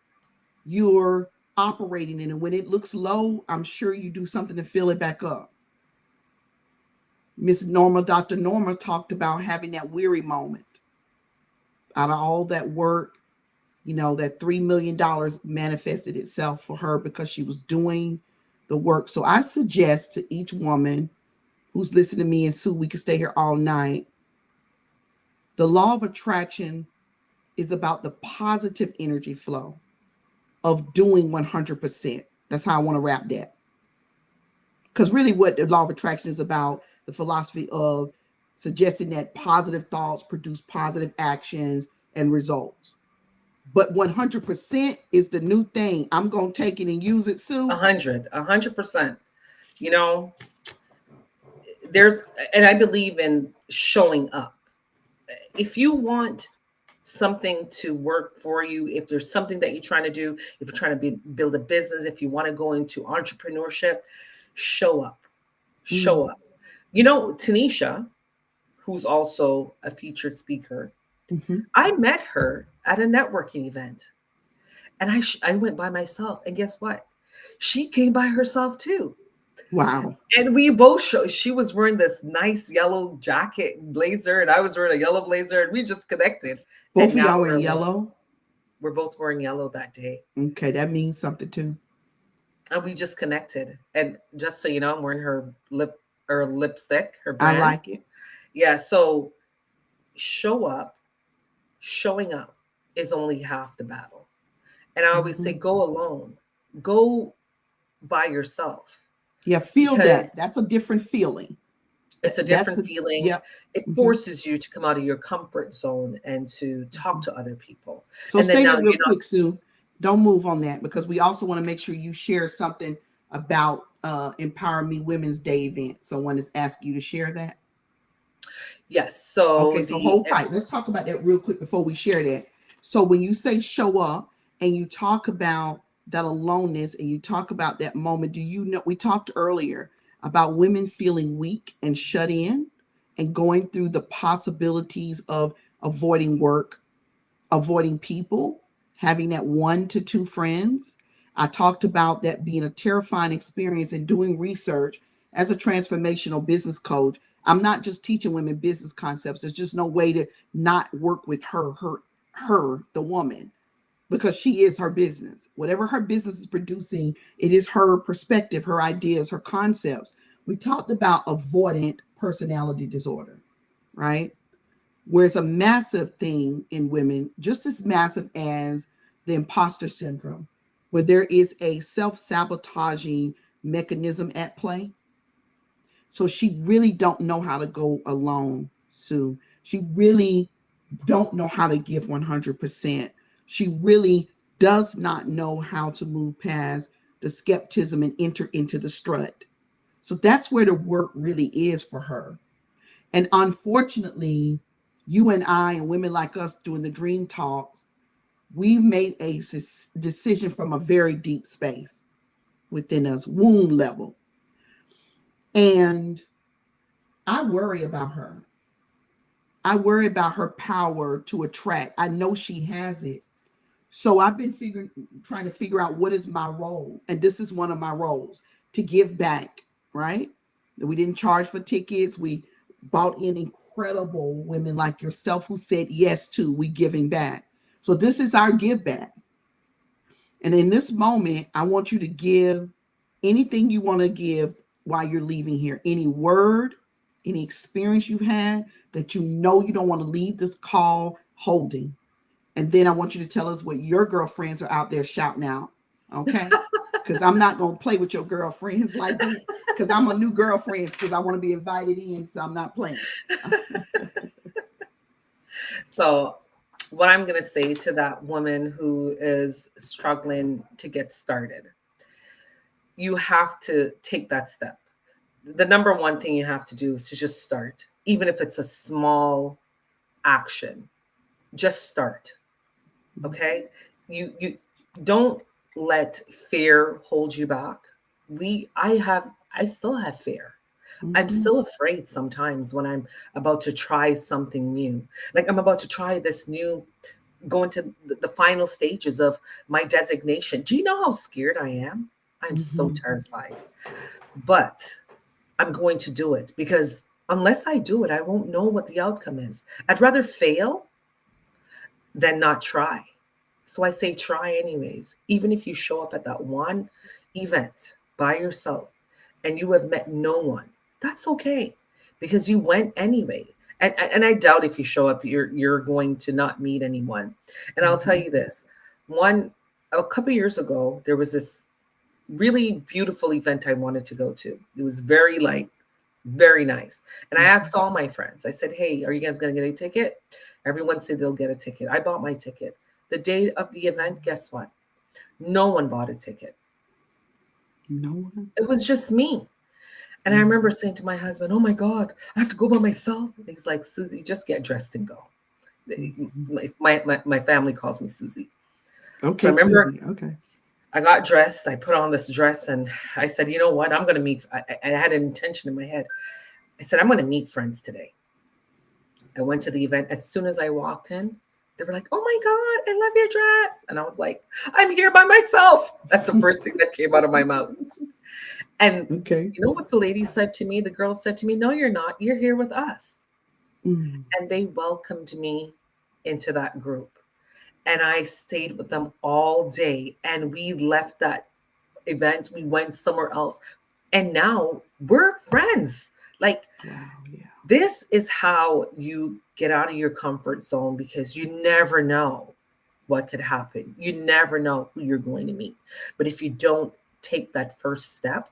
You're operating in it. When it looks low, I'm sure you do something to fill it back up. Dr. Norma talked about having that weary moment. Out of all that work, that $3 million manifested itself for her because she was doing the work. So I suggest to each woman who's listening to me, and Sue, we could stay here all night. The law of attraction is about the positive energy flow of doing 100%. That's how I want to wrap that. Because really what the law of attraction is about, the philosophy of suggesting that positive thoughts produce positive actions and results. But 100% is the new thing. I'm going to take it and use it, Sue. 100%. And I believe in showing up. If you want something to work for you, if there's something that you're trying to do, if you're trying to build a business, if you want to go into entrepreneurship, show up. Show up. Tanisha, who's also a featured speaker, Mm-hmm. I met her at a networking event, and I went by myself. And guess what? She came by herself too. Wow. And we both showed, she was wearing this nice yellow jacket and blazer, and I was wearing a yellow blazer, and we just connected. Both And of now y'all in yellow. we're both wearing yellow that day. Okay, that means something too. And we just connected. And just so you know, I'm wearing her lipstick, her I brand. like it. Yeah. So showing up is only half the battle. And I always say, Mhm. go alone, go by yourself, Yeah, feel that. because That's a different feeling. it's a That's different a feeling. yeah. It Mhm. forces you to come out of your comfort zone and to talk Mhm. to other people. So And then stay now there real you're not, quick, Sue. Don't move on that because we also want to make sure you share something about Empower Me Women's Day event. Someone is asking you to share that. yes. So Okay, so hold tight. Let's talk about that real quick before we share that. So when you say show up and you talk about that aloneness and you talk about that moment, do you know we talked earlier about women feeling weak and shut in and going through the possibilities of avoiding work, avoiding people, having that 1 to 2 friends. I talked about that being a terrifying experience and doing research as a transformational business coach. I'm not just teaching women business concepts. There's just no way to not work with her, the woman, because she is her business. Whatever her business is producing, it is her perspective, her ideas, her concepts. We talked about avoidant personality disorder, right? Where it's a massive thing in women, just as massive as the imposter syndrome, where there is a self-sabotaging mechanism at play. So she really don't know how to go alone, Sue. She really don't know how to give 100%. She really does not know how to move past the skepticism and enter into the strut. So that's where the work really is for her. And unfortunately, you and I and women like us doing the dream talks, we've made a decision from a very deep space within us, wound level. And I worry about her. I worry about her power to attract. I know she has it. So I've been trying to figure out what is my role. And this is one of my roles, to give back, right? We didn't charge for tickets. We brought in incredible women like yourself who said yes to we giving back. So this is our give back. And in this moment, I want you to give anything you want to give while you're leaving here. Any word, any experience you've had that you know you don't want to leave this call holding. And then I want you to tell us what your girlfriends are out there shouting out. Okay. Because I'm not going to play with your girlfriends like that. Because I'm a new girlfriend because I want to be invited in. So I'm not playing. so what I'm going to say to that woman who is struggling to get started, you have to take that step. The number one thing you have to do is to just start, even if it's a small action. Just start. Okay? You don't let fear hold you back. I still have fear. I'm Mhm. still afraid sometimes when I'm about to try something new. Like I'm about to try this new, go into the final stages of my designation. Do you know how scared I am? I'm so Mhm. terrified. But I'm going to do it because unless I do it, I won't know what the outcome is. I'd rather fail than not try. So I say try anyways. Even if you show up at that one event by yourself and you have met no one, that's okay because you went anyway. And I doubt if you show up, you're going to not meet anyone. And I'll tell Mhm. you this: one a couple years ago, there was this really beautiful event I wanted to go to. It was very nice. And I Mhm. asked all my friends, I said, hey, are you guys going to get a ticket? Everyone said they'll get a ticket. I bought my ticket. The day of the event, guess what? No one bought a ticket. No one. It was just me. And I remember saying to my husband, oh my God, I have to go by myself. And he's like, Susie, just get dressed and go. Mhm. My family calls me Susie. So Okay, I remember Susie. Okay. I got dressed, I put on this dress, and I said, you know what? I'm going to meet. I had an intention in my head. I said, I'm going to meet friends today. I went to the event. As soon as I walked in, they were like, "Oh my God, I love your dress." And I was like, "I'm here by myself." That's the first thing that came out of my mouth. And Okay. you know what the lady said to me? The girl said to me, "No, you're not. You're here with us." Mm. And they welcomed me into that group. And I stayed with them all day. And we left that event. We went somewhere else. And now we're friends. Like, Wow. Yeah. this is how you get out of your comfort zone, because you never know what could happen. You never know who you're going to meet. But if you don't take that first step,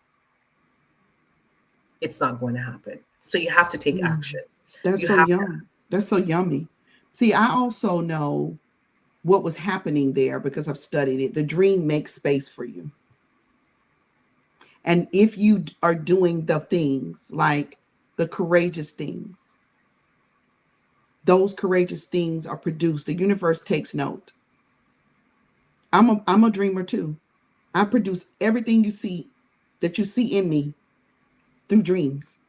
it's not going to happen. So you have to take Mm. action. That's You so have to. young. That's so yummy. See, I also know what was happening there because I've studied it. The dream makes space for you. And if you are doing the things like the courageous things, those courageous things are produced. The universe takes note. I'm a dreamer too. I produce everything you see that you see in me through dreams.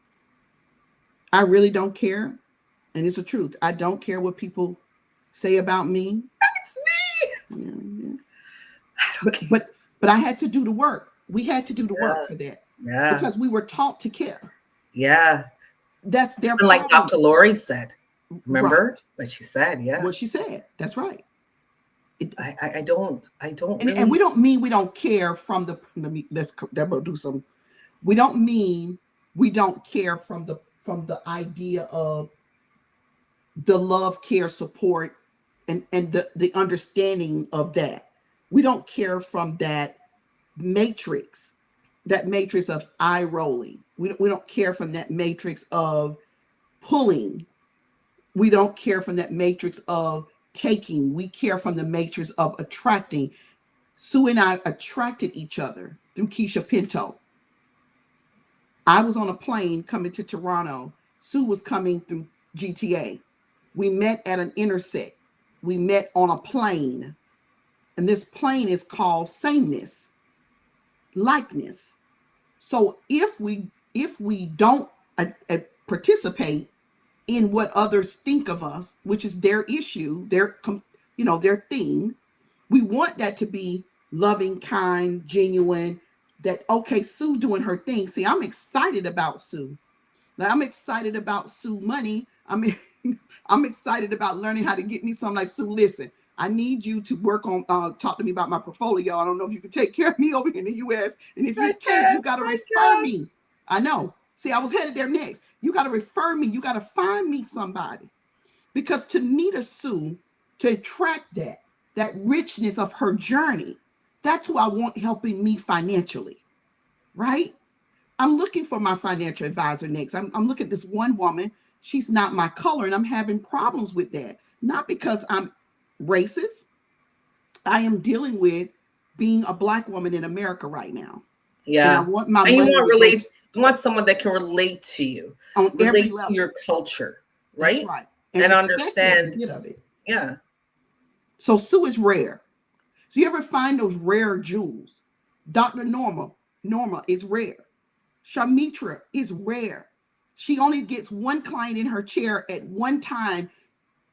I really don't care. And it's the truth. I don't care what people say about me. That's me. Yeah, yeah. Okay. But I had to do the work. We had to do the work Yeah. for that Yeah. because we were taught to care. Yeah. That's their And like problem. Dr. Lori said, remember Right. what she said? Yeah. What she said. That's right. I don't And really. we don't mean we don't care from the, let's do some. We don't mean we don't care from the idea of the love, care, support, and the understanding of that. We don't care from matrix, that matrix of eye rolling. We don't care from that matrix of pulling. We don't care from that matrix of taking. We care from the matrix of attracting. Sue and I attracted each other through Keisha Pinto. I was on a plane coming to Toronto. Sue was coming through GTA. We met at an intersect. We met on a plane. And this plane is called sameness, likeness. So if we don't participate in what others think of us, which is their issue, their thing, we want that to be loving, kind, genuine. That okay, Sue doing her thing. See, I'm excited about Sue. Now I'm excited about Sue money. I mean, I'm excited about learning how to get me something like Sue. Listen, I need you to work on talk to me about my portfolio. I don't know if you can take care of me over here in the US. And if you can't, you got to refer me. I know. See, I was headed there next. You got to refer me. You got to find me somebody. Because to meet a Sue, to attract that richness of her journey, that's who I want helping me financially, right? I'm looking for my financial advisor next. I'm looking at this one woman. She's not my color, and I'm having problems with that. Not because I'm racist. I am dealing with being a Black woman in America right now. And I Yeah. want my And you money want to go relate. You want someone that can relate to you, on every relate to level. your culture, That's right? right. And And respect every understand. bit of it. Yeah. So Sue is rare. So you ever find those rare jewels? Dr. Norma is rare. Shamitra is rare. She only gets one client in her chair at one time.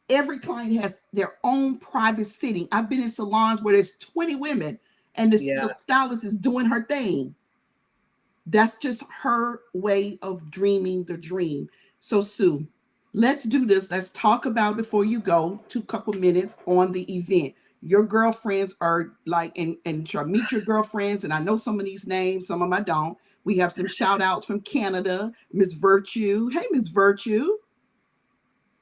Every client has their own private sitting. I've been in salons where there's 20 women and the Yeah. stylist is doing her thing. That's just her way of dreaming the dream. So Sue, let's do this. Let's talk about it before you go. 2 minutes on the event. Your girlfriends are like, and try meet your girlfriends. And I know some of these names, some of them I don't. We have some shout outs from Canada. Miss Virtue. Hey, Miss Virtue.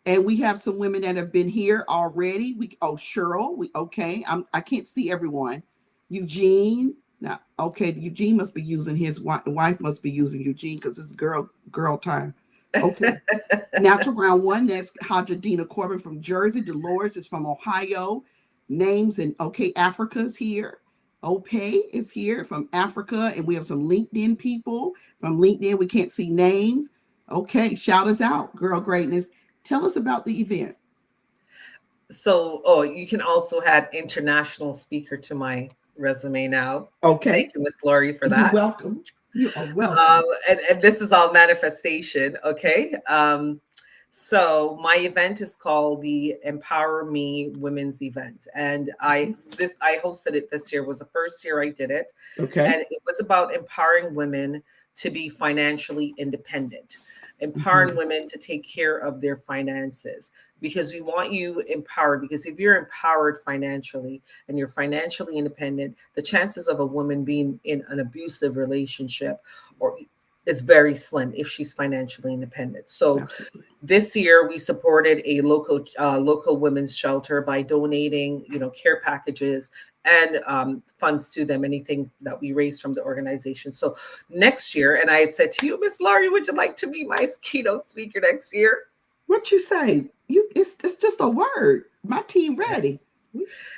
And we have some women that have been here already. Cheryl. I can't see everyone. Eugene. Now, okay, Eugene must be using his wife must be using Eugene because it's girl time. Okay. Natural Ground One, that's Hadjadina Corbin from Jersey. Dolores is from Ohio. Names and okay, Africa's here. Ope is here from Africa, and we have some LinkedIn people from LinkedIn. We can't see names. Okay, shout us out, Girl Greatness. Tell us about the event. So, you can also add international speaker to my resume now. Okay. Thank you, Miss Lori, for that. You're welcome. You are welcome. And this is all manifestation. Okay. So my event is called the Empower Me Women's Event, and I hosted it this year. It was the first year I did it, Okay. and it was about empowering women to be financially independent, empowering Mhm. women to take care of their finances, because we want you empowered. Because if you're empowered financially and you're financially independent, the chances of a woman being in an abusive relationship or is very slim if she's financially independent. So Absolutely. this year we supported a local women's shelter by donating, care packages and funds to them, anything that we raised from the organization. So next year, and I had said to you, Miss Laurie, would you like to be my keynote speaker next year? What you say? It's just a word. My team ready.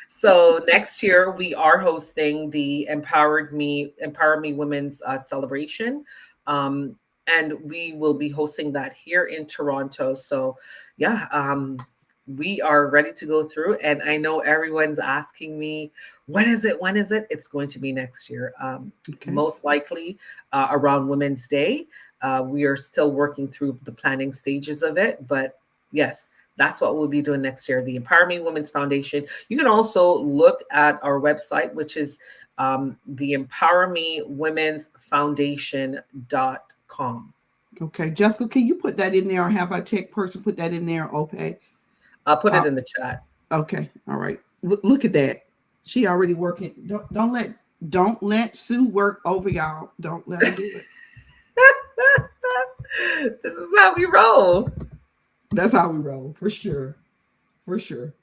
So next year we are hosting the Empower Me Women's celebration. Um, and we will be hosting that here in Toronto. So yeah, we are ready to go through. And I know everyone's asking me, when is it? When is it? It's going to be next year. Okay. Most likely around Women's Day. We are still working through the planning stages of it. But yes, that's what we'll be doing next year, the Empower Me Women's Foundation. You can also look at our website, which is the Empower Me Women's Foundation.com. Okay. Jessica, can you put that in there or have our tech person put that in there? Okay. I'll put Uh, it in the chat. okay. All right. Look at that. She already working. Don't let Sue work over y'all. Don't let her do it. This is how we roll. That's how we roll, for sure. For sure.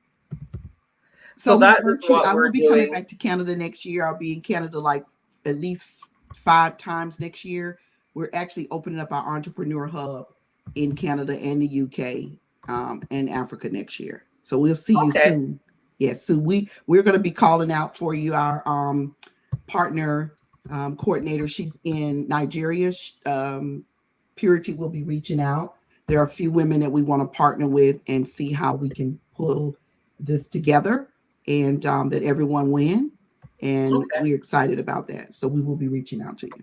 So So, Miss that is Virtue, what I will we're be coming doing. back to Canada next year. I'll be in Canada like at least 5 times next year. We're actually opening up our entrepreneur hub in Canada and the UK and Africa next year. So we'll see you Okay. soon. Yes, so we're going to be calling out for you our partner coordinator. She's in Nigeria. Purity will be reaching out. There are a few women that we want to partner with and see how we can pull this together and that everyone win. And Okay. we're excited about that. So we will be reaching out to you.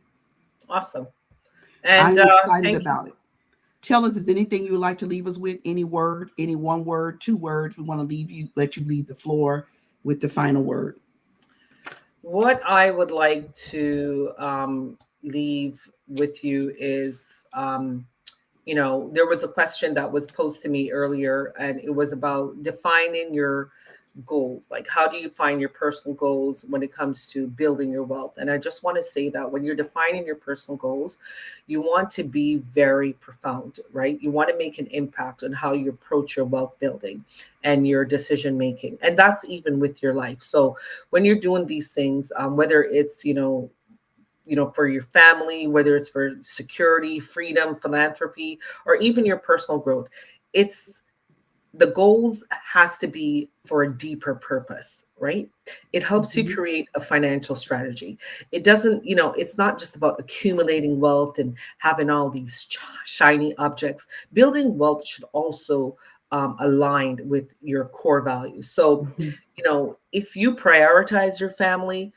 Awesome. I And am excited thank you. about it. Tell us, is anything you would like to leave us with? Any word, any one word, 2 words? We want to let you leave the floor with the final word. What I would like to leave with you is there was a question that was posed to me earlier, and it was about defining your goals. Like, how do you find your personal goals when it comes to building your wealth? And I just want to say that when you're defining your personal goals, you want to be very profound, right? You want to make an impact on how you approach your wealth building and your decision making. And that's even with your life. So when you're doing these things, whether it's, for your family, whether it's for security, freedom, philanthropy, or even your personal growth, it's the goals has to be for a deeper purpose, right? It helps you Mhm. create a financial strategy. It doesn't, it's not just about accumulating wealth and having all these shiny objects. Building wealth should also align with your core values. So, Mhm. if you prioritize your family,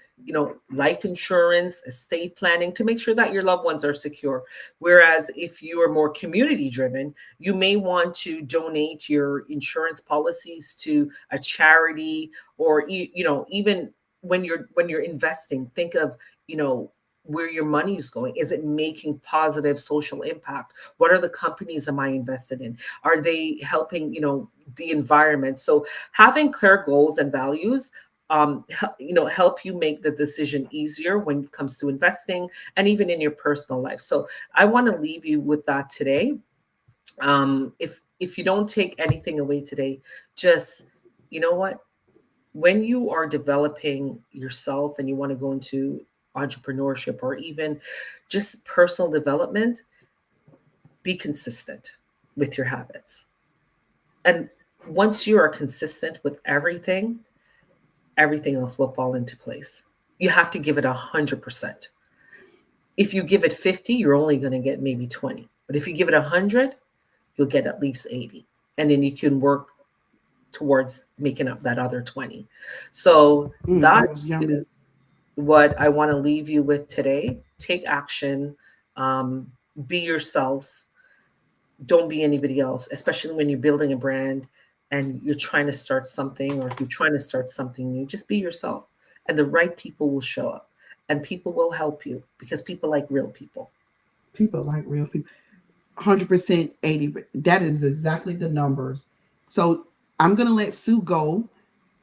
life insurance, estate planning to make sure that your loved ones are secure. Whereas if you are more community driven, you may want to donate your insurance policies to a charity, or even when you're investing, think of where your money is going. Is it making positive social impact? What are the companies am I invested in? Are they helping the environment? So having clear goals and values help you make the decision easier when it comes to investing and even in your personal life. So I want to leave you with that today. If you don't take anything away today, just you know what, when you are developing yourself and you want to go into entrepreneurship or even just personal development, be consistent with your habits. And once you are consistent with everything, everything else will fall into place. You have to give it 100%. If you give it 50, you're only going to get maybe 20. But if you give it 100, you'll get at least 80. And then you can work towards making up that other 20. So that That was yummy. is what I want to leave you with today. Take action, um, be yourself, don't be anybody else, especially when you're building a brand and you're trying to start something, or if you're trying to start something new. Just be yourself, and the right people will show up, and people will help you, because people like real people. People like real people. 100%, 80. That is exactly the numbers. So I'm going to let Sue go.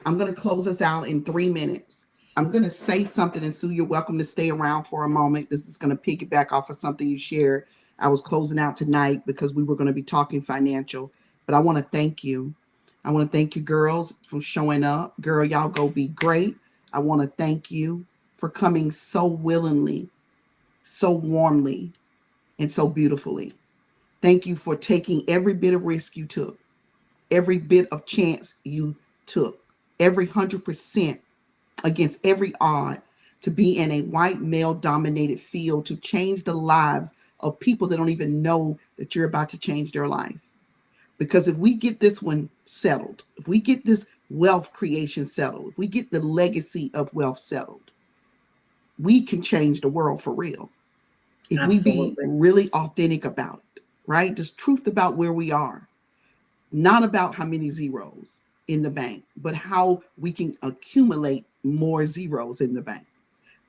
I'm going to close us out in 3 minutes. I'm going to say something, and Sue, you're welcome to stay around for a moment. This is going to piggyback off of something you shared. I was closing out tonight because we were going to be talking financial, but I want to thank you. I want to thank you, girls, for showing up. Girl, y'all go be great. I want to thank you for coming so willingly, so warmly, and so beautifully. Thank you for taking every bit of risk you took, every bit of chance you took, every 100% against every odd, to be in a white male dominated field, to change the lives of people that don't even know that you're about to change their life. Because if we get this one settled, if we get this wealth creation settled, if we get the legacy of wealth settled, we can change the world for real. If we be Absolutely. really authentic about it, right? Just truth about where we are, not about how many zeros in the bank, but how we can accumulate more zeros in the bank.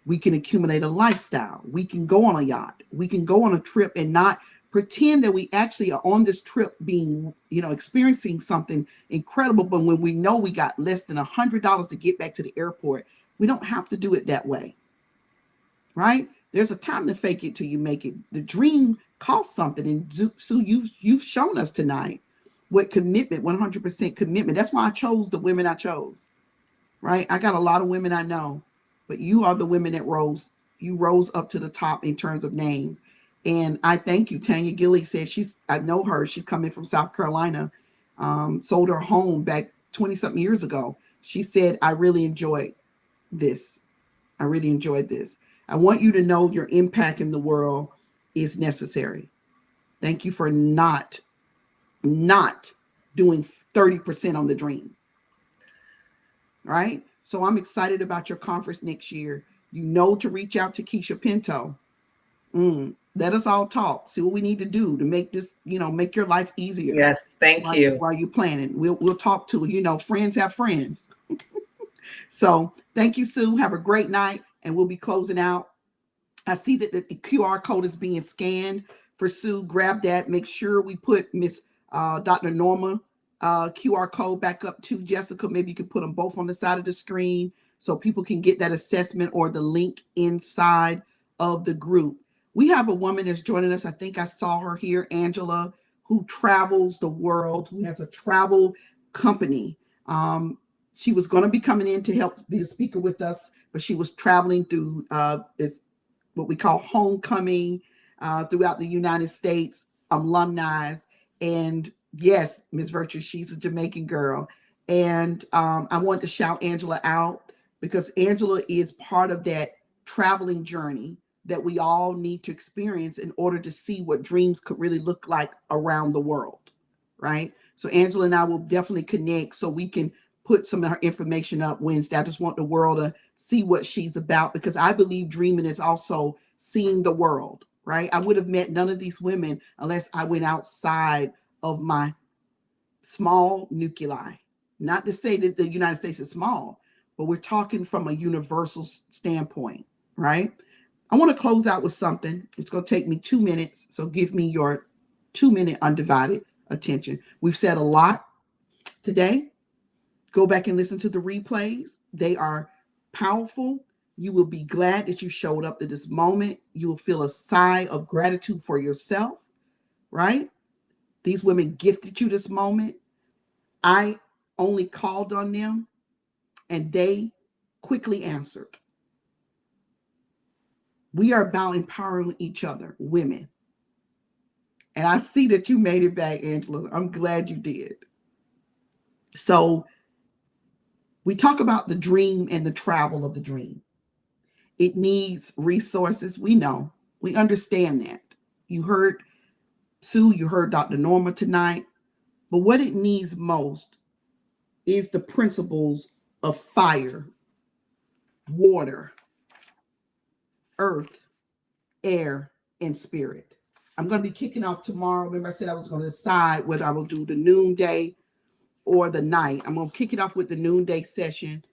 We can accumulate a lifestyle. We can go on a yacht. We can go on a trip and not pretend that we actually are on this trip being, experiencing something incredible. But when we know we got less than $100 to get back to the airport, we don't have to do it that way, right? There's a time to fake it till you make it. The dream costs something. And Sue, you've shown us tonight what commitment, 100% commitment. That's why I chose the women I chose, right? I got a lot of women I know, but you are the women that rose up to the top in terms of names. And I thank you. Tanya Gilly said I know her. She's coming from South Carolina, sold her home back 20 something years ago. She said, I really enjoyed this. I really enjoyed this. I want you to know your impact in the world is necessary. Thank you for not doing 30% on the dream. Right? So I'm excited about your conference next year. You know to reach out to Keisha Pinto. Let us all talk. See what we need to do to make this, make your life easier. Yes, thank you. While you're planning. We'll talk to, friends have friends. So thank you, Sue. Have a great night. And we'll be closing out. I see that the QR code is being scanned for Sue. Grab that. Make sure we put Miss Dr. Norma QR code back up to Jessica. Maybe you could put them both on the side of the screen so people can get that assessment or the link inside of the group. We have a woman that's joining us. I think I saw her here, Angela, who travels the world, who has a travel company. She was going to be coming in to help be a speaker with us, but she was traveling through this, what we call homecoming throughout the United States, alumni. And yes, Miss Virtue, she's a Jamaican girl. And I wanted to shout Angela out because Angela is part of that traveling journey that we all need to experience in order to see what dreams could really look like around the world, right? So Angela and I will definitely connect so we can put some of her information up Wednesday. I just want the world to see what she's about because I believe dreaming is also seeing the world, right? I would have met none of these women unless I went outside of my small nuclei. Not to say that the United States is small, but we're talking from a universal standpoint, right? I want to close out with something. It's going to take me 2 minutes, so give me your 2-minute undivided attention. We've said a lot today. Go back and listen to the replays. They are powerful. You will be glad that you showed up to this moment. You will feel a sigh of gratitude for yourself, right? These women gifted you this moment. I only called on them and they quickly answered. We are about empowering each other, women. And I see that you made it back, Angela. I'm glad you did. So we talk about the dream and the travel of the dream. It needs resources. We know. We understand that. You heard Sue, you heard Dr. Norma tonight. But what it needs most is the principles of fire, water, earth, air, and spirit. I'm going to be kicking off tomorrow. Remember I said I was going to decide whether I will do the noonday or the night. I'm going to kick it off with the noonday session,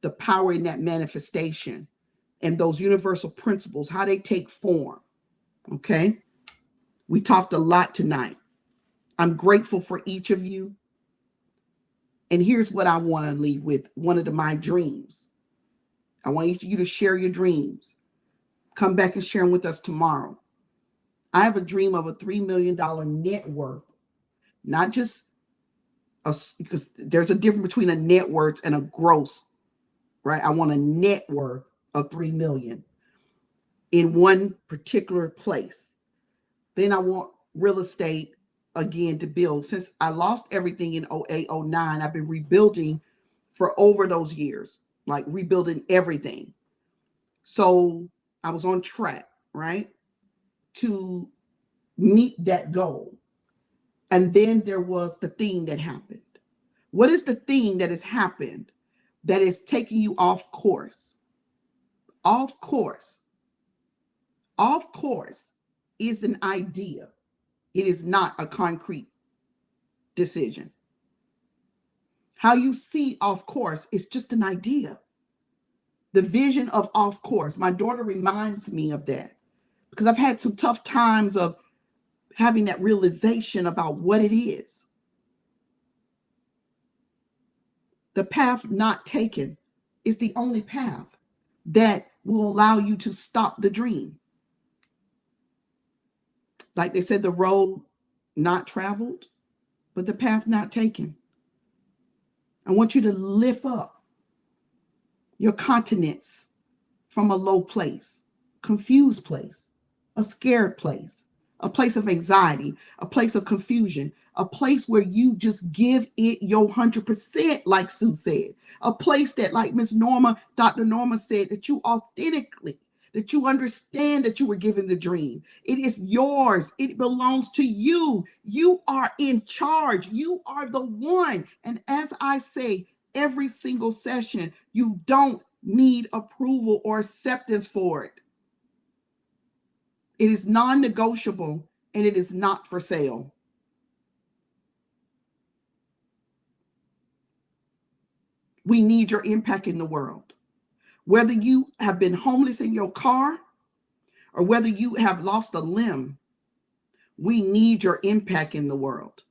the power in that manifestation and those universal principles, how they take form. Okay. We talked a lot tonight. I'm grateful for each of you. And here's what I want to leave with, one of my dreams. I want each of you to share your dreams. Come back and share them with us tomorrow. I have a dream of a $3 million net worth, not just because there's a difference between a net worth and a gross, right? I want a net worth of 3 million in one particular place. Then I want real estate again to build. Since I lost everything in 08, 09, I've been rebuilding for over those years, like rebuilding everything. So I was on track, right, to meet that goal. And then there was the thing that happened. What is the thing that has happened that is taking you off course? Off course. Off course is an idea. It is not a concrete decision. How you see off course is just an idea. The vision of off course. My daughter reminds me of that because I've had some tough times of having that realization about what it is. The path not taken is the only path that will allow you to stop the dream. Like they said, the road not traveled, but the path not taken. I want you to lift up your continents from a low place, confused place, a scared place, a place of anxiety, a place of confusion, a place where you just give it your 100%, like Sue said, a place that, like Miss Norma, Dr. Norma said, that you authentically, that you understand that you were given the dream. It is yours. It belongs to you. You are in charge. You are the one. And as I say, every single session, you don't need approval or acceptance for it. It is non-negotiable and it is not for sale. We need your impact in the world. Whether you have been homeless in your car or whether you have lost a limb, we need your impact in the world.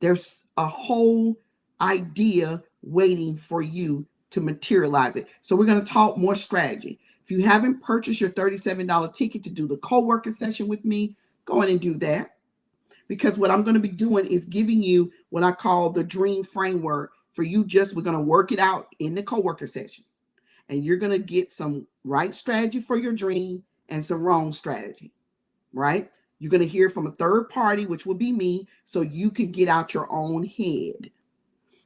There's a whole idea waiting for you to materialize it. So we're going to talk more strategy. If you haven't purchased your $37 ticket to do the co-working session with me, go ahead and do that. Because what I'm going to be doing is giving you what I call the dream framework for you. We're going to work it out in the co-working session. And you're going to get some right strategy for your dream and some wrong strategy, right? You're going to hear from a third party, which will be me, so you can get out your own head.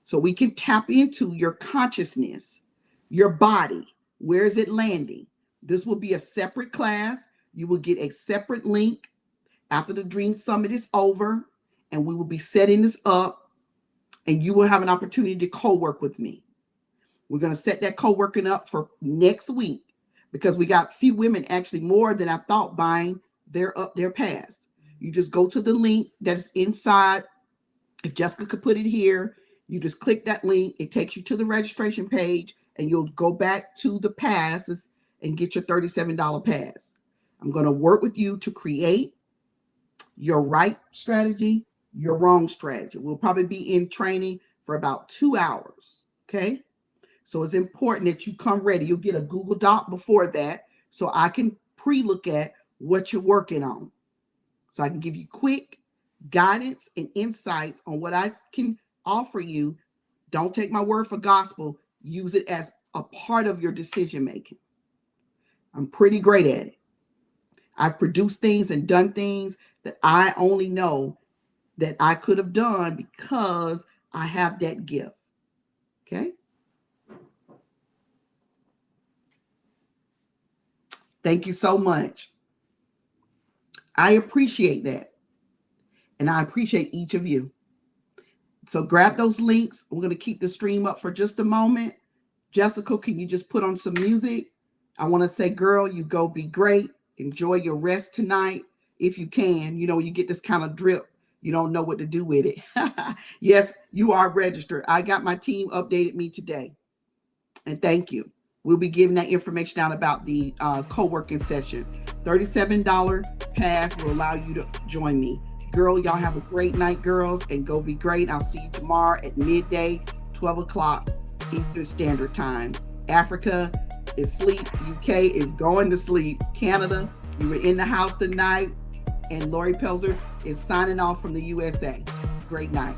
So we can tap into your consciousness, your body. Where is it landing? This will be a separate class. You will get a separate link after the Dream Summit is over, and we will be setting this up, and you will have an opportunity to co-work with me. We're going to set that co-working up for next week because we got a few women, actually more than I thought, buying their pass. You just go to the link that's inside. If Jessica could put it here, you just click that link. It takes you to the registration page, and you'll go back to the passes and get your $37 pass. I'm going to work with you to create your right strategy, your wrong strategy. We'll probably be in training for about 2 hours. Okay. So it's important that you come ready. You'll get a Google Doc before that so I can pre-look at what you're working on. So I can give you quick guidance and insights on what I can offer you. Don't take my word for gospel. Use it as a part of your decision making. I'm pretty great at it. I've produced things and done things that I only know that I could have done because I have that gift. Okay. Thank you so much. I appreciate that. And I appreciate each of you. So grab those links. We're going to keep the stream up for just a moment. Jessica, can you just put on some music? I want to say, girl, you go be great. Enjoy your rest tonight. if you can. You know, you get this kind of drip, you don't know what to do with it. Yes, you are registered. I got my team updated me today. And thank you. We'll be giving that information out about the co-working session. $37 pass will allow you to join me. Girl, y'all have a great night, girls, and go be great. I'll see you tomorrow at midday, 12 o'clock Eastern Standard Time. Africa is asleep. UK is going to sleep. Canada, you were in the house tonight. And Lori Pelzer is signing off from the USA. Great night.